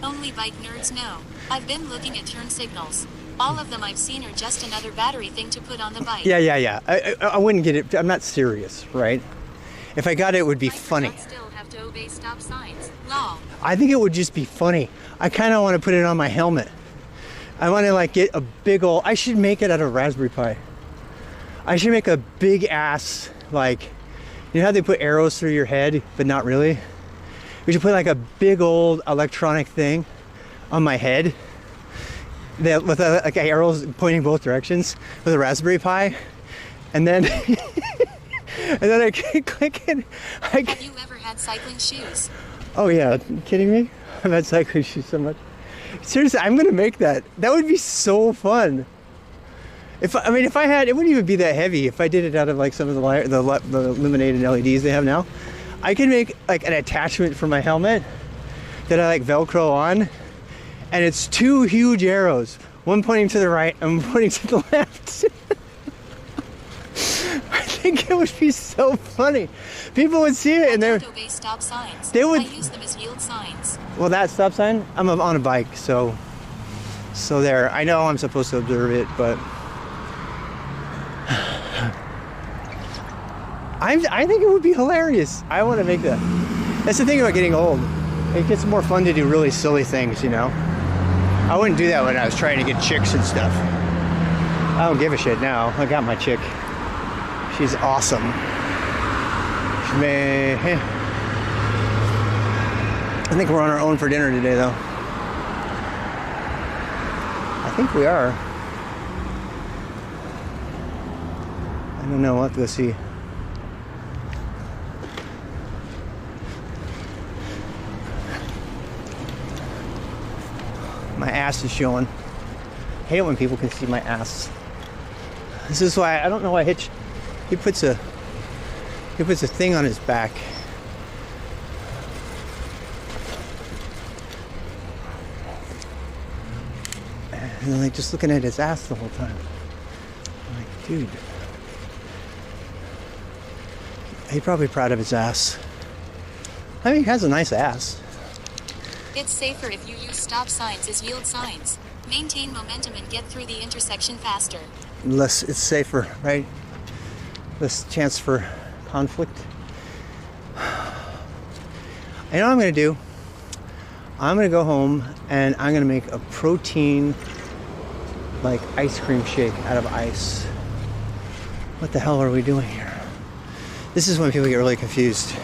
Only bike nerds know. I've been looking at turn signals. All of them I've seen are just another battery thing to put on the bike. Yeah. I wouldn't get it. I'm not serious, right? If I got it, it would be funny. Bikers still have to obey stop signs. Lol. I think it would just be funny. I kind of want to put it on my helmet. I want to like get a big old. I should make it out of Raspberry Pi. I should make a big ass, like, you know how they put arrows through your head, but not really. We should put like a big old electronic thing on my head that with like arrows pointing both directions with a Raspberry Pi, and then and then I can click it. Have you ever had cycling shoes? Oh yeah, you kidding me? I've had cycling shoes so much. Seriously, I'm gonna make that. That would be so fun. If I had, it wouldn't even be that heavy. If I did it out of like some of the illuminated LEDs they have now, I could make like an attachment for my helmet that I like Velcro on, and it's two huge arrows, one pointing to the right and one pointing to the left. I think it would be so funny. People would see it and don't obey stop signs. They would. I use them as yield signs. Well, that stop sign, I'm on a bike, so there. I know I'm supposed to observe it, but I think it would be hilarious. I want to make that. That's the thing about getting old. It gets more fun to do really silly things, you know. I wouldn't do that when I was trying to get chicks and stuff. I don't give a shit now. I got my chick. She's awesome. I think we're on our own for dinner today, though. I think we are. I don't know. We'll have to go see. My ass is showing. I hate it when people can see my ass. This is why I don't know why Hitch. He puts a thing on his back. And like just looking at his ass the whole time. I'm like, dude. He's probably proud of his ass. I mean, he has a nice ass. It's safer if you use stop signs as yield signs. Maintain momentum and get through the intersection faster. Less, it's safer, right? Less chance for conflict. You know what I'm gonna do? I'm gonna go home and I'm gonna make a protein like ice cream shake out of ice. What the hell are we doing here? This is when people get really confused.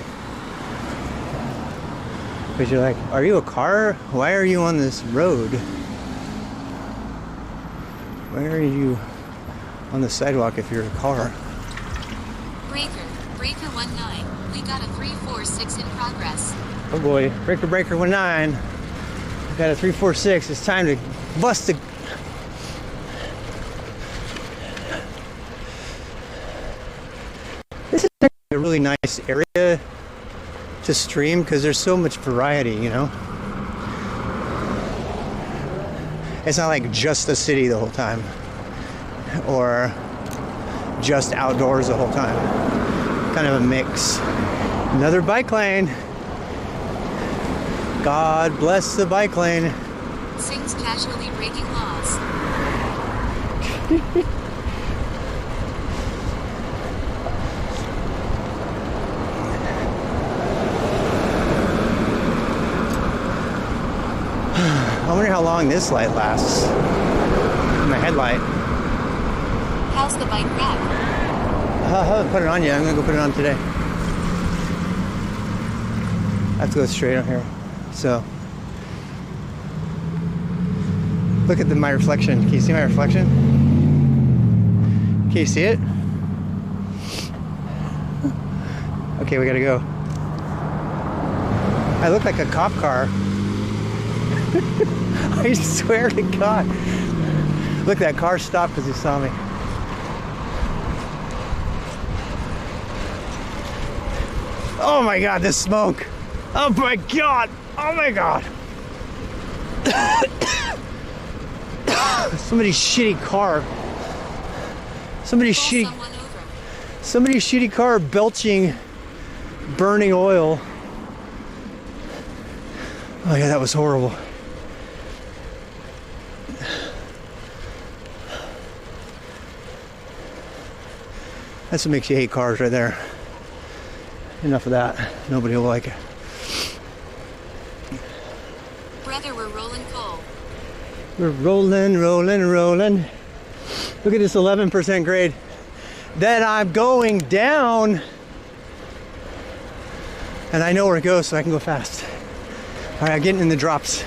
Because you're like, are you a car? Why are you on this road? Where are you on the sidewalk if you're a car? Breaker 19. We got a 346 in progress. Oh boy, breaker 19. We got a 346. It's time to bust the. This is a really nice area to stream because there's so much variety, you know? It's not like just a city the whole time or just outdoors the whole time. Kind of a mix. Another bike lane. God bless the bike lane. Sings casually breaking laws. I wonder how long this light lasts. My headlight. How's the bike rack? I haven't put it on yet. I'm gonna go put it on today. I have to go straight on here. So, look at my reflection. Can you see my reflection? Can you see it? Okay, we gotta go. I look like a cop car. I swear to God. Look, that car stopped because he saw me. Oh my God, the smoke. Oh my God. Oh my God. Somebody's shitty car. Somebody's Pull shitty. someone over. Somebody's shitty car belching, burning oil. Oh yeah, that was horrible. That's what makes you hate cars right there. Enough of that. Nobody will like it. Brother, we're rolling coal. We're rolling, rolling, rolling. Look at this 11% grade. Then I'm going down. And I know where it goes, so I can go fast. All right, I'm getting in the drops.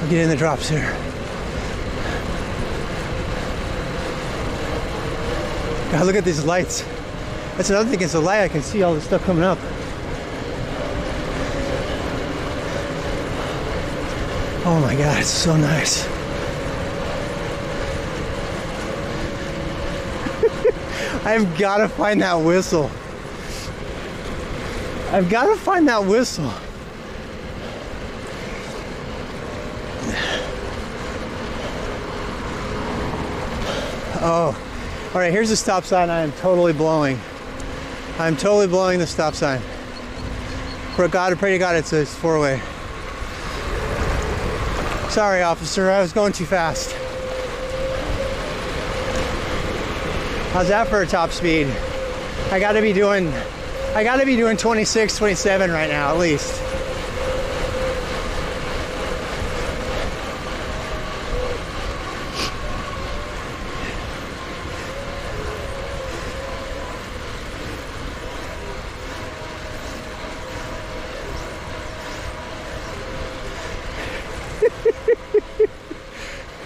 I'm getting in the drops here. God, look at these lights. That's another thing, it's a light, I can see all this stuff coming up. Oh my God, it's so nice. I've got to find that whistle. I've got to find that whistle. Oh, all right, here's the stop sign I am totally blowing. I'm totally blowing the stop sign. For God, I pray to God it's a four-way. Sorry, officer, I was going too fast. How's that for a top speed? I gotta be doing 26, 27 right now, at least.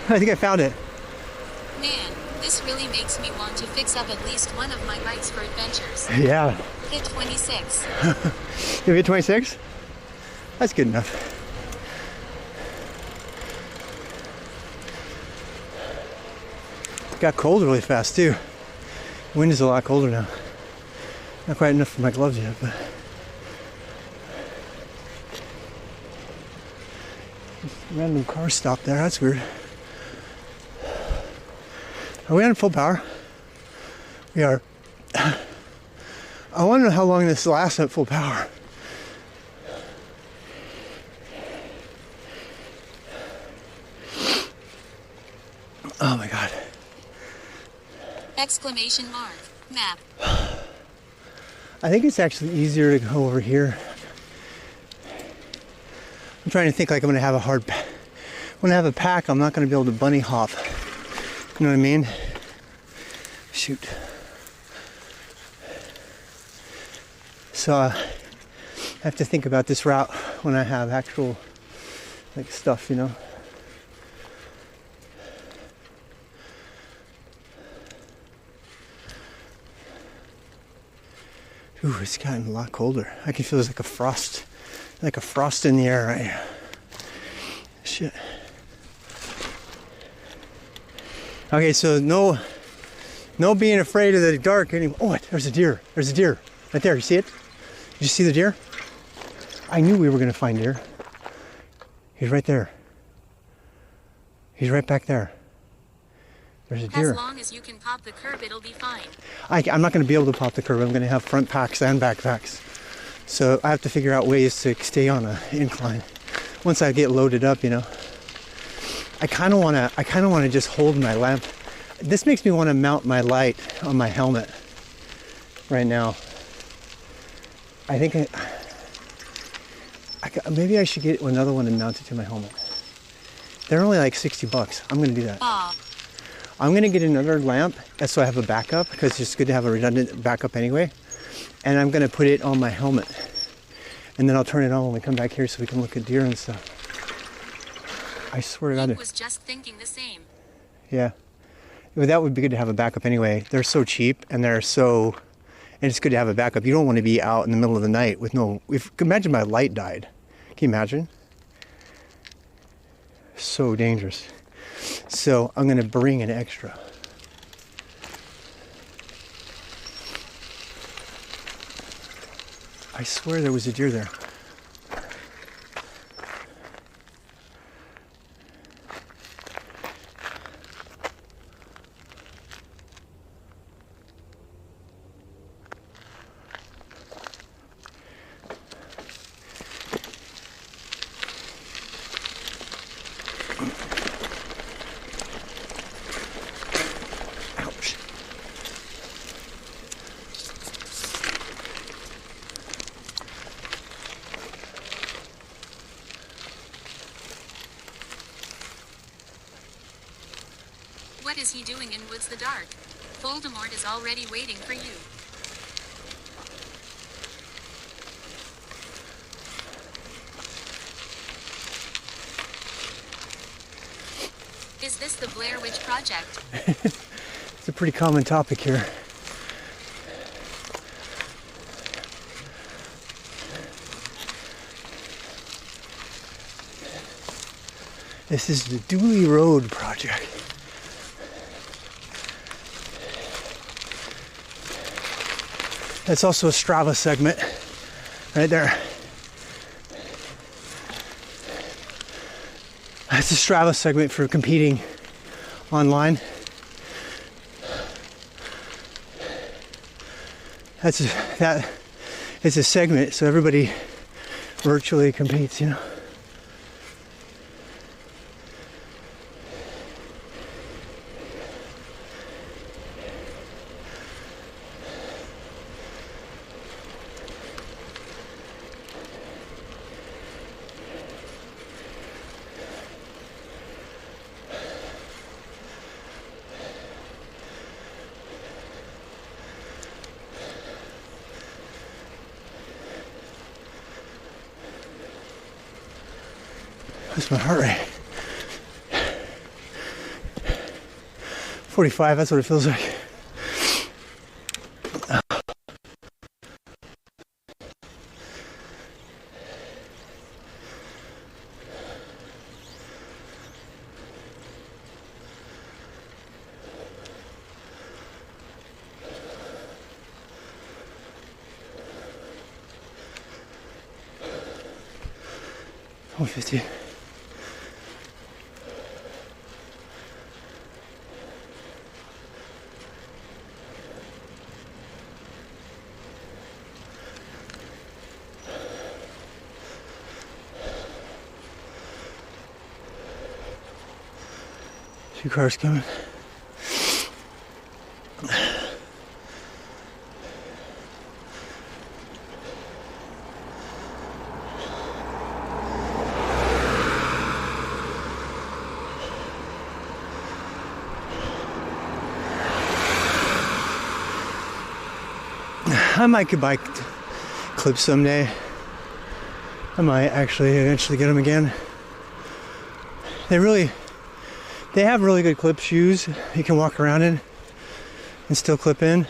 I think I found it. Man, this really makes me want to fix up at least one of my bikes for adventures. Yeah. Hit 26. You hit 26? That's good enough. It got cold really fast too. The wind is a lot colder now. Not quite enough for my gloves yet, but random car stopped there. That's weird. Are we on full power? We are. I wonder how long this lasts at full power. Oh my God. Exclamation mark. Map. I think it's actually easier to go over here. I'm trying to think like I'm gonna have a hard pack. When I have a pack, I'm not gonna be able to bunny hop. You know what I mean? Shoot. So I have to think about this route when I have actual like stuff, you know. Ooh, it's gotten a lot colder. I can feel there's like a frost in the air right now. Shit. Okay, so no being afraid of the dark anymore. Oh, there's a deer. There's a deer right there. You see it? Did you see the deer? I knew we were gonna find deer. He's right there. He's right back there. There's a deer. As long as you can pop the curb, it'll be fine. I'm not going to be able to pop the curb. I'm going to have front packs and back packs. So I have to figure out ways to stay on an incline. Once I get loaded up, you know. I kind of want to just hold my lamp. This makes me want to mount my light on my helmet right now. I think maybe I should get another one and mount it to my helmet. They're only like $60. I'm going to do that. Aw. I'm going to get another lamp so I have a backup, because it's good to have a redundant backup anyway. And I'm going to put it on my helmet. And then I'll turn it on when we come back here so we can look at deer and stuff. I swear to I God. was just thinking the same. Yeah. But that would be good to have a backup anyway. They're so cheap and and it's good to have a backup. You don't want to be out in the middle of the night with imagine my light died. Can you imagine? So dangerous. So I'm going to bring an extra. I swear there was a deer there. Ouch. What is he doing in Woods the Dark? Voldemort is already waiting for you. Is this the Blair Witch Project? It's a pretty common topic here. This is the Dooley Road Project. That's also a Strava segment right there. That's a Strava segment for competing online. That is a segment, so everybody virtually competes, you know. That's my heart rate. 45, that's what it feels like. Oh, 50. Two cars coming. I might get bike clips someday. I might actually eventually get them again. They have really good clip shoes you can walk around in and still clip in.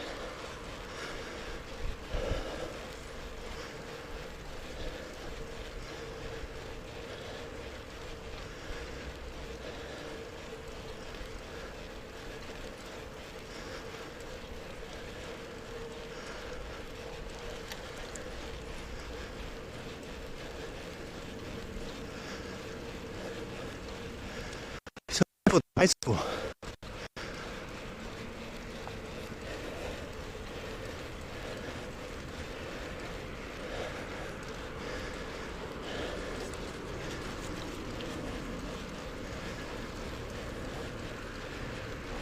high school.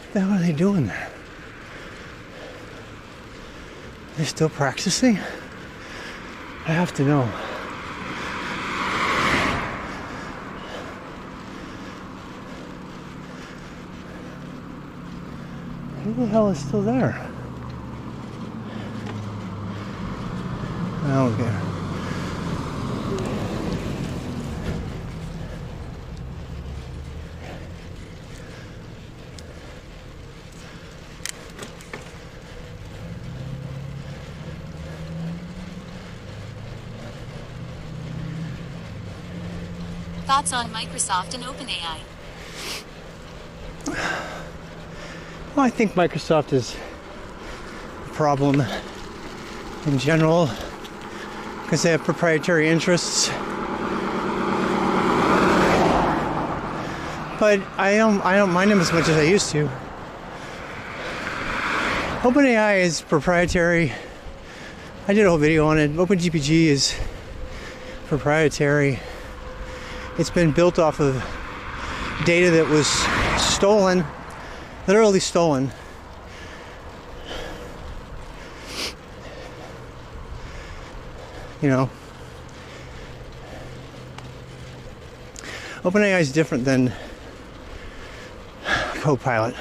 What the hell are they doing there? They're still practicing? I have to know. Who the hell is still there? I don't care. Thoughts on Microsoft and OpenAI? Well, I think Microsoft is a problem in general because they have proprietary interests. But I don't mind them as much as I used to. OpenAI is proprietary. I did a whole video on it. OpenGPG is proprietary. It's been built off of data that was stolen, literally stolen. You know, OpenAI is different than Copilot.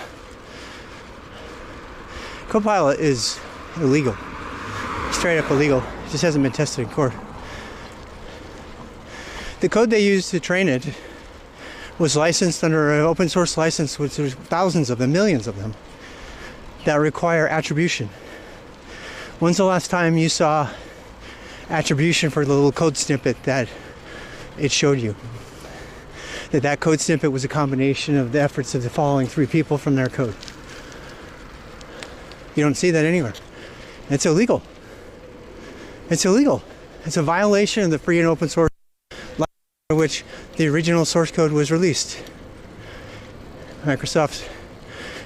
Copilot is illegal, straight up illegal. It just hasn't been tested in court. The code they used to train it was licensed under an open source license, which there's thousands of them, millions of them, that require attribution. When's the last time you saw attribution for the little code snippet that it showed you? That code snippet was a combination of the efforts of the following 3 people from their code. You don't see that anywhere. It's illegal. It's illegal. It's a violation of the free and open source which the original source code was released. Microsoft,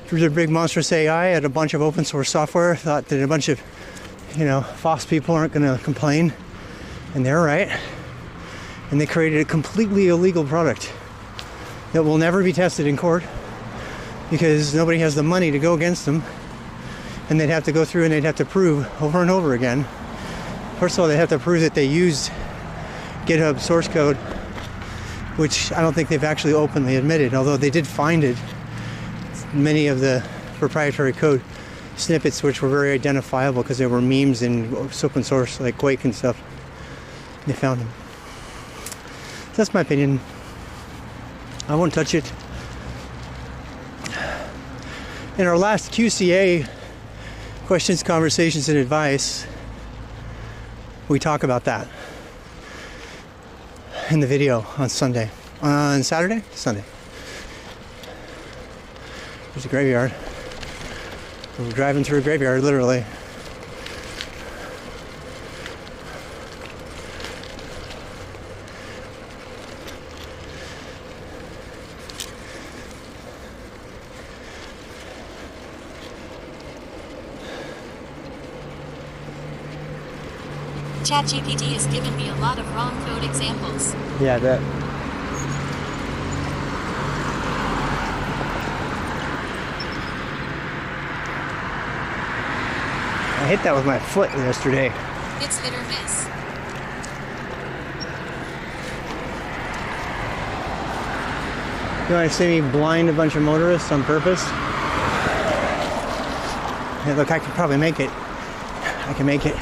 through their big monstrous AI, had a bunch of open source software, thought that a bunch of, FOSS people aren't going to complain, and they're right. And they created a completely illegal product that will never be tested in court because nobody has the money to go against them, and they'd have to go through and they'd have to prove over and over again. First of all, they have to prove that they used GitHub source code, which I don't think they've actually openly admitted, although they did find it. Many of the proprietary code snippets, which were very identifiable because they were memes in open source like Quake and stuff, they found them. So that's my opinion. I won't touch it. In our last QCA, questions, conversations, and advice, we talk about that in the video on Sunday. On Saturday? Sunday. There's a graveyard. We're driving through a graveyard, literally. ChatGPT has given me a lot of wrong code examples. Yeah, that. I hit that with my foot yesterday. It's hit or miss. You want to see me blind a bunch of motorists on purpose? Hey, look, I can probably make it. I can make it.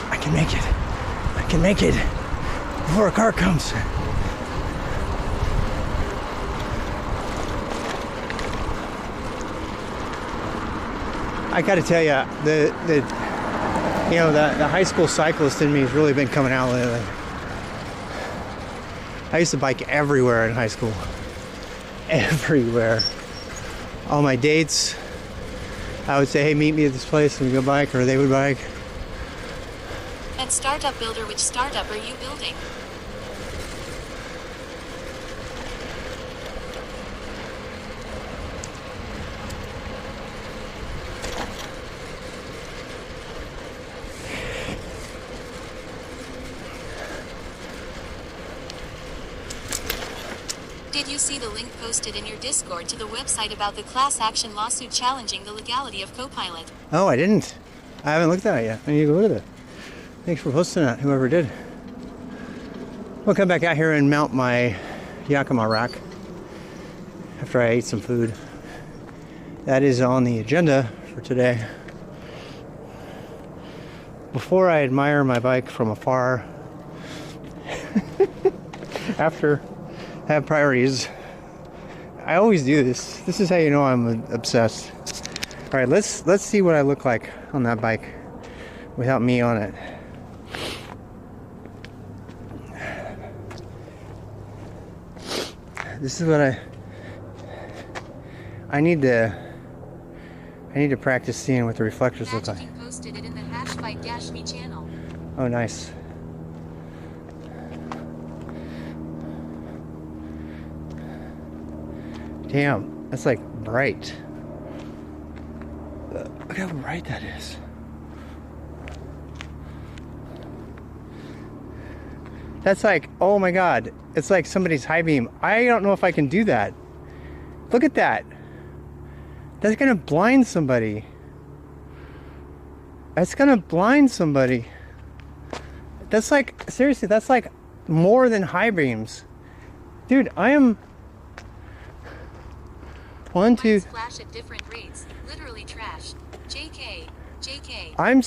I can make it. I can make it before a car comes. I got to tell you, the high school cyclist in me has really been coming out lately. I used to bike everywhere in high school. Everywhere. All my dates, I would say, hey, meet me at this place and we go bike, or they would bike. At Startup Builder, which startup are you building? Did you see the link posted in your Discord to the website about the class action lawsuit challenging the legality of Copilot? Oh, I didn't. I haven't looked at it yet. I need to go look at it. Thanks for posting that, whoever did. I'll come back out here and mount my Yakima rack after I ate some food. That is on the agenda for today. Before I admire my bike from afar, after I have priorities, I always do this. This is how you know I'm obsessed. All right, let's see what I look like on that bike without me on it. This is what I need to practice seeing what the reflectors look like. Magicking posted it in the #bike-me channel. Oh, nice. Damn, that's like bright. Look how bright that is. That's like, oh my God, it's like somebody's high beam. I don't know if I can do that. Look at that. That's gonna blind somebody. That's gonna blind somebody. That's like, seriously, that's like more than high beams. Dude, I am... One, two... Mines flash at different rates. Literally trash. JK. JK. I'm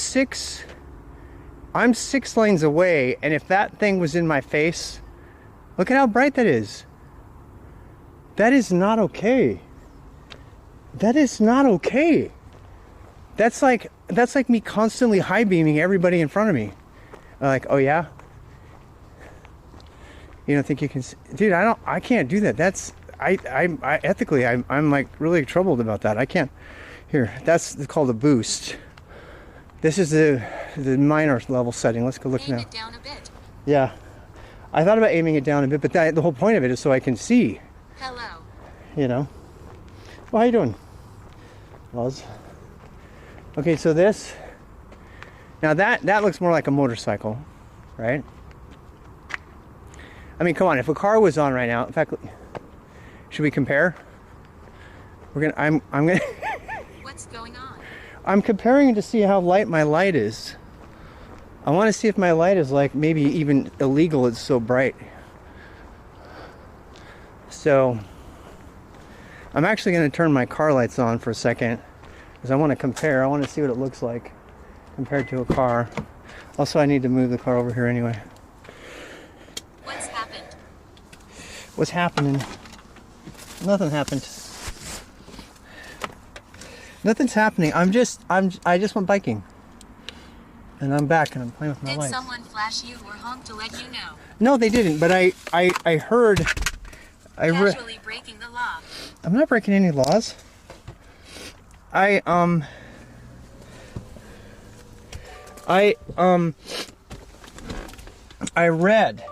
six lanes away, and if that thing was in my face, look at how bright that is. That is not okay. That is not okay. That's like me constantly high beaming everybody in front of me. Like, oh yeah? You don't think you can see? Dude, I can't do that. That's I ethically I'm like really troubled about that. I can't. Here, that's called a boost. This is the minor level setting. Let's go look Aim now. it down a bit. Yeah, I thought about aiming it down a bit, but the whole point of it is so I can see. Hello. You know. Well, how you doing, Luz? Okay, so this. Now that looks more like a motorcycle, right? I mean, come on. If a car was on right now, in fact, should we compare? I'm gonna. What's going on? I'm comparing to see how light my light is. I want to see if my light is like maybe even illegal. It's so bright. So I'm actually going to turn my car lights on for a second because I want to compare. I want to see what it looks like compared to a car. Also, I need to move the car over here anyway. What's happened? What's happening? Nothing happened. Nothing's happening. I just went biking. And I'm back and I'm playing with my Did lights. someone flash you or honk to let you know? No, they didn't, but I heard Casually breaking the law. I'm not breaking any laws. I read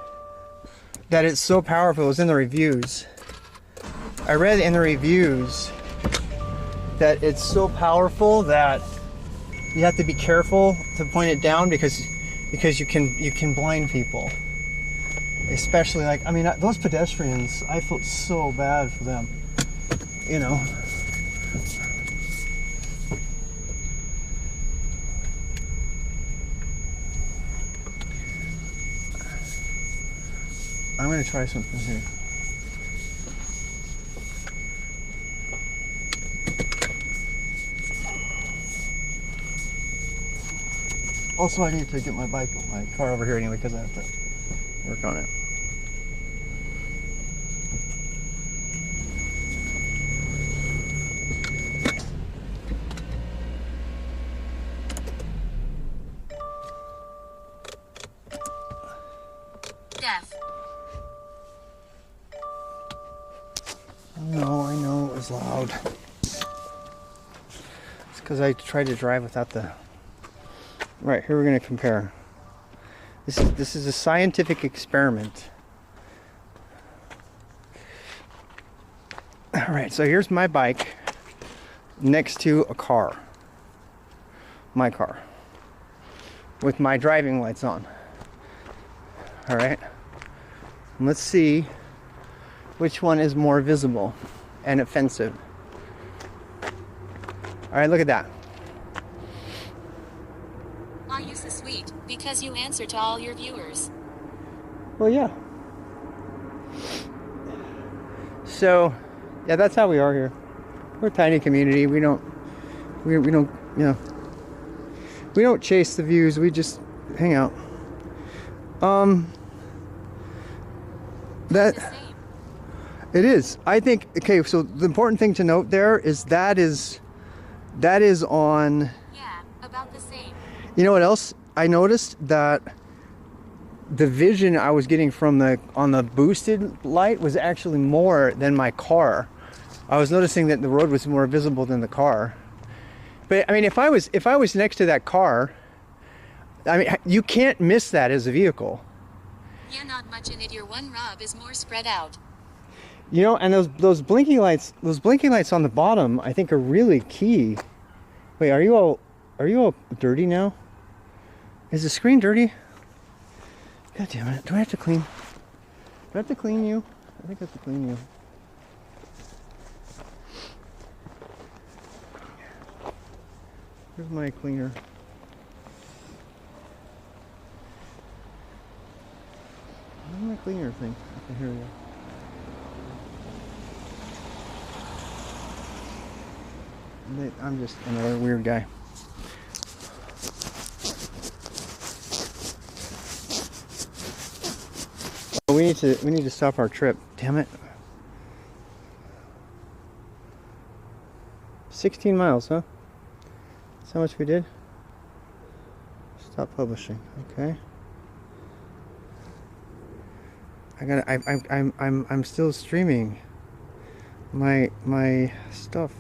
that it's so powerful. It was in the reviews. I read in the reviews that it's so powerful that you have to be careful to point it down because you can blind people. Especially like, I mean, those pedestrians, I felt so bad for them. You know. I'm gonna try something here. Also, I need to get my car over here anyway because I have to work on it. Deaf. I know it was loud. It's because I tried to drive without the... Right, here we're going to compare. This is a scientific experiment. Alright, so here's my bike next to a car. My car. With my driving lights on. Alright. Let's see which one is more visible and offensive. All right, look at that. Why you so sweet? Because you answer to all your viewers. Well, yeah. So, yeah, that's how we are here. We're a tiny community. We don't chase the views. We just hang out. That The same. it is. I think. Okay, so the important thing to note there is that is on. Yeah, about the same. You know what else? I noticed that the vision I was getting from on the boosted light was actually more than my car. I was noticing that the road was more visible than the car. But I mean, if I was next to that car, I mean, you can't miss that as a vehicle. Yeah, not much in it. Your one Rob is more spread out. You know, and those blinking lights on the bottom, I think are really key. Wait, are you all dirty now? Is the screen dirty? God damn it! Do I have to clean? Do I have to clean you? I think I have to clean you. Here's my cleaner. Where's my cleaner thing? Okay, here we go. I'm just another weird guy. Oh, we need to stop our trip. Damn it. 16 miles, huh? That's how much we did? Stop publishing. Okay. I'm still streaming my stuff.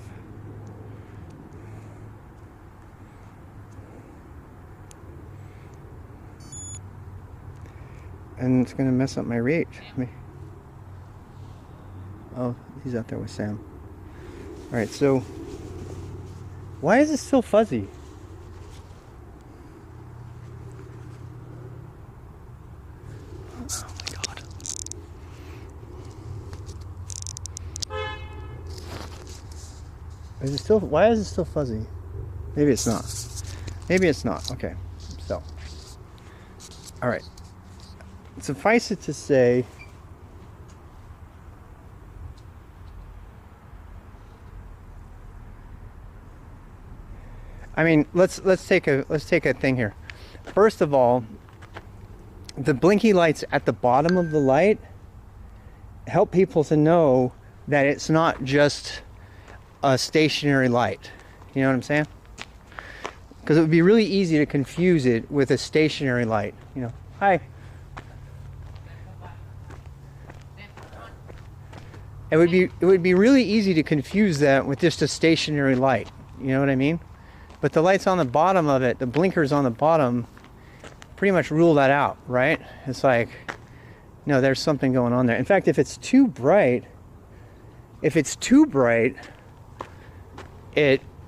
And it's gonna mess up my rate. Oh, he's out there with Sam. All right, so why is it still fuzzy? Oh my God. Is it still? Why is it still fuzzy? Maybe it's not. Maybe it's not. Okay, so. All right. Suffice it to say, I mean, let's take a thing here. First of all, the blinky lights at the bottom of the light help people to know that it's not just a stationary light. You know what I'm saying? Because it would be really easy to confuse it with a stationary light. You know, hi. It would be really easy to confuse that with just a stationary light. You know what I mean? But the lights on the bottom of it, the blinkers on the bottom, pretty much rule that out, right? It's like, no, there's something going on there. In fact, if it's too bright, it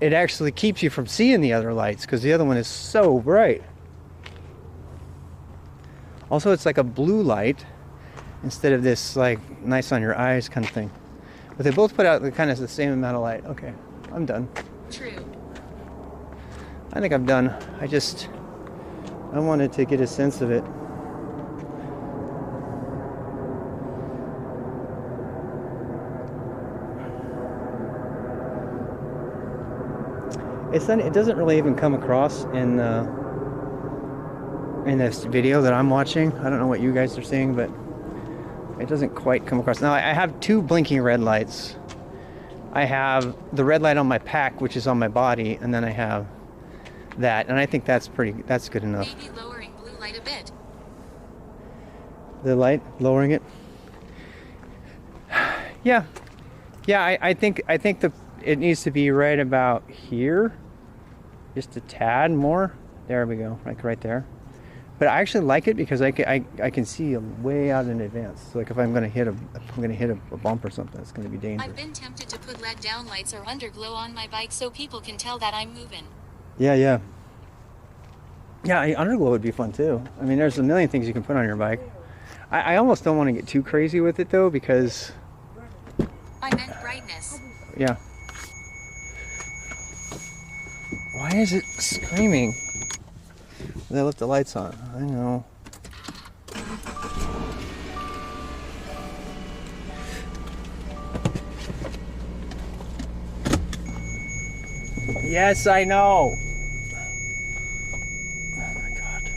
actually keeps you from seeing the other lights because the other one is so bright. Also, it's like a blue light instead of this like nice on your eyes kind of thing. But they both put out kind of the same amount of light. Okay, I'm done. True. I think I'm done. I wanted to get a sense of it. It doesn't really even come across in this video that I'm watching. I don't know what you guys are seeing, but it doesn't quite come across. Now I have two blinking red lights. I have the red light on my pack, which is on my body, and then I have that, and I think that's good enough. Maybe lowering blue light a bit. The light, lowering it. Yeah, I think it needs to be right about here, just a tad more. There we go, like right there. But I actually like it because I can see way out in advance. So like if I'm gonna hit a bump or something, it's gonna be dangerous. I've been tempted to put LED down lights or underglow on my bike so people can tell that I'm moving. Yeah, underglow would be fun too. I mean, there's a million things you can put on your bike. I almost don't want to get too crazy with it though, because Yeah. Why is it screaming? They left the lights on. I know. Yes, I know. Oh my God.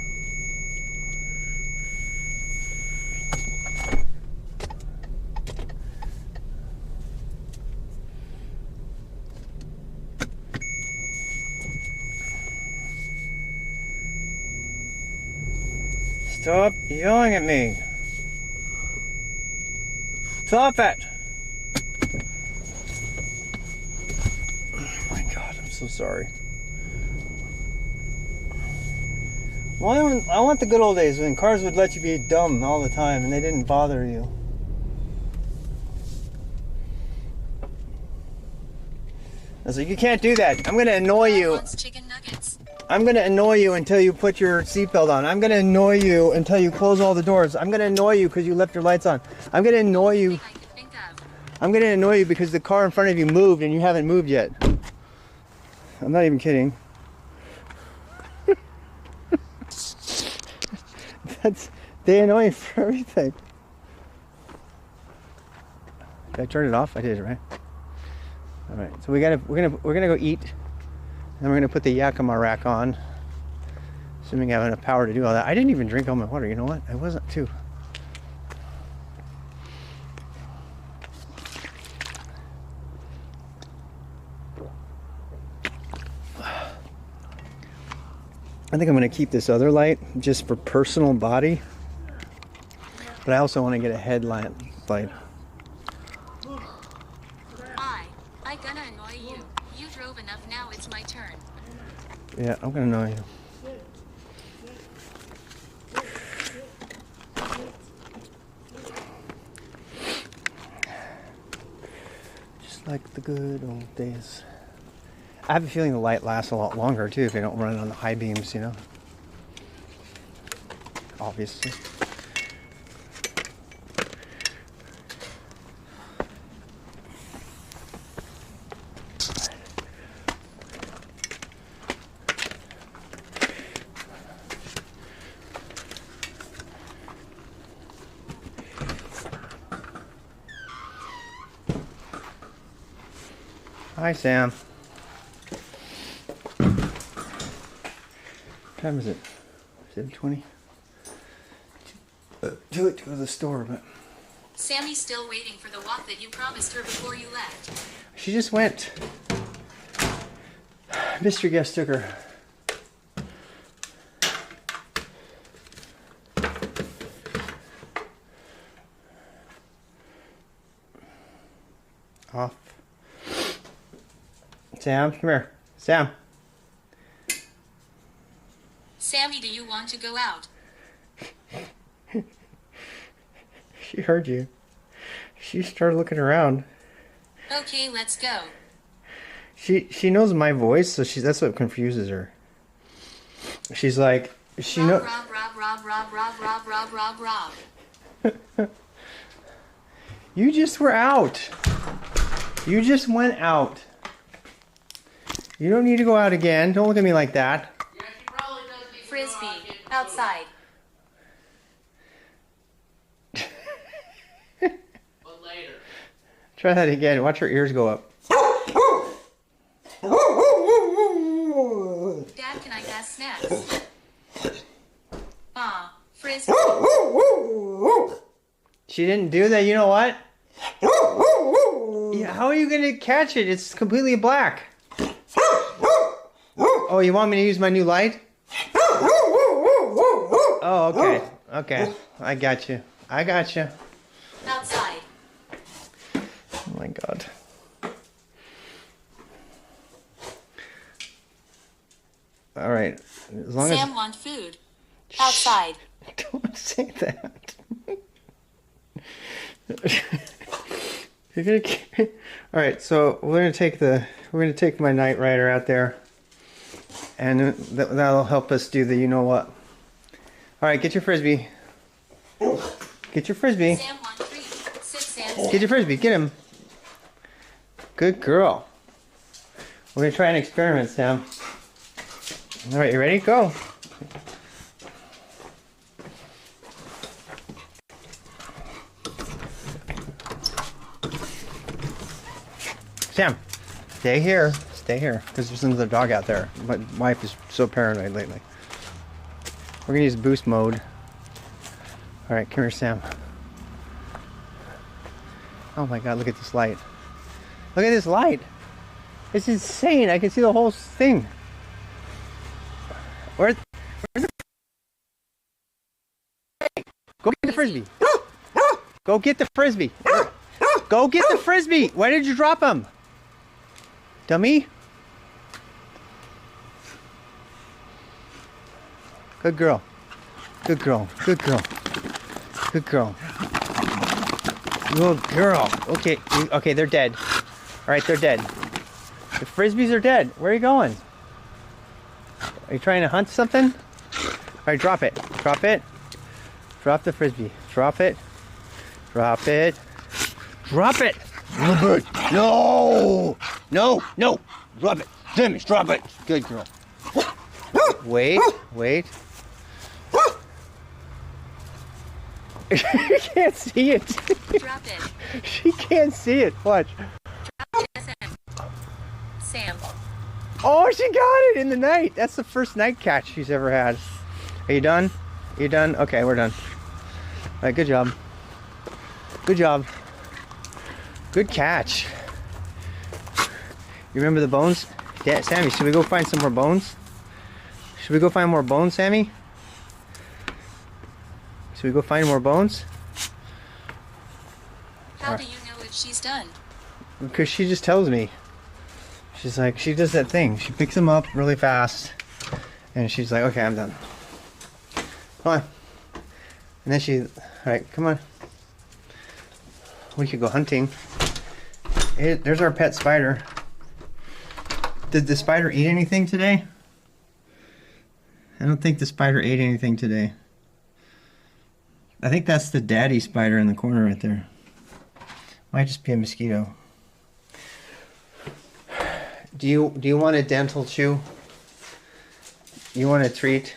Stop yelling at me. Stop it. Oh my God, I'm so sorry. Well, I want the good old days when cars would let you be dumb all the time and they didn't bother you. I was like, you can't do that. I'm gonna annoy you. Wants chicken nuggets. I'm gonna annoy you until you put your seatbelt on. I'm gonna annoy you until you close all the doors. I'm gonna annoy you because you left your lights on. I'm gonna annoy you. I can think of. I'm gonna annoy you because the car in front of you moved and you haven't moved yet. I'm not even kidding. They annoy you for everything. Did I turn it off? I did, right? All right. So we're gonna go eat, and we're gonna put the Yakima rack on, assuming I have enough power to do all that. I didn't even drink all my water. You know what? I wasn't too. I think I'm going to keep this other light just for personal body, but I also want to get a headlamp light. I gonna annoy you. You drove enough, now it's my turn. Yeah, I'm going to annoy you. Just like the good old days. I have a feeling the light lasts a lot longer too if I don't run it on the high beams, you know. Obviously. Hi, Sam. What time is it? 7:20? To go to the store, but Sammy's still waiting for the walk that you promised her before you left. she just went. Mystery guest took her. Off. Sam, come here. Sam. Sammy, do you want to go out? She heard you. She started looking around. Okay, let's go. She knows my voice, so that's what confuses her. She's like, she Rob, know. Rob, Rob, Rob, Rob, Rob, Rob, Rob, Rob, Rob. You just were out. You just went out. You don't need to go out again. Don't look at me like that. Yeah, she probably does need to go Frisbee, out and get food. outside. But later. Try that again. Watch her ears go up. Dad, can I have snacks? Frisbee. She didn't do that. You know what? Yeah, how are you going to catch it? It's completely black. Oh, you want me to use my new light? Oh, okay. Okay. I got you. I got you. Outside. Oh my God. All right. As long Sam as want food. Outside. don't say that. You're gonna. All right. So we're gonna take my Knight Rider out there, and that'll help us do the you know what. All right. Get your Frisbee. Get your Frisbee. Sam want treat. Sit, Sam. Get your Frisbee. Get him. Good girl. We're gonna try an experiment, Sam. All right, you ready? Go. Sam, stay here. Stay here, because there's another dog out there. My wife is so paranoid lately. We're gonna use boost mode. All right, come here, Sam. Oh my God, look at this light. Look at this light. It's insane. I can see the whole thing. Where's the... Go get the frisbee. Go get the frisbee. Go get the frisbee. Why did you drop him? Dummy. Good girl. Good girl. Good girl. Good girl. Good girl. Okay. Okay, they're dead. All right, they're dead. The frisbees are dead. Where are you going? Are you trying to hunt something? All right, drop it. Drop it. Drop the frisbee. Drop it. Drop it. Drop it. Drop it. No. No. No. Drop it. Damn, drop it. Good girl. Wait. Wait. You can't see it. Drop it. She can't see it. Watch. Drop it. Sam. Oh, she got it in the night. That's the first night catch she's ever had. Are you done? Are you done? Okay, we're done. All right, good job. Good job. Good catch. You remember the bones? Yeah, Sammy, should we go find some more bones? Should we go find more bones, Sammy? Should we go find more bones? How do you know if she's done? Because she just tells me. She's like, she does that thing. She picks them up really fast. And she's like, okay, I'm done. Come on. And then she, all right, come on. We could go hunting. There's our pet spider. Did the spider eat anything today? I don't think the spider ate anything today. I think that's the daddy spider in the corner right there. Might just be a mosquito. Do you want a dental chew? You want a treat?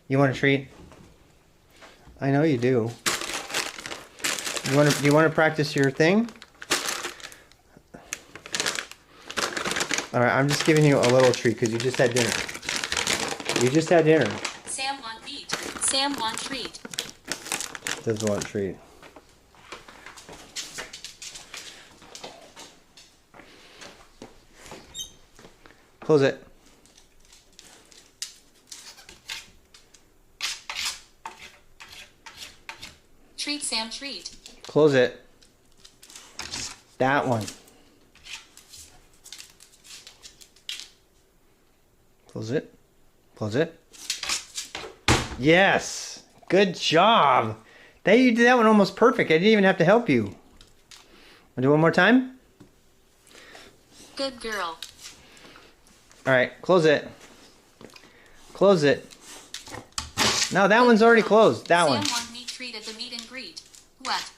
You want a treat? I know you do. Do you want to practice your thing? All right, I'm just giving you a little treat because you just had dinner. You just had dinner. Sam want meat. Sam want treat. Does want treat. Close it. Treat, Sam, treat. Close it. That one. Close it. Close it. Yes. Good job. You did that one almost perfect. I didn't even have to help you. Want to do one more time? Good girl. All right. Close it. Close it. No, that one's already closed. That one. Sam want meat treat at the meet and greet. What?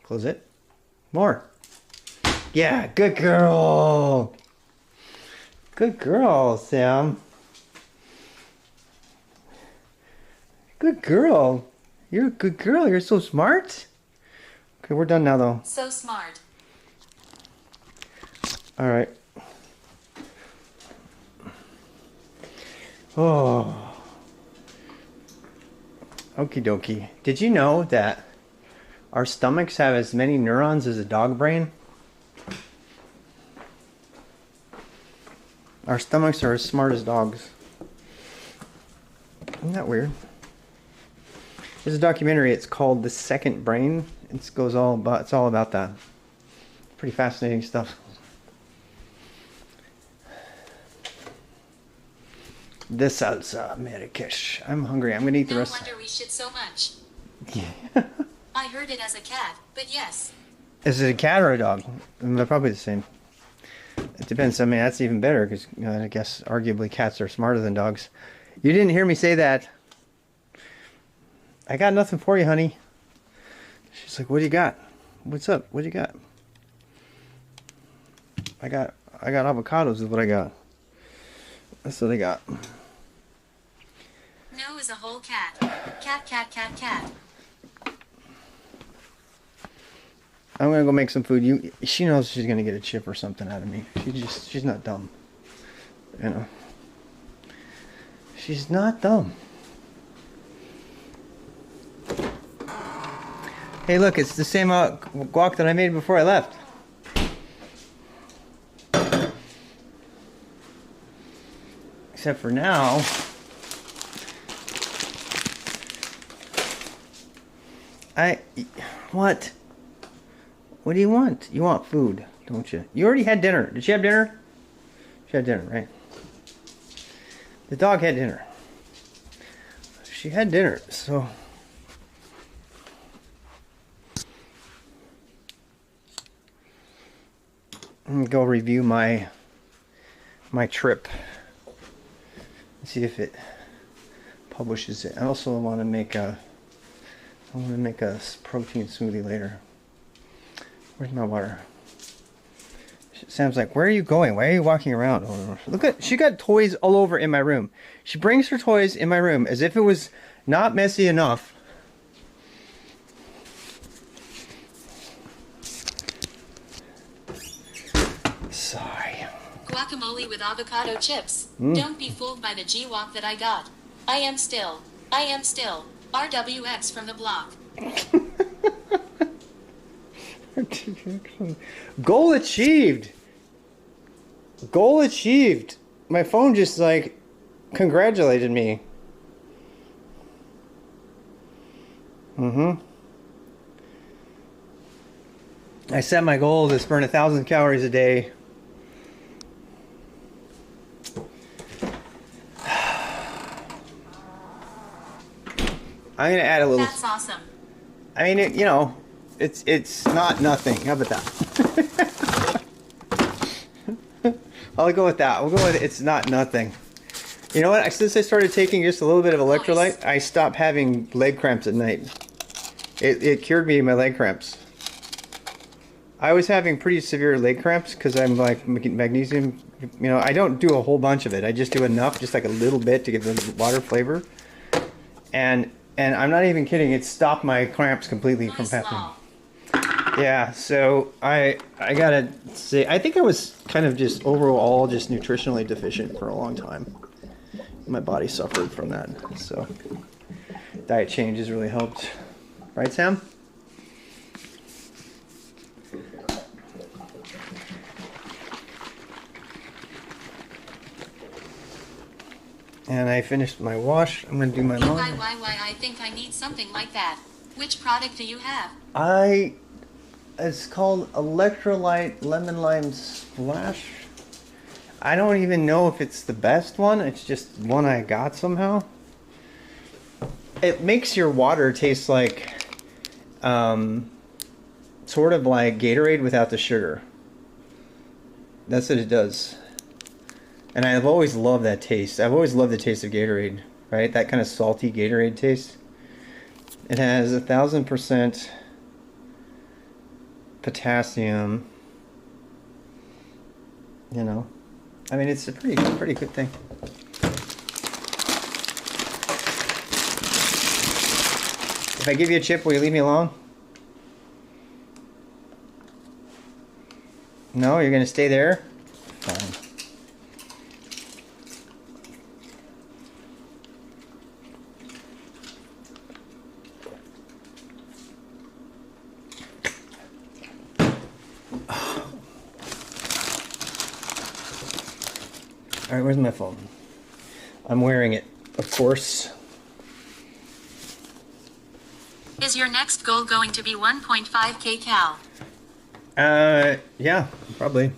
Close it. More. Yeah, good girl. Good girl, Sam. Good girl. You're a good girl. You're so smart. Okay, we're done now, though. So smart. All right. Oh. Okie dokie. Did you know that our stomachs have as many neurons as a dog brain? Our stomachs are as smart as dogs. Isn't that weird? There's a documentary. It's called The Second Brain. It's all about that. Pretty fascinating stuff. The salsa Marrakesh. I'm hungry. I'm gonna eat the No rest. wonder we shit so much. Yeah. I heard it as a cat, but yes. Is it a cat or a dog? They're probably the same. It depends. I mean, that's even better because I guess arguably cats are smarter than dogs. You didn't hear me say that. I got nothing for you, honey. She's like, what do you got? What's up? What you got? I got avocados is what I got. That's what I got. No is a whole cat. Cat, cat, cat, cat. I'm gonna go make some food. She knows she's gonna get a chip or something out of me. She's not dumb. You know. She's not dumb. Hey, look, it's the same guac that I made before I left. Except for now, what? What do you want? You want food, don't you? You already had dinner. Did she have dinner? She had dinner, right? The dog had dinner. She had dinner, so. I'm gonna go review my trip. See if it publishes it. I also want to make a protein smoothie later. Where's my water? Sam's like, where are you going? Why are you walking around? Oh, look at, she got toys all over in my room. She brings her toys in my room as if it was not messy enough. Sorry. Guacamole with avocado chips. Don't be fooled by the G-Walk that I got. I am still RWX from the block. Goal achieved. Goal achieved. My phone just like congratulated me. I set my goal to burn 1,000 calories a day. I'm gonna add a little. That's awesome. I mean, you know, it's not nothing. How about that? I'll go with that. We'll go with it's not nothing. You know what? Since I started taking just a little bit of electrolyte, I stopped having leg cramps at night. It cured me of my leg cramps. I was having pretty severe leg cramps because I'm like magnesium. You know, I don't do a whole bunch of it. I just do enough, just like a little bit to give the water flavor. And I'm not even kidding. It stopped my cramps completely from happening. Yeah, so I gotta say, I think I was kind of just overall just nutritionally deficient for a long time. My body suffered from that, so diet changes really helped. Right, Sam? And I finished my wash. I'm gonna do my laundry. Why, I think I need something like that. Which product do you have? It's called Electrolyte Lemon Lime Splash. I don't even know if it's the best one. It's just one I got somehow. It makes your water taste like, sort of like Gatorade without the sugar. That's what it does. And I've always loved that taste. I've always loved the taste of Gatorade, right? That kind of salty Gatorade taste. It has 1,000% potassium. You know, I mean, it's a pretty good thing. If I give you a chip, will you leave me alone? No, you're gonna stay there? Fine. All right, where's my phone? I'm wearing it, of course. Is your next goal going to be 1.5k cal? Yeah, probably.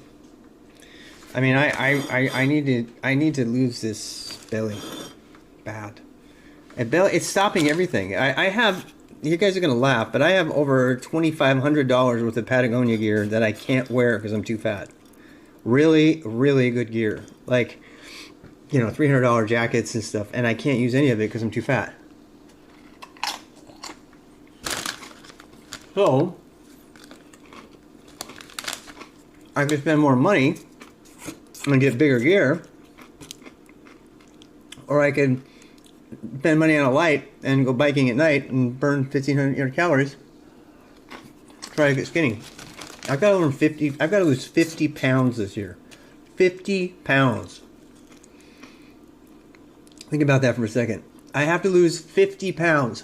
I mean, I need to lose this belly, bad. It's stopping everything. I have. You guys are gonna laugh, but I have over $2,500 worth of Patagonia gear that I can't wear because I'm too fat. Really, really good gear. Like, you know, $300 jackets and stuff, and I can't use any of it because I'm too fat. So, I could spend more money and get bigger gear, or I could spend money on a light and go biking at night and burn 1,500 calories. Try to get skinny. I've got to lose 50 pounds this year. 50 pounds. Think about that for a second. I have to lose 50 pounds.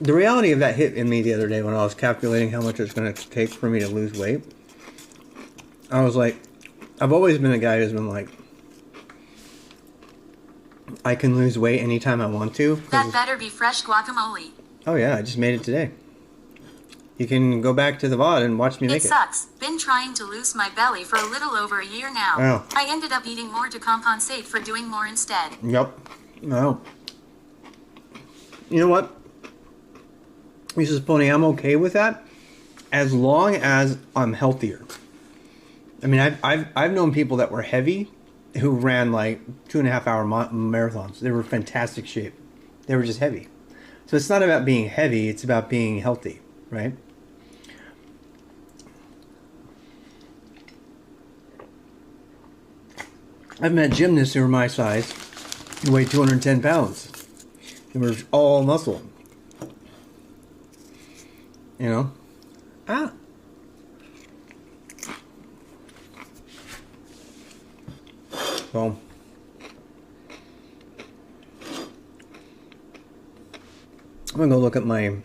The reality of that hit in me the other day when I was calculating how much it's going to take for me to lose weight. I was like, I've always been a guy who's been like, I can lose weight anytime I want to. That better be fresh guacamole. Oh yeah, I just made it today. You can go back to the VOD and watch me make It sucks. Been trying to lose my belly for a little over a year now. Oh. I ended up eating more to compensate for doing more instead. Yep. No. You know what? Mrs. Pony, I'm okay with that as long as I'm healthier. I mean, I've known people that were heavy who ran like 2.5 hour marathons. They were in fantastic shape. They were just heavy. So it's not about being heavy, it's about being healthy, right? I've met gymnasts who were my size who weighed 210 pounds. They were all muscle. You know? Ah. So. I'm gonna go look at my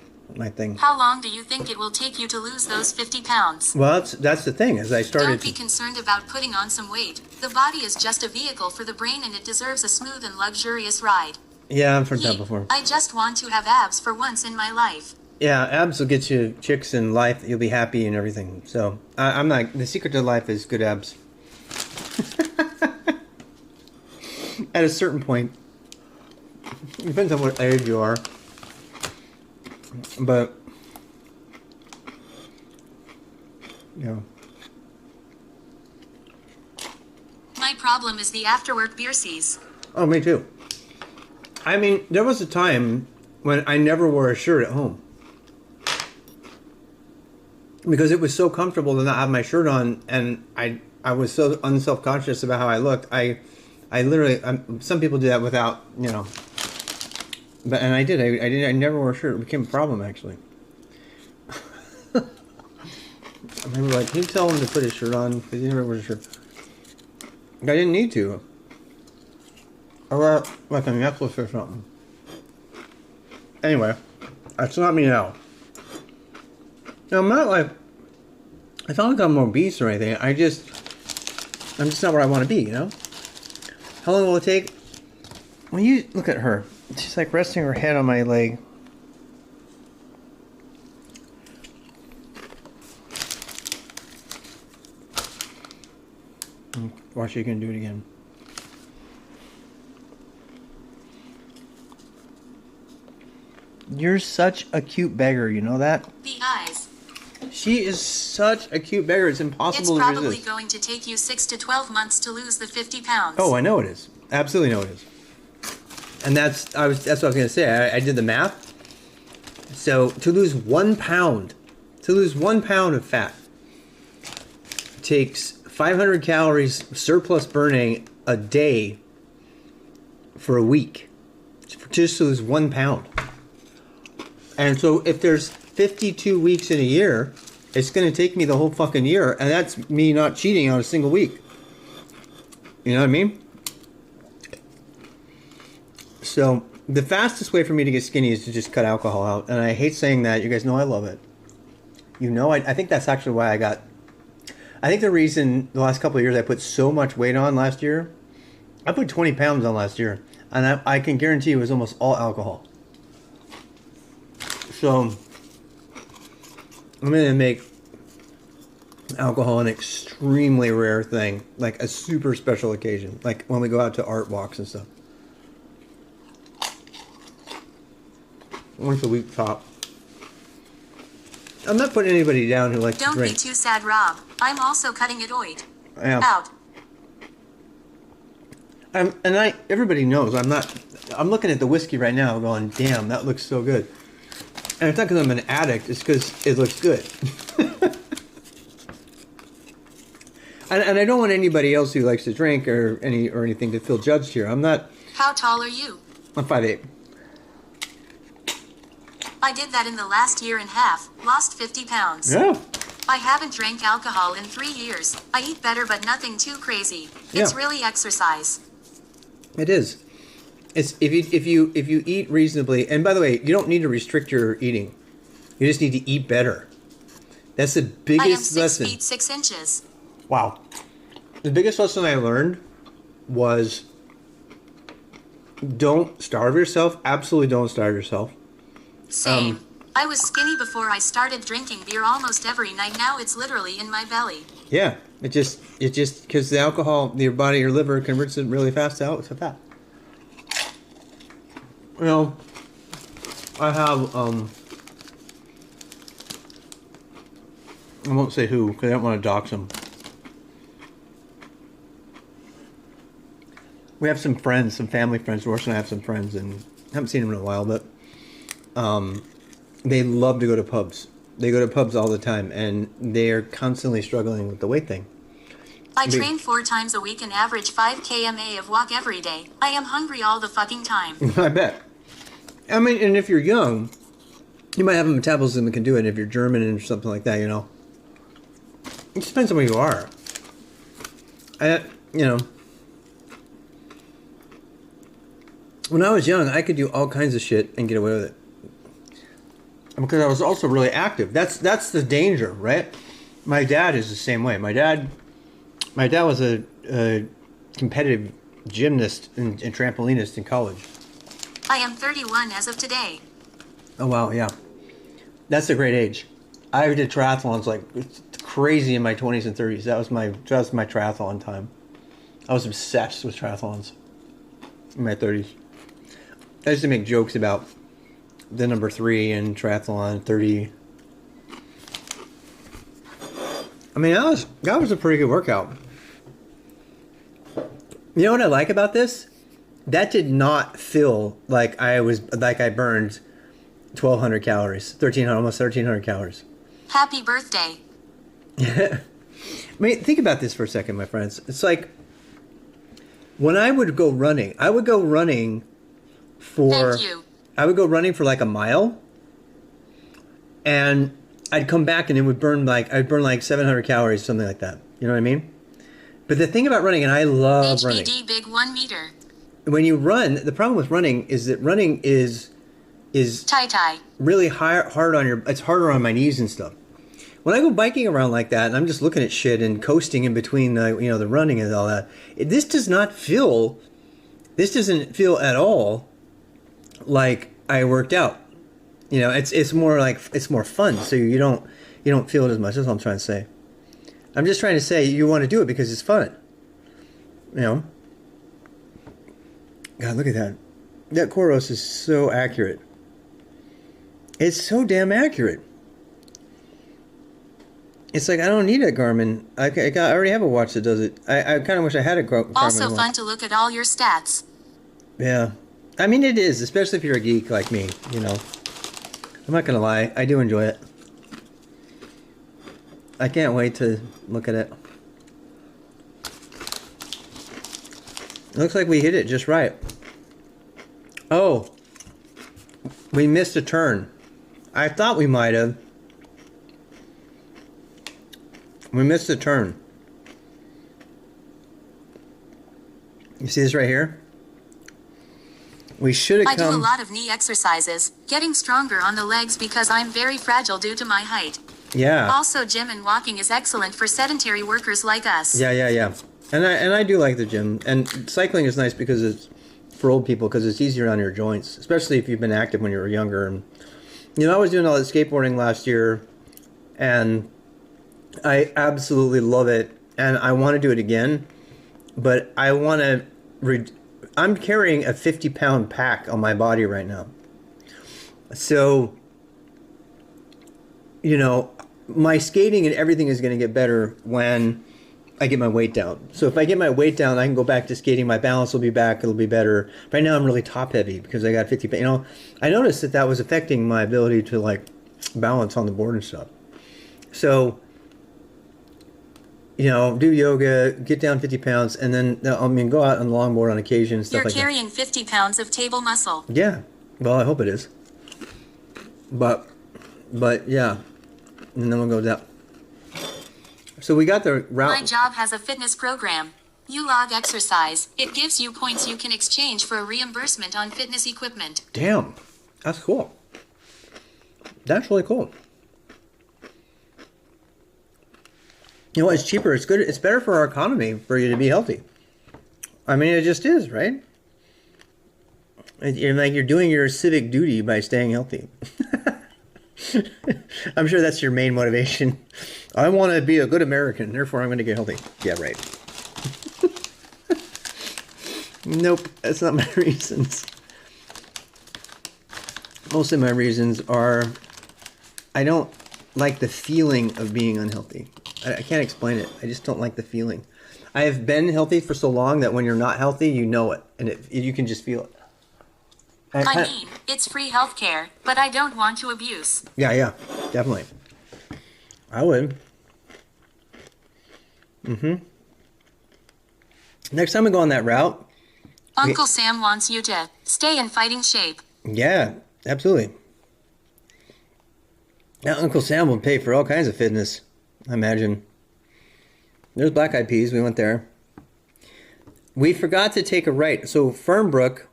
thing. How long do you think it will take you to lose those 50 pounds? Well, that's the thing. As I started Don't be concerned about putting on some weight. The body is just a vehicle for the brain and it deserves a smooth and luxurious ride. Yeah, I've heard that before. I just want to have abs for once in my life. Yeah, abs will get you chicks in life. You'll be happy and everything. So I'm not. The secret to life is good abs. At a certain point, depends on what age you are. But yeah. My problem is the after-work beersies. Oh, me too. I mean, there was a time when I never wore a shirt at home. Because it was so comfortable to not have my shirt on, and I was so unself-conscious about how I looked. I literally, some people do that without, you know. But, and I did. I never wore a shirt. It became a problem, actually. I remember, like, can you tell him to put his shirt on? Because he never wears a shirt. I didn't need to. I wear, like, a necklace or something. Anyway, that's not me now. Now, I'm not, like, it's not like I'm obese or anything. I'm just not where I want to be, you know? How long will it take? When you look at her, she's like resting her head on my leg. Watch, you can do it again. You're such a cute beggar, you know that? The eyes. She is such a cute beggar, it's impossible It's to probably resist. going to take you 6 to 12 months to lose the 50 pounds. Oh, I know it is. Absolutely know it is. And that's what I was gonna say. I did the math. So to lose 1 pound, of fat takes 500 calories surplus burning a day for a week, just to lose 1 pound. And so if there's 52 weeks in a year, it's gonna take me the whole fucking year, and that's me not cheating on a single week. You know what I mean? So the fastest way for me to get skinny is to just cut alcohol out. And I hate saying that. You guys know I love it. You know, I think that's actually why I think the reason the last couple of years I put so much weight on last year, I put 20 pounds on last year. And I can guarantee you it was almost all alcohol. So I'm going to make alcohol an extremely rare thing. Like a super special occasion. Like when we go out to art walks and stuff. Once a week top. I'm not putting anybody down who likes to Don't drink. be too sad, Rob. I'm also cutting it Yeah. out. Everybody knows I'm looking at the whiskey right now going, damn, that looks so good. And it's not because I'm an addict, it's because it looks good. and I don't want anybody else who likes to drink or anything to feel judged here. I'm not. How tall are you? I'm 5'8". I did that in the last year and a half, lost 50 pounds. Yeah. I haven't drank alcohol in 3 years. I eat better but nothing too crazy. It's Yeah. really exercise. It is. It's if you eat reasonably, and by the way, you don't need to restrict your eating. You just need to eat better. That's the I am biggest 6 lesson. feet 6 inches. Wow. The biggest lesson I learned was don't starve yourself. Absolutely don't starve yourself. Same. I was skinny before I started drinking beer almost every night. Now it's literally in my belly. Yeah. It just because the alcohol, your body, your liver converts it really fast to fat. You know, I have I won't say who because I don't want to dox them. We have some friends, some family friends. Ross and I have some friends, and I haven't seen them in a while, but they love to go to pubs. They go to pubs all the time, and they're constantly struggling with the weight thing. I train 4 times a week and average 5 km of walk every day. I am hungry all the fucking time. I bet. I mean, and if you're young, you might have a metabolism that can do it. If you're German and something like that, you know. It depends on where you are. You know. When I was young, I could do all kinds of shit and get away with it. Because I was also really active. That's the danger, right? My dad is the same way. My dad was a competitive gymnast and trampolinist in college. I am 31 as of today. Oh wow, yeah. That's a great age. I did triathlons like crazy in my 20s and 30s. That was my triathlon time. I was obsessed with triathlons in my 30s. I used to make jokes about the number 3 in triathlon 30. I mean, that was a pretty good workout. You know what I like about this? That did not feel like I burned 1,200 calories, 1,300, almost 1,300 calories. Happy birthday. I mean, think about this for a second, my friends. It's like when I would go running, I would go running for like a mile, and I'd come back and it would burn I'd burn like 700 calories, something like that. You know what I mean? But the thing about running, and I love running. HBD big 1 meter. When you run, the problem with running is that running is Tie. really hard on it's harder on my knees and stuff. When I go biking around like that, and I'm just looking at shit and coasting in between the running and all that, this doesn't feel at all like I worked out. You know, it's more like it's more fun, so you don't feel it as much. That's what I'm trying to say. I'm just trying to say you want to do it because it's fun. You know. God, look at that. That Coros is so accurate. It's so damn accurate. It's like I don't need a Garmin. I already have a watch that does it. I kind of wish I had a Garmin Also watch. fun to look at all your stats. Yeah. I mean, it is, especially if you're a geek like me, you know. I'm not going to lie. I do enjoy it. I can't wait to look at it. It looks like we hit it just right. Oh. We missed a turn. I thought we might have. We missed a turn. You see this right here? We should have I come... do a lot of knee exercises, getting stronger on the legs because I'm very fragile due to my height. Yeah. Also, gym and walking is excellent for sedentary workers like us. Yeah. And I do like the gym. And cycling is nice because it's for old people because it's easier on your joints, especially if you've been active when you were younger. And, you know, I was doing all that skateboarding last year, and I absolutely love it. And I want to do it again, but I want to... I'm carrying a 50-pound pack on my body right now. So, you know, my skating and everything is going to get better when I get my weight down. So if I get my weight down, I can go back to skating. My balance will be back. It'll be better. Right now I'm really top heavy because I got 50. You know, I noticed that was affecting my ability to like balance on the board and stuff. So, you know, do yoga, get down 50 pounds, and then go out on the longboard on occasion and stuff like that. You're carrying 50 pounds of table muscle. Yeah. Well, I hope it is. But yeah, and then we'll go down. So we got the route. My job has a fitness program. You log exercise. It gives you points you can exchange for a reimbursement on fitness equipment. Damn, that's cool. That's really cool. You know what? It's cheaper. It's good. It's better for our economy for you to be healthy. I mean, it just is, right? You're doing your civic duty by staying healthy. I'm sure that's your main motivation. I want to be a good American, therefore I'm going to get healthy. Yeah, right. Nope, that's not my reasons. Most of my reasons are I don't like the feeling of being unhealthy. I can't explain it. I just don't like the feeling. I have been healthy for so long that when you're not healthy, you know it, and you can just feel it. I mean, it's free healthcare, but I don't want to abuse. Yeah, definitely. I would. Next time we go on that route. Uncle Sam wants you to stay in fighting shape. Yeah, absolutely. Now Uncle Sam will pay for all kinds of fitness, I imagine. There's Black Eyed Peas. We went there. We forgot to take a right. So Fernbrook.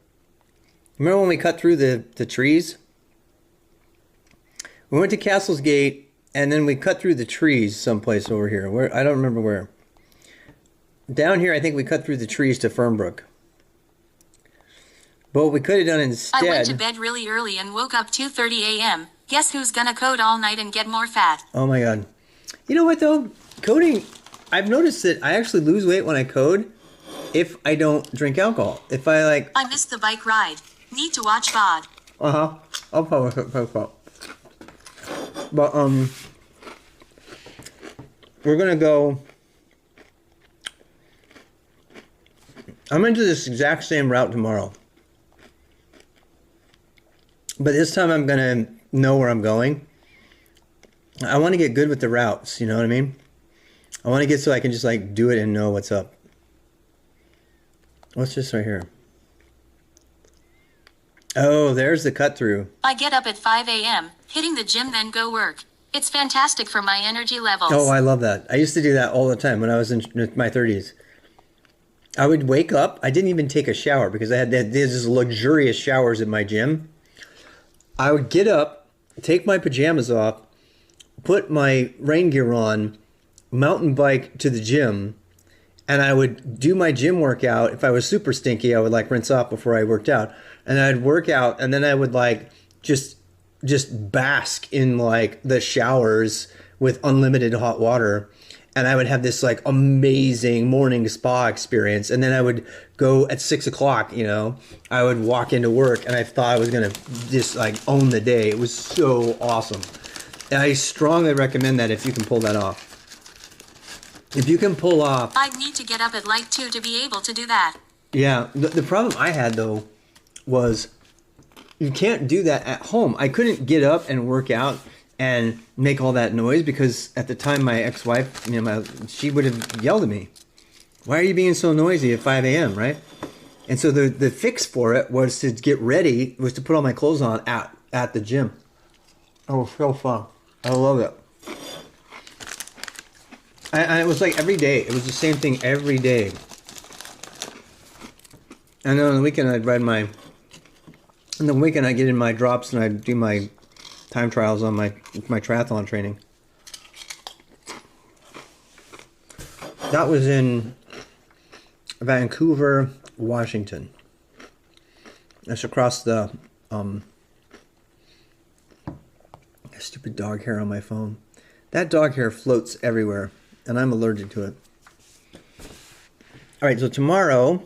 Remember when we cut through the trees? We went to Castle's Gate, and then we cut through the trees someplace over here. Where I don't remember where. Down here, I think we cut through the trees to Fernbrook. But what we could have done instead... I went to bed really early and woke up 2:30 a.m. Guess who's gonna code all night and get more fat? Oh my god. You know what though? Coding, I've noticed that I actually lose weight when I code if I don't drink alcohol. If I like... I missed the bike ride. Need to watch VOD. I'll probably. But we're gonna go. I'm gonna do this exact same route tomorrow, but this time I'm gonna know where I'm going. I want to get good with the routes. You know what I mean? I want to get so I can just like do it and know what's up. What's this right here? Oh, there's the cut through. I get up at 5 a.m., hitting the gym, then go work. It's fantastic for my energy levels. Oh, I love that. I used to do that all the time when I was in my 30s. I would wake up. I didn't even take a shower because I had these luxurious showers in my gym. I would get up, take my pajamas off, put my rain gear on, mountain bike to the gym, and I would do my gym workout. If I was super stinky, I would like rinse off before I worked out. And I'd work out, and then I would like just bask in like the showers with unlimited hot water, and I would have this like amazing morning spa experience. And then I would go at 6 o'clock. You know, I would walk into work, and I thought I was gonna just like own the day. It was so awesome, and I strongly recommend that if you can pull that off. If you can pull off, I'd need to get up at like 2 to be able to do that. Yeah, the problem I had though was you can't do that at home. I couldn't get up and work out and make all that noise because at the time my ex-wife, you know, she would have yelled at me. Why are you being so noisy at 5 a.m., right? And so the fix for it was to get ready, was to put all my clothes on at the gym. Oh, so fun. I love it. And it was like every day. It was the same thing every day. And then on the weekend I'd ride my... On the weekend, I get in my drops and I do my time trials on my triathlon training. That was in Vancouver, Washington. That's across the stupid dog hair on my phone. That dog hair floats everywhere, and I'm allergic to it. All right, so tomorrow,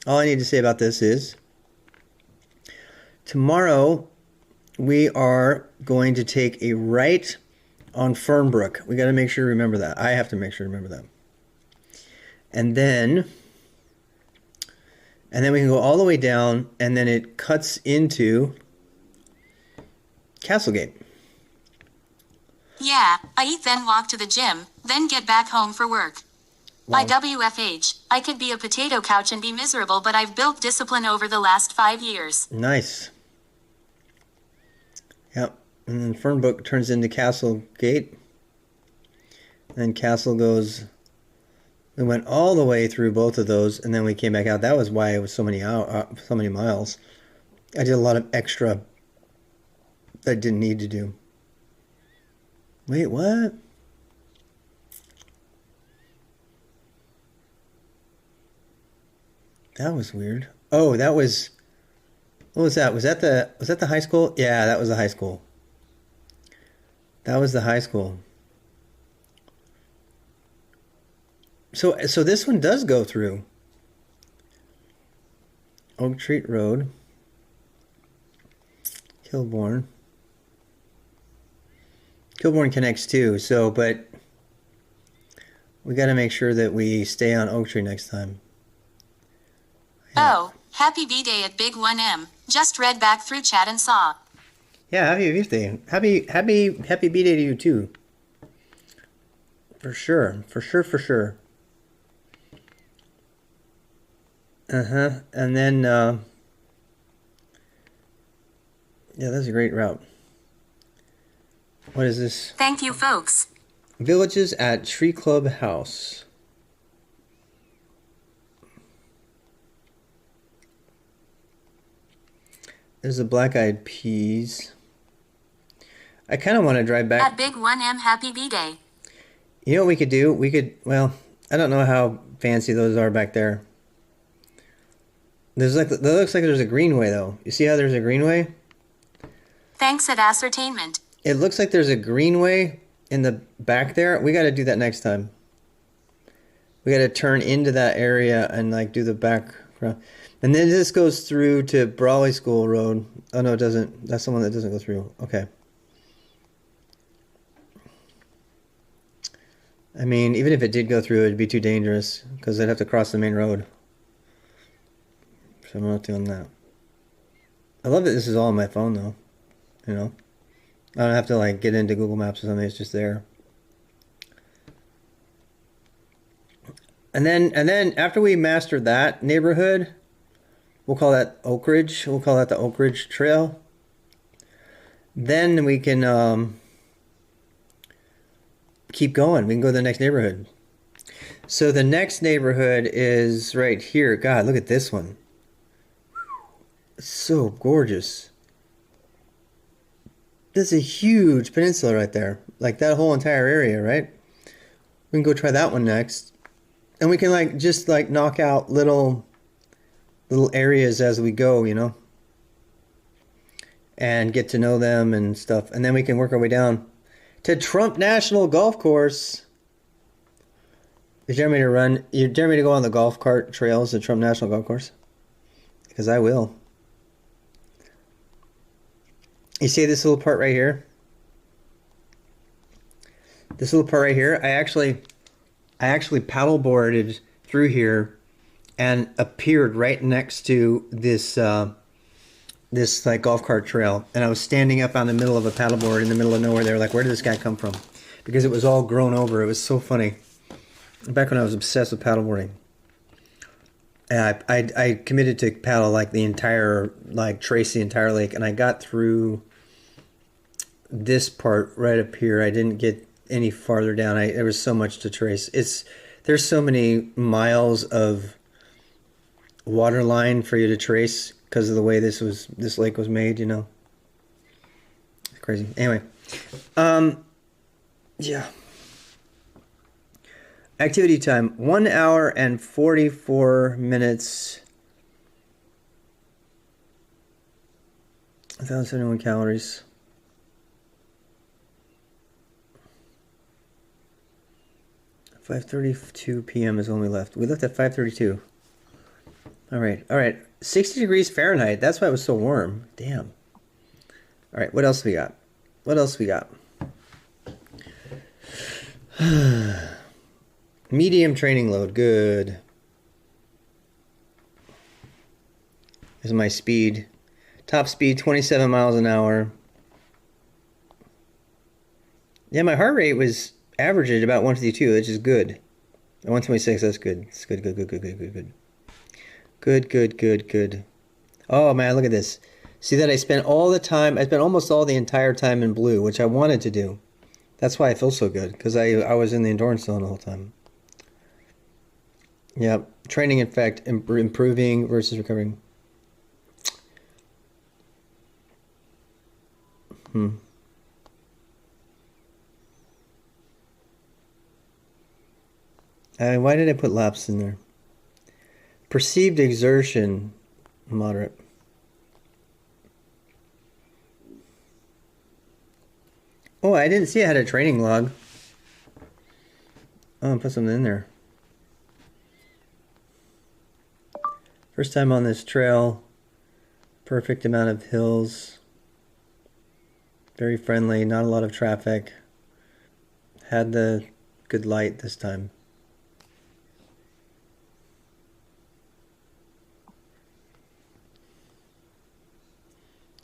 all I need to say about this is, tomorrow, we are going to take a right on Fernbrook. We got to make sure to remember that. I have to make sure to remember that. And then we can go all the way down, and then it cuts into Castlegate. Yeah, I eat then walk to the gym, then get back home for work. Wow. IWFH, I could be a potato couch and be miserable, but I've built discipline over the last 5 years. Nice. Yep. And then Fernbrook turns into Castlegate. Then Castle goes. We went all the way through both of those, and then we came back out. That was why it was so many miles. I did a lot of extra that I didn't need to do. Wait, what? That was weird. Oh, that was. What was that? Was that the high school? Yeah, that was the high school. That was the high school. So this one does go through Oak Tree Road, Kilbourne. Kilbourne connects too. So, but we got to make sure that we stay on Oak Tree next time. Oh, happy B-Day at Big 1M. Just read back through chat and saw. Yeah, happy birthday. Happy B-Day to you too. For sure. And then, yeah, that's a great route. What is this? Thank you, folks. Villages at Tree Club House. There's the Black Eyed Peas. I kind of want to drive back. At Big 1M, happy B-Day. You know what we could do? Well, I don't know how fancy those are back there. That looks like there's a greenway though. You see how there's a greenway? Thanks at ascertainment. It looks like there's a greenway in the back there. We got to do that next time. We got to turn into that area and like do the back. And then this goes through to Brawley School Road. Oh no, it doesn't. That's the one that doesn't go through. Okay. I mean, even if it did go through, it'd be too dangerous because I'd have to cross the main road. So I'm not doing that. I love that this is all on my phone though. You know, I don't have to like get into Google Maps or something. It's just there. And then after we master that neighborhood, we'll call that Oak Ridge. We'll call that the Oak Ridge Trail. Then we can keep going. We can go to the next neighborhood. So the next neighborhood is right here. God, look at this one. It's so gorgeous. There's a huge peninsula right there. Like that whole entire area, right? We can go try that one next. And we can like just like knock out little areas as we go, you know, and get to know them and stuff. And then we can work our way down to Trump National Golf Course. You dare me to run? You dare me to go on the golf cart trails at Trump National Golf Course? Because I will. You see this little part right here? This little part right here, I actually paddleboarded through here and appeared right next to this this like golf cart trail, and I was standing up on the middle of a paddleboard in the middle of nowhere. They were like, "Where did this guy come from?" Because it was all grown over. It was so funny. Back when I was obsessed with paddleboarding, and I committed to paddle like the entire trace the entire lake, and I got through this part right up here. I didn't get any farther down. There was so much to trace. There's so many miles of water line for you to trace because of the way this lake was made, you know. It's crazy. Anyway, yeah. Activity time, 1 hour and 44 minutes. 1,071 calories. 5:32 p.m. is when we left. We left at 5:32. All right. 60 degrees Fahrenheit. That's why it was so warm. Damn. All right, what else we got? Medium training load. Good. This is my speed. Top speed 27 miles an hour. Yeah, my heart rate was averaged at about 152, which is good. 126, that's good. It's good, good, good, good, good, good, good. Good, good, good, good. Oh man, look at this. See that I spent all the time, I spent almost all the entire time in blue, which I wanted to do. That's why I feel so good, because I was in the endurance zone the whole time. Yep. Training effect, improving versus recovering. Why did I put laps in there? Perceived exertion, moderate. Oh, I didn't see I had a training log. Oh, I'll put something in there. First time on this trail. Perfect amount of hills. Very friendly, not a lot of traffic. Had the good light this time.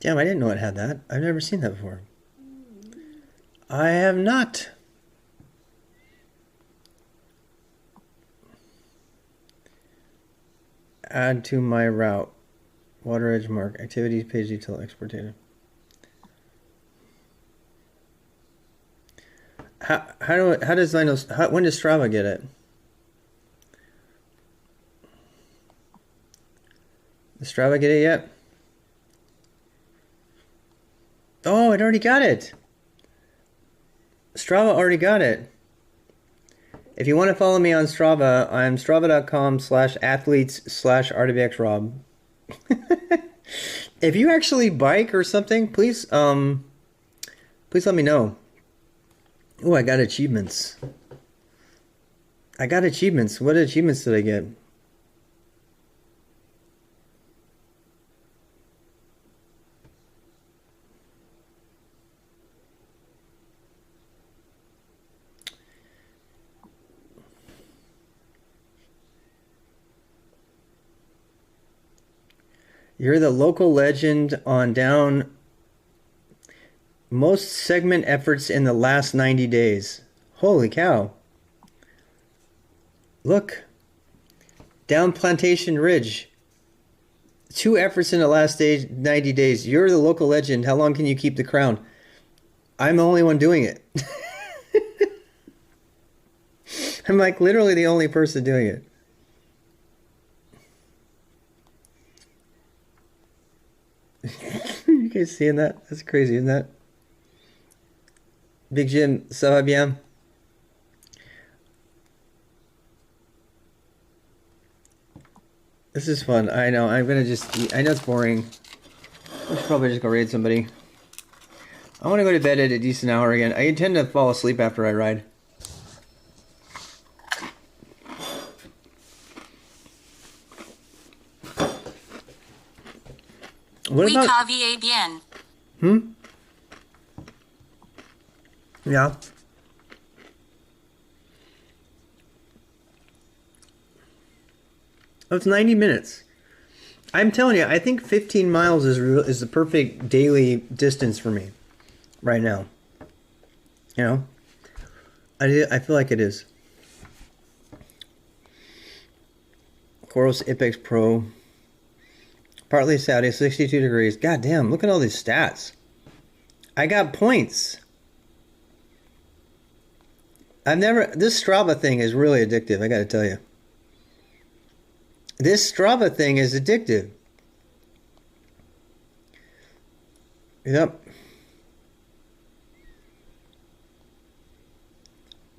Damn, I didn't know it had that. I've never seen that before. I have not. Add to my route. Water edge mark. Activities page detail export data. How does I know? When does Strava get it? Does Strava get it yet? Oh, it already got it. Strava already got it. If you want to follow me on Strava, I'm strava.com/athletes/RWXRob. If you actually bike or something, please let me know. Oh, I got achievements. I got achievements. What achievements did I get? You're the local legend on down most segment efforts in the last 90 days. Holy cow. Look. Down Plantation Ridge. 2 efforts in the last 90 days. You're the local legend. How long can you keep the crown? I'm the only one doing it. I'm like literally the only person doing it. You guys seeing that? That's crazy, isn't that? Big Jim, ça va bien? This is fun. I know. I know it's boring. I should probably just go raid somebody. I want to go to bed at a decent hour again. I tend to fall asleep after I ride. What Oui, about... cavier bien. Yeah. Oh, it's 90 minutes. I'm telling you, I think 15 miles is the perfect daily distance for me right now. You know? I feel like it is. Coros Ipex Pro. Partly Saudi, 62 degrees. God damn, look at all these stats. I got points. This Strava thing is really addictive, I gotta tell you. This Strava thing is addictive. Yep.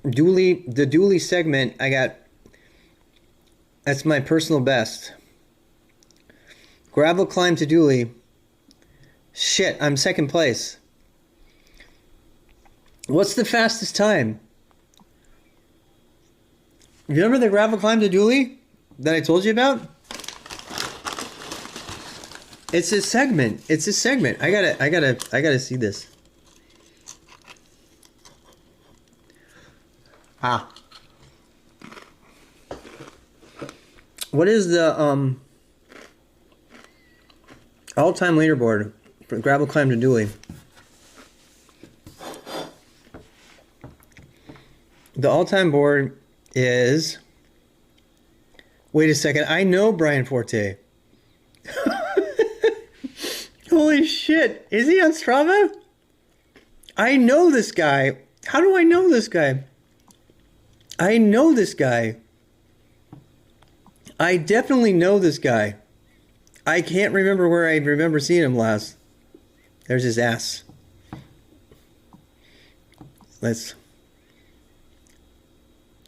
The Dooley segment, that's my personal best. Gravel climb to Dooley. Shit, I'm second place. What's the fastest time? You remember the gravel climb to Dooley that I told you about? It's a segment. It's a segment. I gotta see this. What is the all-time leaderboard for gravel climb to dually? The all-time board is... Wait a second. I know Brian Forte. Holy shit. Is he on Strava? I know this guy. How do I know this guy? I know this guy. I definitely know this guy. I can't remember where I remember seeing him last. There's his ass. Let's...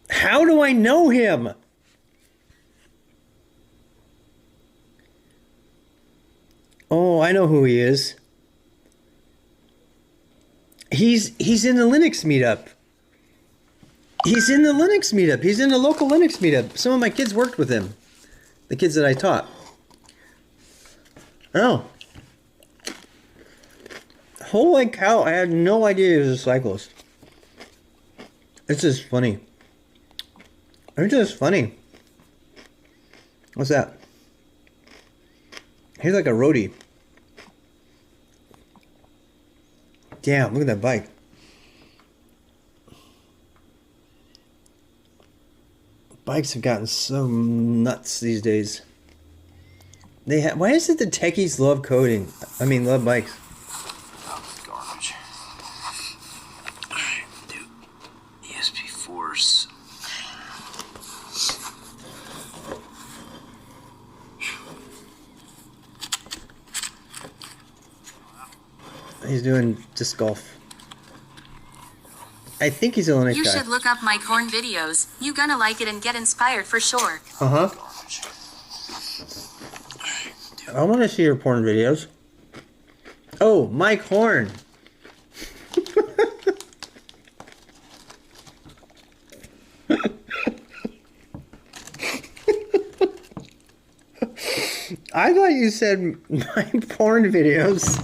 How do I know him? Oh, I know who he is. He's in the Linux meetup. He's in the Linux meetup. He's in the local Linux meetup. Some of my kids worked with him. The kids that I taught. Oh. Holy cow, I had no idea he was a cyclist. It's just funny. It's just funny. What's that? He's like a roadie. Damn, look at that bike. Bikes have gotten so nuts these days. Why is it the techies love coding? I mean, love bikes. Garbage. Alright, dude. ESP Force. He's doing disc golf. I think he's a Linux You guy. should look up Mike Horn videos. You gonna like it and get inspired for sure. Uh-huh. I want to see your porn videos. Oh, Mike Horn. I thought you said my porn videos.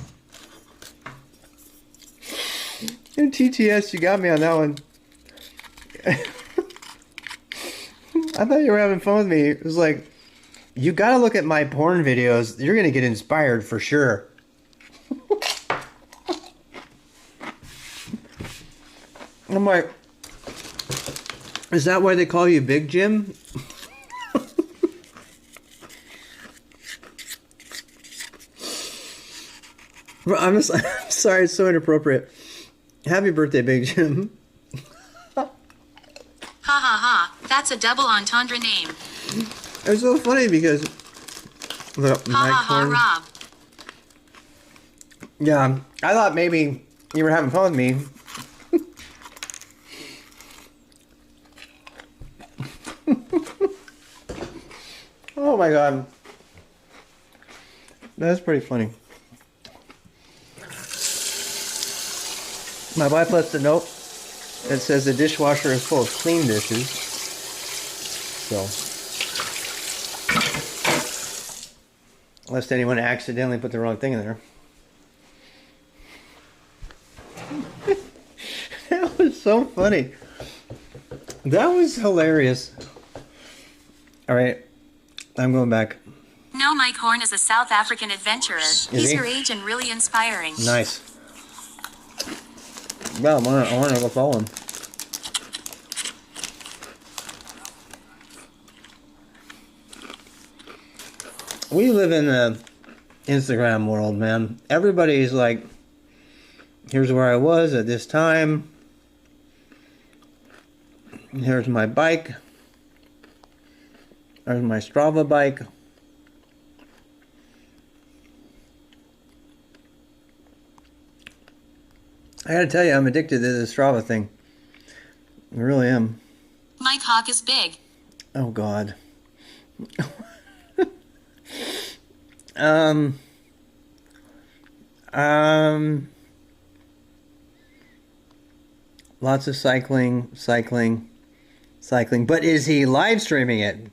And TTS, you got me on that one. I thought you were having fun with me. It was like, you gotta look at my porn videos. You're gonna get inspired for sure. I'm like, is that why they call you Big Jim? I'm sorry, it's so inappropriate. Happy birthday, Big Jim. Ha ha ha, that's a double entendre name. It's so funny because the Ha ha ha, Rob. Yeah, I thought maybe you were having fun with me. Oh my god. That's pretty funny. My wife left a note that says the dishwasher is full of clean dishes. So, unless anyone accidentally put the wrong thing in there. That was so funny. That was hilarious. Alright, I'm going back. No, Mike Horn is a South African adventurer. He's he? your age and really inspiring. Nice. Well, I want to go follow him. We live in the Instagram world, man. Everybody's like, here's where I was at this time. Here's my bike. There's my Strava bike. I gotta tell you, I'm addicted to this Strava thing. I really am. Mike Hawk is big. Oh God. Lots of cycling. But is he live streaming it?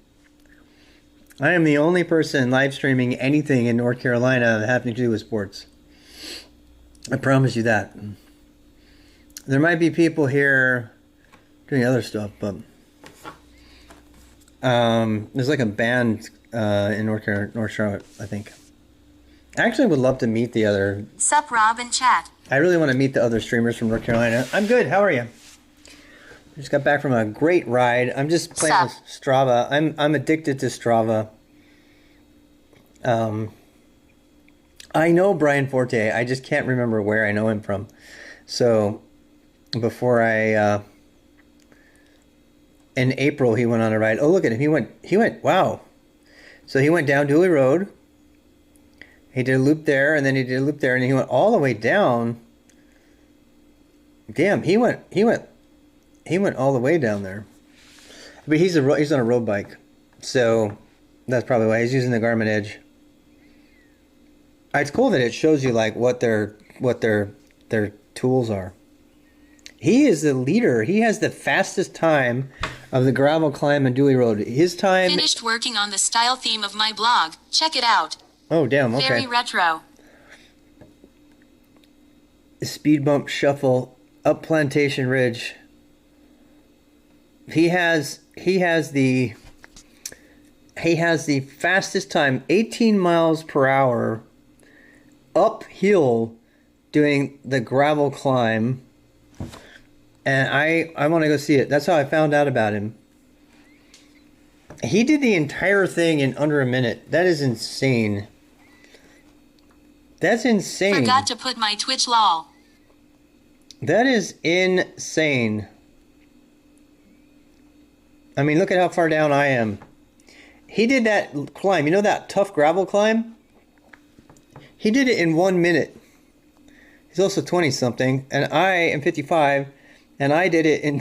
I am the only person live streaming anything in North Carolina having to do with sports. I promise you that. There might be people here doing other stuff, but There's like a band in North Charlotte, I think. I actually would love to meet the other. Sup, Rob and chat. I really want to meet the other streamers from North Carolina. I'm good. How are you? Just got back from a great ride. I'm just playing with Strava. I'm addicted to Strava. I know Brian Forte. I just can't remember where I know him from. So before in April he went on a ride. Oh, look at him. He went wow. So he went down Dooley Road. He did a loop there, and then he did a loop there, and he went all the way down. Damn, he went all the way down there. But he's on a road bike, so that's probably why he's using the Garmin Edge. It's cool that it shows you like what their tools are. He is the leader. He has the fastest time of the gravel climb on Dooley Road. His time. Finished working on the style theme of my blog. Check it out. Oh damn! Okay. Very retro. Speed bump shuffle up Plantation Ridge. He has the fastest time, 18 miles per hour, uphill, doing the gravel climb. And I want to go see it. That's how I found out about him. He did the entire thing in under a minute. That is insane. That's insane. Forgot to put my Twitch lol. That is insane. I mean, look at how far down I am. He did that climb. You know that tough gravel climb? He did it in 1 minute. He's also 20-something, and I am 55, and I did it in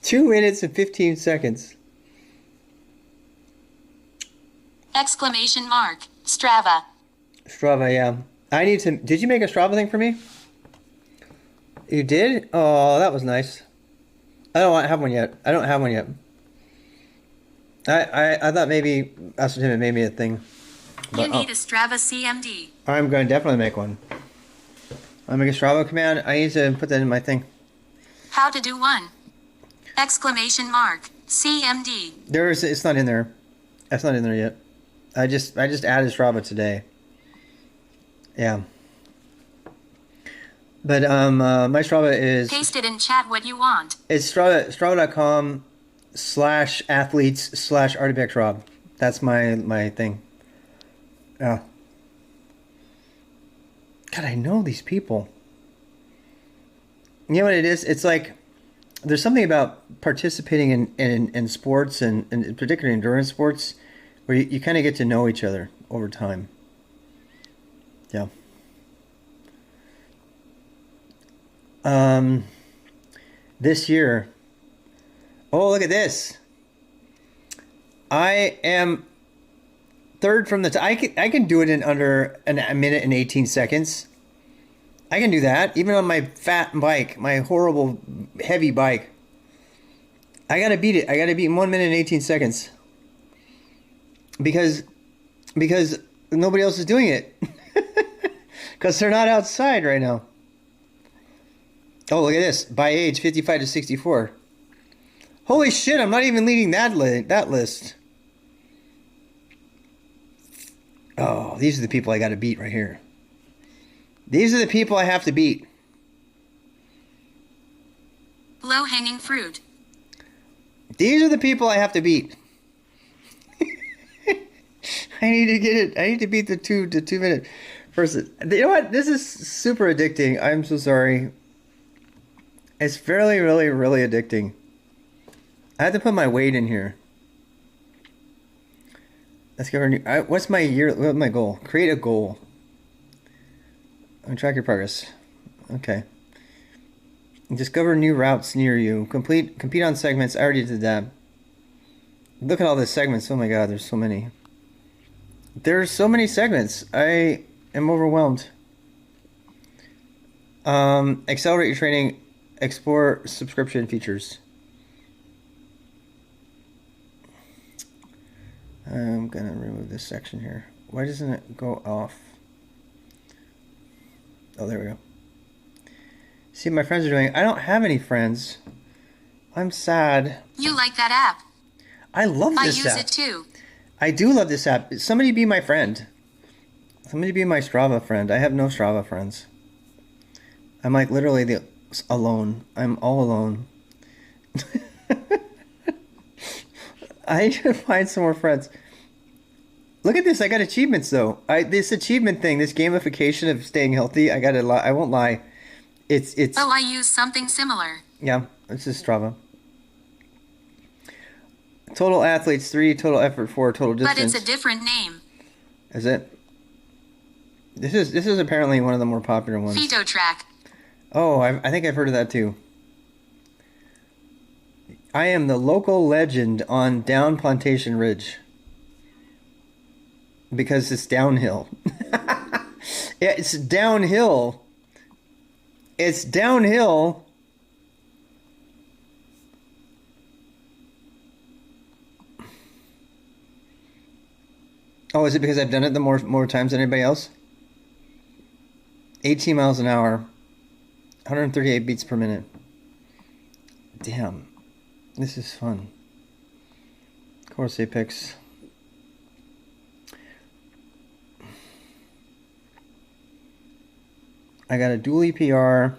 2 minutes and 15 seconds. Exclamation mark. Strava. Strava, yeah. I need to... Did you make a Strava thing for me? You did? Oh, that was nice. I don't have one yet. I don't have one yet. I thought maybe Aston Tim made me a thing. You need a Strava CMD. I'm going to definitely make one. I'll make a Strava command. I need to put that in my thing. How to do one. Exclamation mark. CMD. It's not in there. That's not in there yet. I just added Strava today. Yeah. But my Strava is... Paste it in chat what you want. It's strava.com/athletes/RDPXRob. That's my thing. Yeah. God, I know these people. You know what it is? It's like there's something about participating in sports and particularly endurance sports where you kind of get to know each other over time. Yeah. This year. Oh, look at this. I am third from the I can do it in under a minute and 18 seconds. I can do that even on my fat bike, my horrible heavy bike. I gotta beat it. I gotta beat in 1 minute and 18 seconds. Because nobody else is doing it. Because they're not outside right now. Oh, look at this. By age, 55 to 64. Holy shit, I'm not even leading that list. Oh, these are the people I got to beat right here. These are the people I have to beat. Low-hanging fruit. These are the people I have to beat. I need to get it. I need to beat the 2 minute person. You know what? This is super addicting. I'm so sorry. It's fairly, really, really addicting. I have to put my weight in here. Let's go. What's my goal? Create a goal. And track your progress. Okay. Discover new routes near you. Compete on segments. I already did that. Look at all the segments. Oh my god, there's so many. There's so many segments. I am overwhelmed. Accelerate your training. Explore subscription features. I'm gonna remove this section here. Why doesn't it go off? Oh, there we go. See, my friends are doing. I don't have any friends. I'm sad. You like that app? I love I this use app. it too. I do love this app. Somebody be my friend. Somebody be my Strava friend. I have no Strava friends. I'm like literally alone. I'm all alone. I need to find some more friends. Look at this. I got achievements though. This achievement thing, this gamification of staying healthy. I won't lie. It's. Oh, I use something similar. Yeah. This is Strava. Total athletes 3, total effort 4, total distance. But it's a different name. Is it? This is apparently one of the more popular ones. Phyto Track. Oh, I think I've heard of that too. I am the local legend on Down Plantation Ridge. Because it's downhill. Yeah, it's downhill. It's downhill. Oh, is it because I've done it the more times than anybody else? 18 miles an hour. 138 beats per minute. Damn. This is fun. Course Apex. I got a dually PR.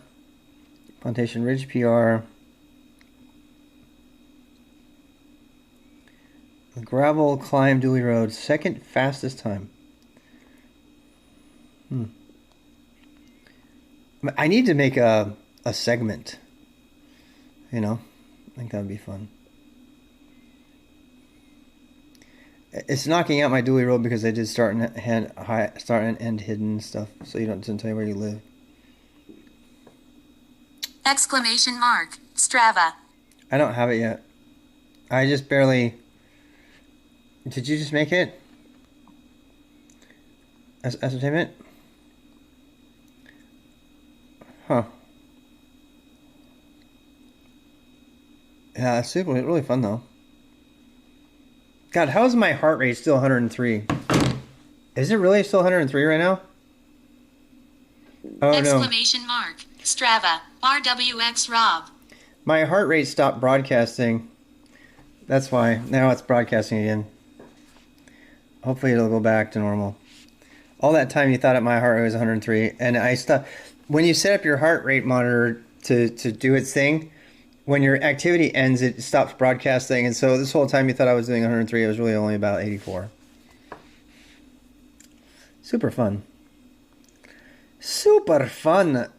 Plantation Ridge PR. Gravel climb dually road. Second fastest time. I need to make a segment. You know? I think that would be fun. It's knocking out my dually road because I did start and end hidden stuff. So it doesn't tell you where you live. Exclamation mark. Strava. I don't have it yet. I just barely... Did you just make it? Ascertainment? Huh. Yeah, it's super really fun though. God, how is my heart rate still 103? Is it really still 103 right now? Oh no. Exclamation mark. Strava. RWX Rob. My heart rate stopped broadcasting. That's why. Now it's broadcasting again. Hopefully it'll go back to normal. All that time you thought that my heart rate was 103, and I stopped. When you set up your heart rate monitor to do its thing, when your activity ends, it stops broadcasting, and so this whole time you thought I was doing 103, it was really only about 84. Super fun. Super fun.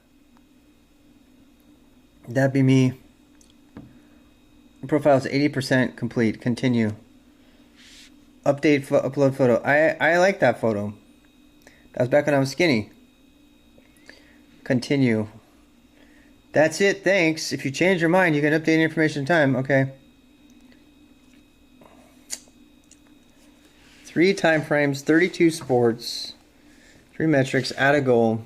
That'd be me. Profile is 80% complete. Continue. Update upload photo. I like that photo. That was back when I was skinny. Continue. That's it. Thanks. If you change your mind, you can update information in time. Okay. 3 time frames, 32 sports, 3 metrics, add a goal.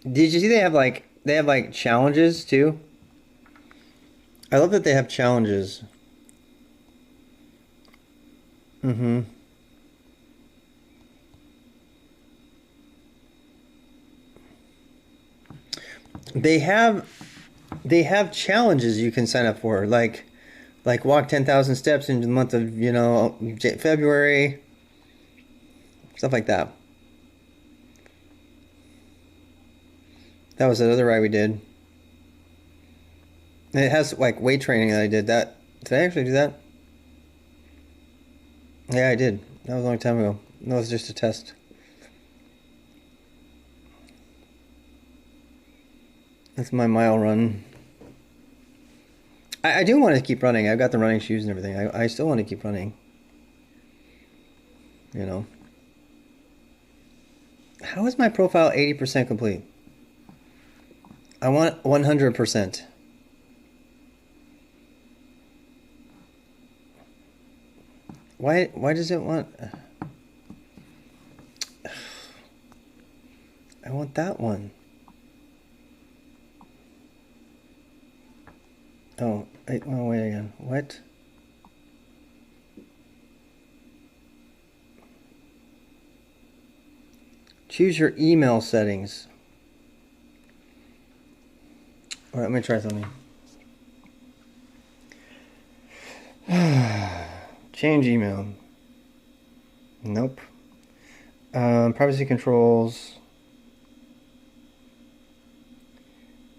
Did you see they have like challenges too? I love that they have challenges. They have challenges you can sign up for, like walk 10,000 steps in the month of February, stuff like that. That was another ride we did. And it has like weight training that I did. Did I actually do that? Yeah, I did. That was a long time ago. That was just a test. That's my mile run. I do want to keep running. I've got the running shoes and everything. I still want to keep running. You know. How is my profile 80% complete? I want 100%. Why does it want... I want that one. Oh, wait again. What? Choose your email settings. All right, let me try something. Change email. Nope. Privacy controls.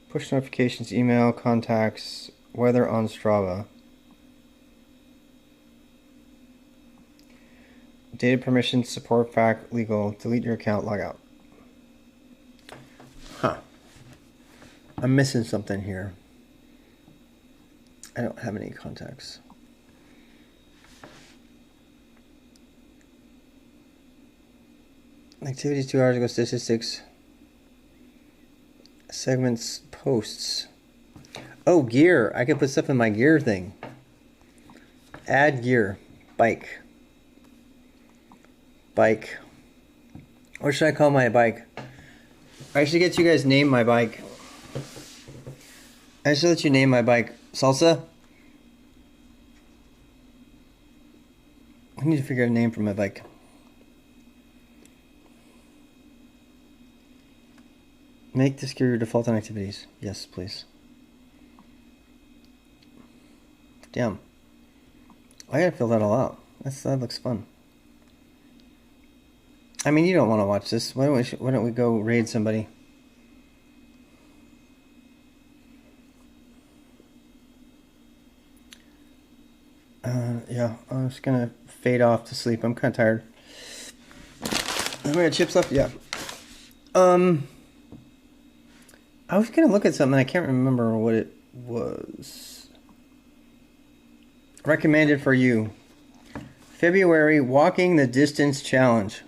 Push notifications, email, contacts, weather on Strava. Data permissions, support, fact, legal, delete your account, log out. Huh. I'm missing something here. I don't have any contacts. Activities 2 hours ago, statistics. Segments, posts. Oh, gear. I can put stuff in my gear thing. Add gear. Bike. Bike. What should I call my bike? I should get you guys name my bike. I should let you name my bike. Salsa? I need to figure out a name for my bike. Make this gear your default on activities. Yes, please. Damn. I gotta fill that all out. That looks fun. I mean, you don't want to watch this. Why don't we go raid somebody? Yeah, I'm just gonna fade off to sleep. I'm kind of tired. We got chips left? Yeah. I was gonna look at something. I can't remember what it was. Recommended for you. February Walking the Distance Challenge.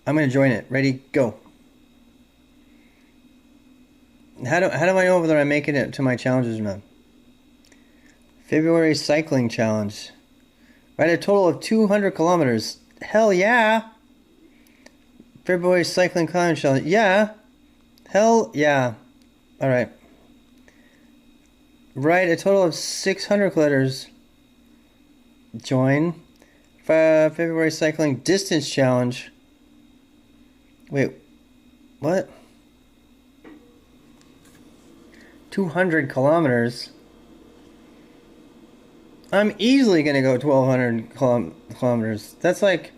I'm gonna join it. Ready? Go. How do I know whether I'm making it to my challenges or not? February Cycling Challenge. Ride a total of 200 kilometers. Hell yeah! February Cycling Challenge. Yeah. Hell yeah. Alright. Ride a total of 600 kilometers. Join. February Cycling Distance Challenge. Wait. What? 200 kilometers. I'm easily going to go 1,200 kilometers. That's like...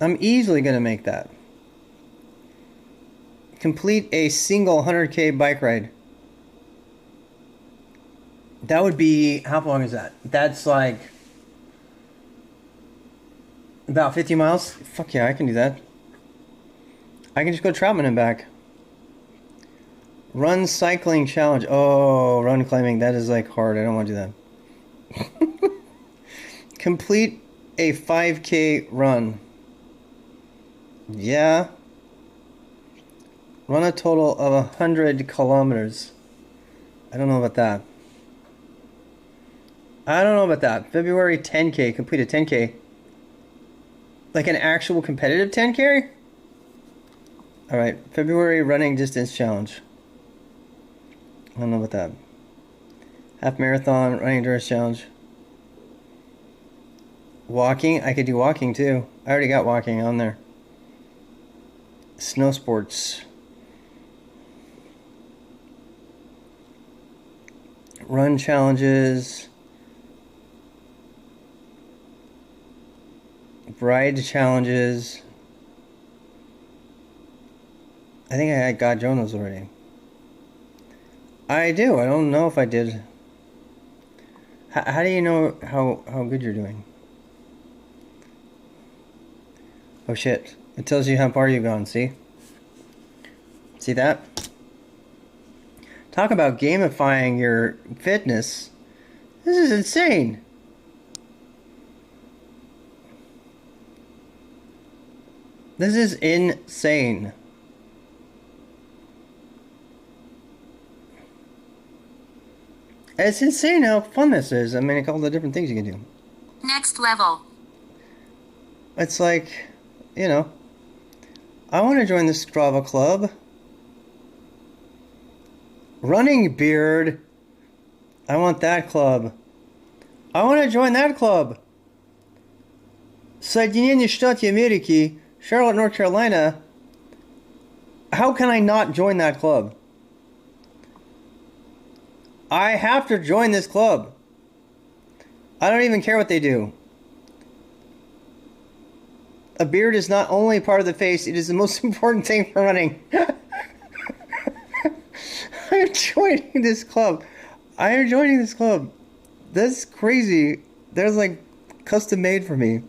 I'm easily going to make that. Complete a single 100k bike ride. That would be... How long is that? That's like... About 50 miles? Fuck yeah, I can do that. I can just go Troutman and back. Run cycling challenge. Oh, run climbing. That is like hard. I don't want to do that. Complete a 5k run. Yeah. Run a total of 100 kilometers. I don't know about that. I don't know about that. February 10k. Complete a 10k. Like an actual competitive 10k? Alright. February running distance challenge. I don't know about that. Half marathon, running endurance challenge. Walking. I could do walking too. I already got walking on there. Snow sports. Run challenges. Ride challenges. I think I got Jonas already. I do. I don't know if I did. How do you know how good you're doing? Oh shit. It tells you how far you've gone, see? See that? Talk about gamifying your fitness. This is insane. This is insane. It's insane how fun this is. I mean, all the different things you can do. Next level. It's like, you know, I want to join the Strava club. Running beard. I want that club. I want to join that club. Соединенные Штаты Америки, Charlotte, North Carolina. How can I not join that club? I have to join this club. I don't even care what they do. A beard is not only part of the face, it is the most important thing for running. I'm joining this club. I am joining this club. That's crazy. That's like custom made for me.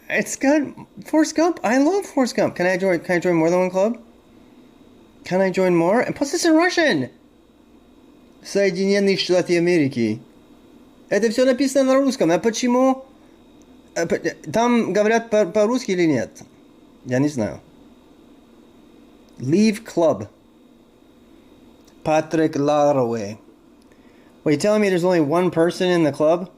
It's got Forrest Gump. I love Forrest Gump. Can I join more than one club? Can I join more? And plus it's in Russian. Соединенные Штаты Америки. Это все написано на русском. А почему? Там говорят по-русски или нет? Я не знаю. Leave club. Patrick Laraway. Wait, you telling me there's only one person in the club?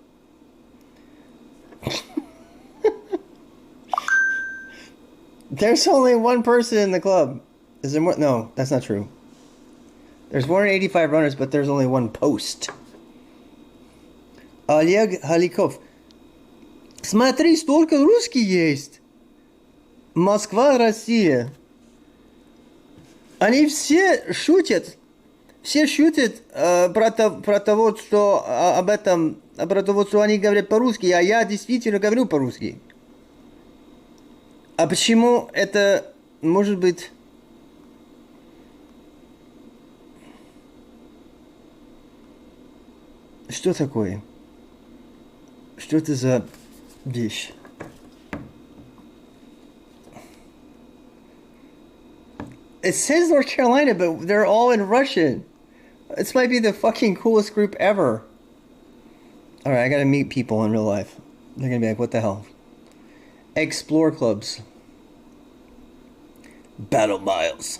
There's only one person in the club. Is there more? No, that's not true. There's 185 runners, but there's only one post. Олег Халиков. Смотри, столько русских есть. Москва, Россия. Они все шутят. Все шутят про того, что об этом, про того, что они говорят по-русски, а я действительно говорю по-русски. А почему это может быть... Что такое? Что это за вещь? It says North Carolina, but they're all in Russian. This might be the fucking coolest group ever. Alright, I gotta meet people in real life. They're gonna be like, what the hell? Explore clubs. Battle miles.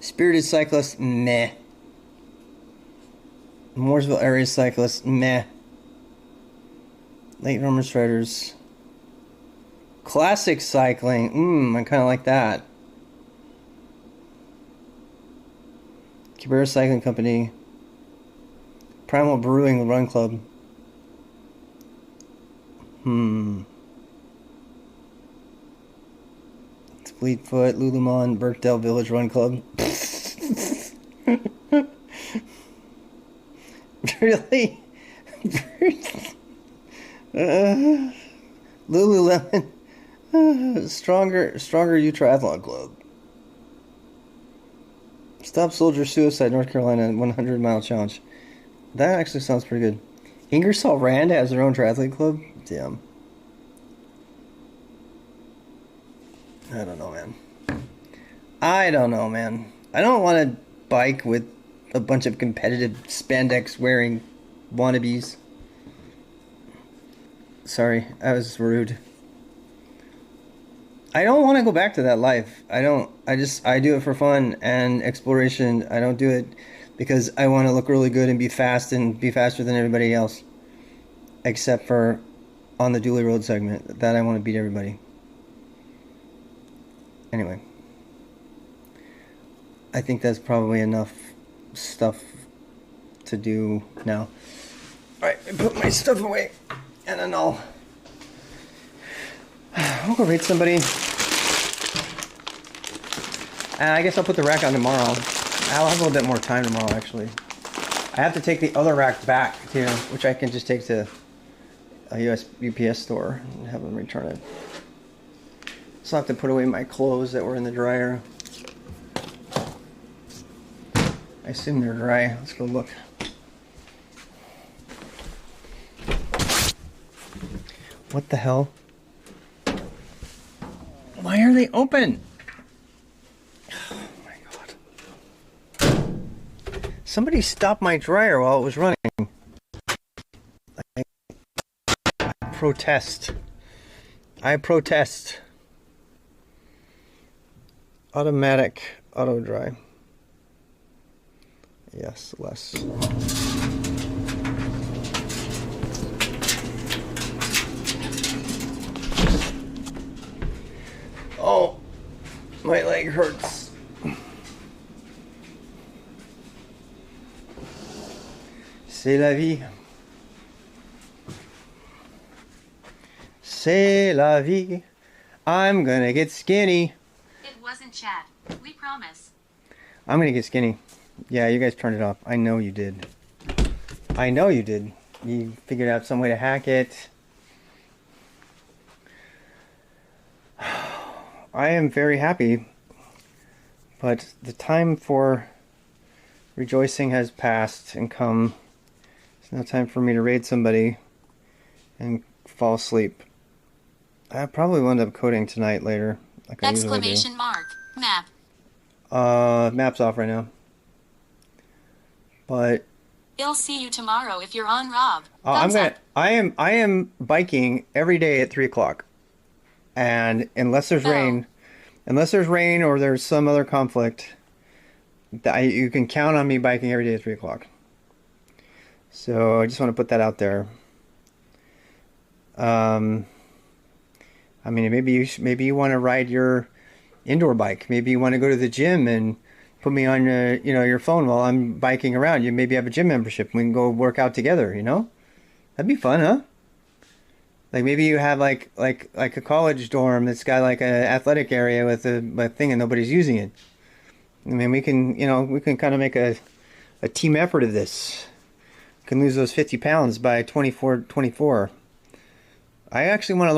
Spirited cyclist, meh. Mooresville area cyclist, meh. Late Roman Striders. Classic cycling, I kinda like that. Cabrera Cycling Company. Primal Brewing Run Club. Fleetfoot, Lululemon, Birkdale Village Run Club. Really? Lululemon. Stronger You Triathlon Club. Stop Soldier Suicide, North Carolina, 100-mile challenge. That actually sounds pretty good. Ingersoll Rand has their own triathlete club? Damn. I don't know, man. I don't want to bike with a bunch of competitive spandex-wearing wannabes. Sorry, I was rude. I don't want to go back to that life. I do it for fun and exploration. I don't do it because I want to look really good and be fast and be faster than everybody else. Except for on the Dooley Road segment. That I want to beat everybody. Anyway. I think that's probably enough stuff to do now. Alright, put my stuff away. And then I'll go raid somebody. And I guess I'll put the rack on tomorrow. I'll have a little bit more time tomorrow, actually. I have to take the other rack back, too, which I can just take to a UPS store and have them return it. So I have to put away my clothes that were in the dryer. I assume they're dry. Let's go look. What the hell? Why are they open? Oh my god. Somebody stopped my dryer while it was running. I protest. I protest. Automatic auto dry. Yes, less. Oh, my leg hurts. C'est la vie. C'est la vie. I'm gonna get skinny. It wasn't chat. We promise. I'm gonna get skinny. Yeah, you guys turned it off. I know you did. I know you did. You figured out some way to hack it. I am very happy, but the time for rejoicing has passed and come. It's now time for me to raid somebody and fall asleep. I probably will end up coding tonight later, like I usually do. Exclamation mark. Map. Map's off right now. But I'll see you tomorrow if you're on, Rob. I'm Thumbs gonna. up. I am biking every day at 3 o'clock, and unless there's rain, or there's some other conflict, you can count on me biking every day at 3 o'clock. So I just want to put that out there. I mean, maybe you want to ride your indoor bike. Maybe you want to go to the gym and put me on your phone while I'm biking around. You maybe have a gym membership. We can go work out together. That'd be fun, huh? Like maybe you have like a college dorm that's got like an athletic area with a thing and nobody's using it. I mean, we can kind of make a team effort of this. We can lose those 50 pounds by 24. I actually want to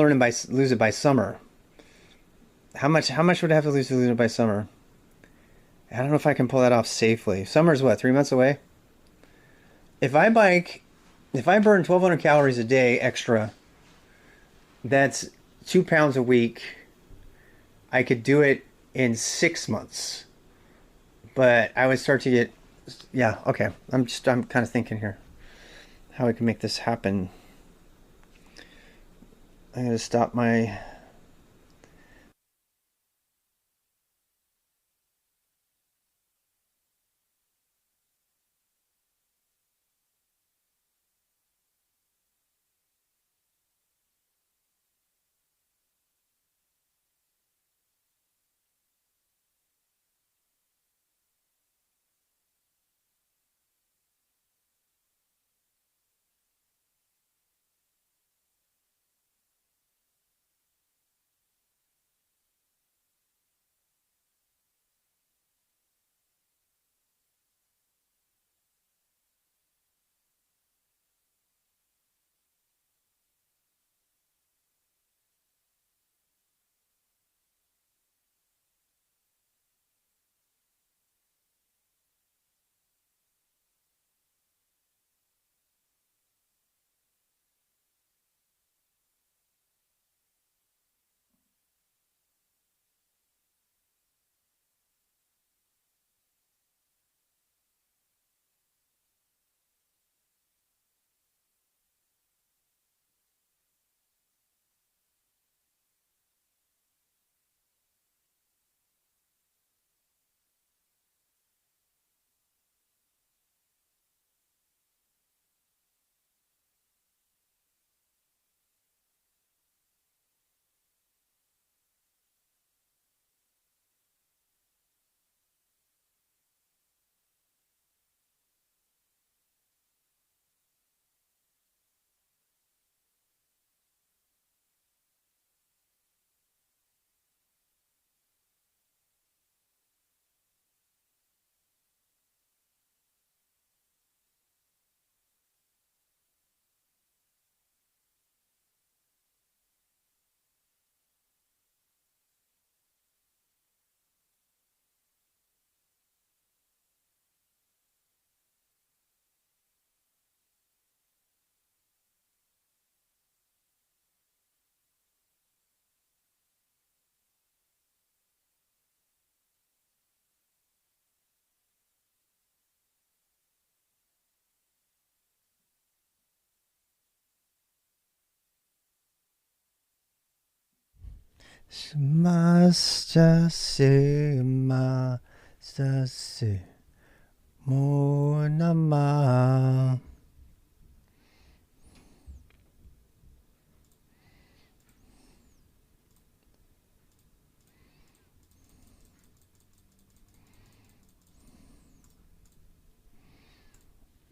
lose it by summer. How much would I have to lose it by summer? I don't know if I can pull that off safely. Summer's what, 3 months away? If I burn 1,200 calories a day extra, that's 2 pounds a week. I could do it in 6 months. But I would start to get, yeah, okay. I'm kind of thinking here how I can make this happen. I'm going to stop my... Mastase Monama.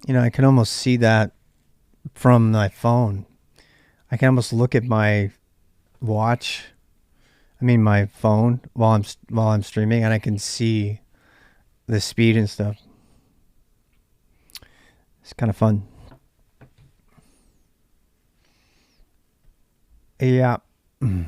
I can almost see that from my phone. I can almost look at my watch. I mean my phone while I'm streaming, and I can see the speed and stuff. It's kind of fun. Yeah. Mm-hmm.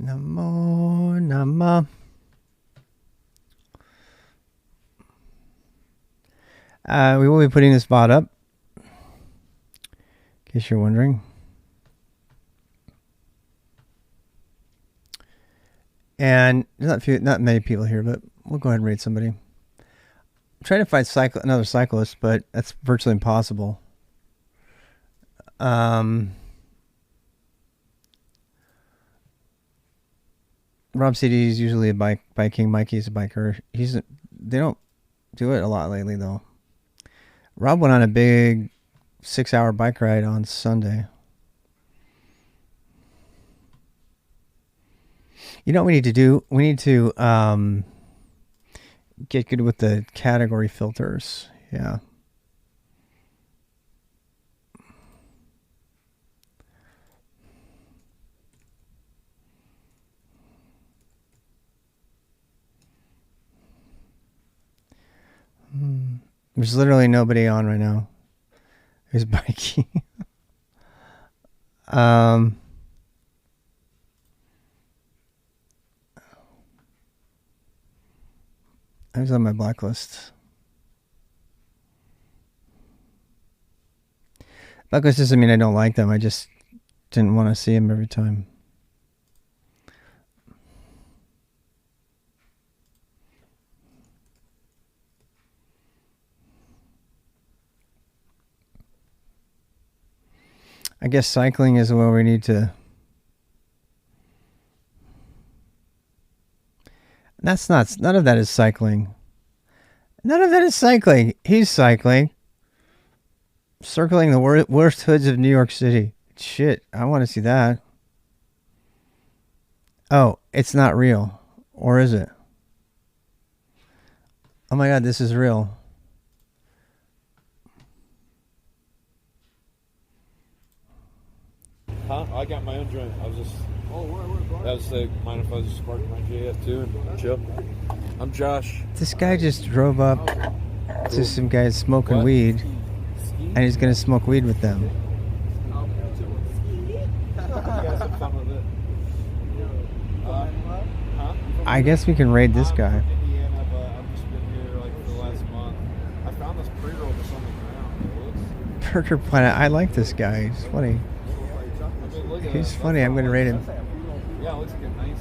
Namo Nama. We will be putting this VOD up, in case you're wondering. And there's not many people here, but we'll go ahead and raid somebody. I'm trying to find another cyclist, but that's virtually impossible. Rob CD is usually a biking. Mikey's a biker. They don't do it a lot lately, though. Rob went on a big 6-hour bike ride on Sunday. You know what we need to do? We need to get good with the category filters. Yeah. There's literally nobody on right now who's biking. I was on my blacklist. Blacklist doesn't mean I don't like them. I just didn't want to see them every time. I guess cycling is where we need to. None of that is cycling. None of that is cycling. He's cycling. Circling the worst hoods of New York City. Shit, I want to see that. Oh, it's not real. Or is it? Oh my God, this is real. Huh? I got my own joint. I was just. Oh, where? That was the. Mind if I just park my JF2 and chill? I'm Josh. This guy just drove up to some guys smoking weed, and he's gonna smoke weed with them. I guess we can raid this guy. Indiana, but I've just been here like for the last month. I found this pre-roll just on the ground. Burger Planet. I like this guy. He's funny. He's funny. I'm gonna rate him. Yeah, it looks like a nice,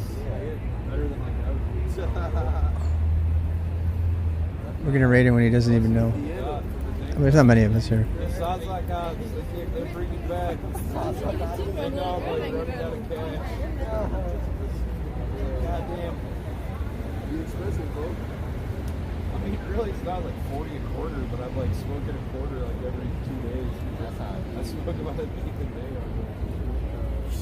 better than like We're gonna rate him when he doesn't even know. There's not many of us here. It sounds like they're bringing back. They know I'm like running out of cash. Goddamn. You expensive, bro. I mean, really, it's not like 40 a quarter, but I'm like smoking a quarter like every 2 days. I smoke about a week a day.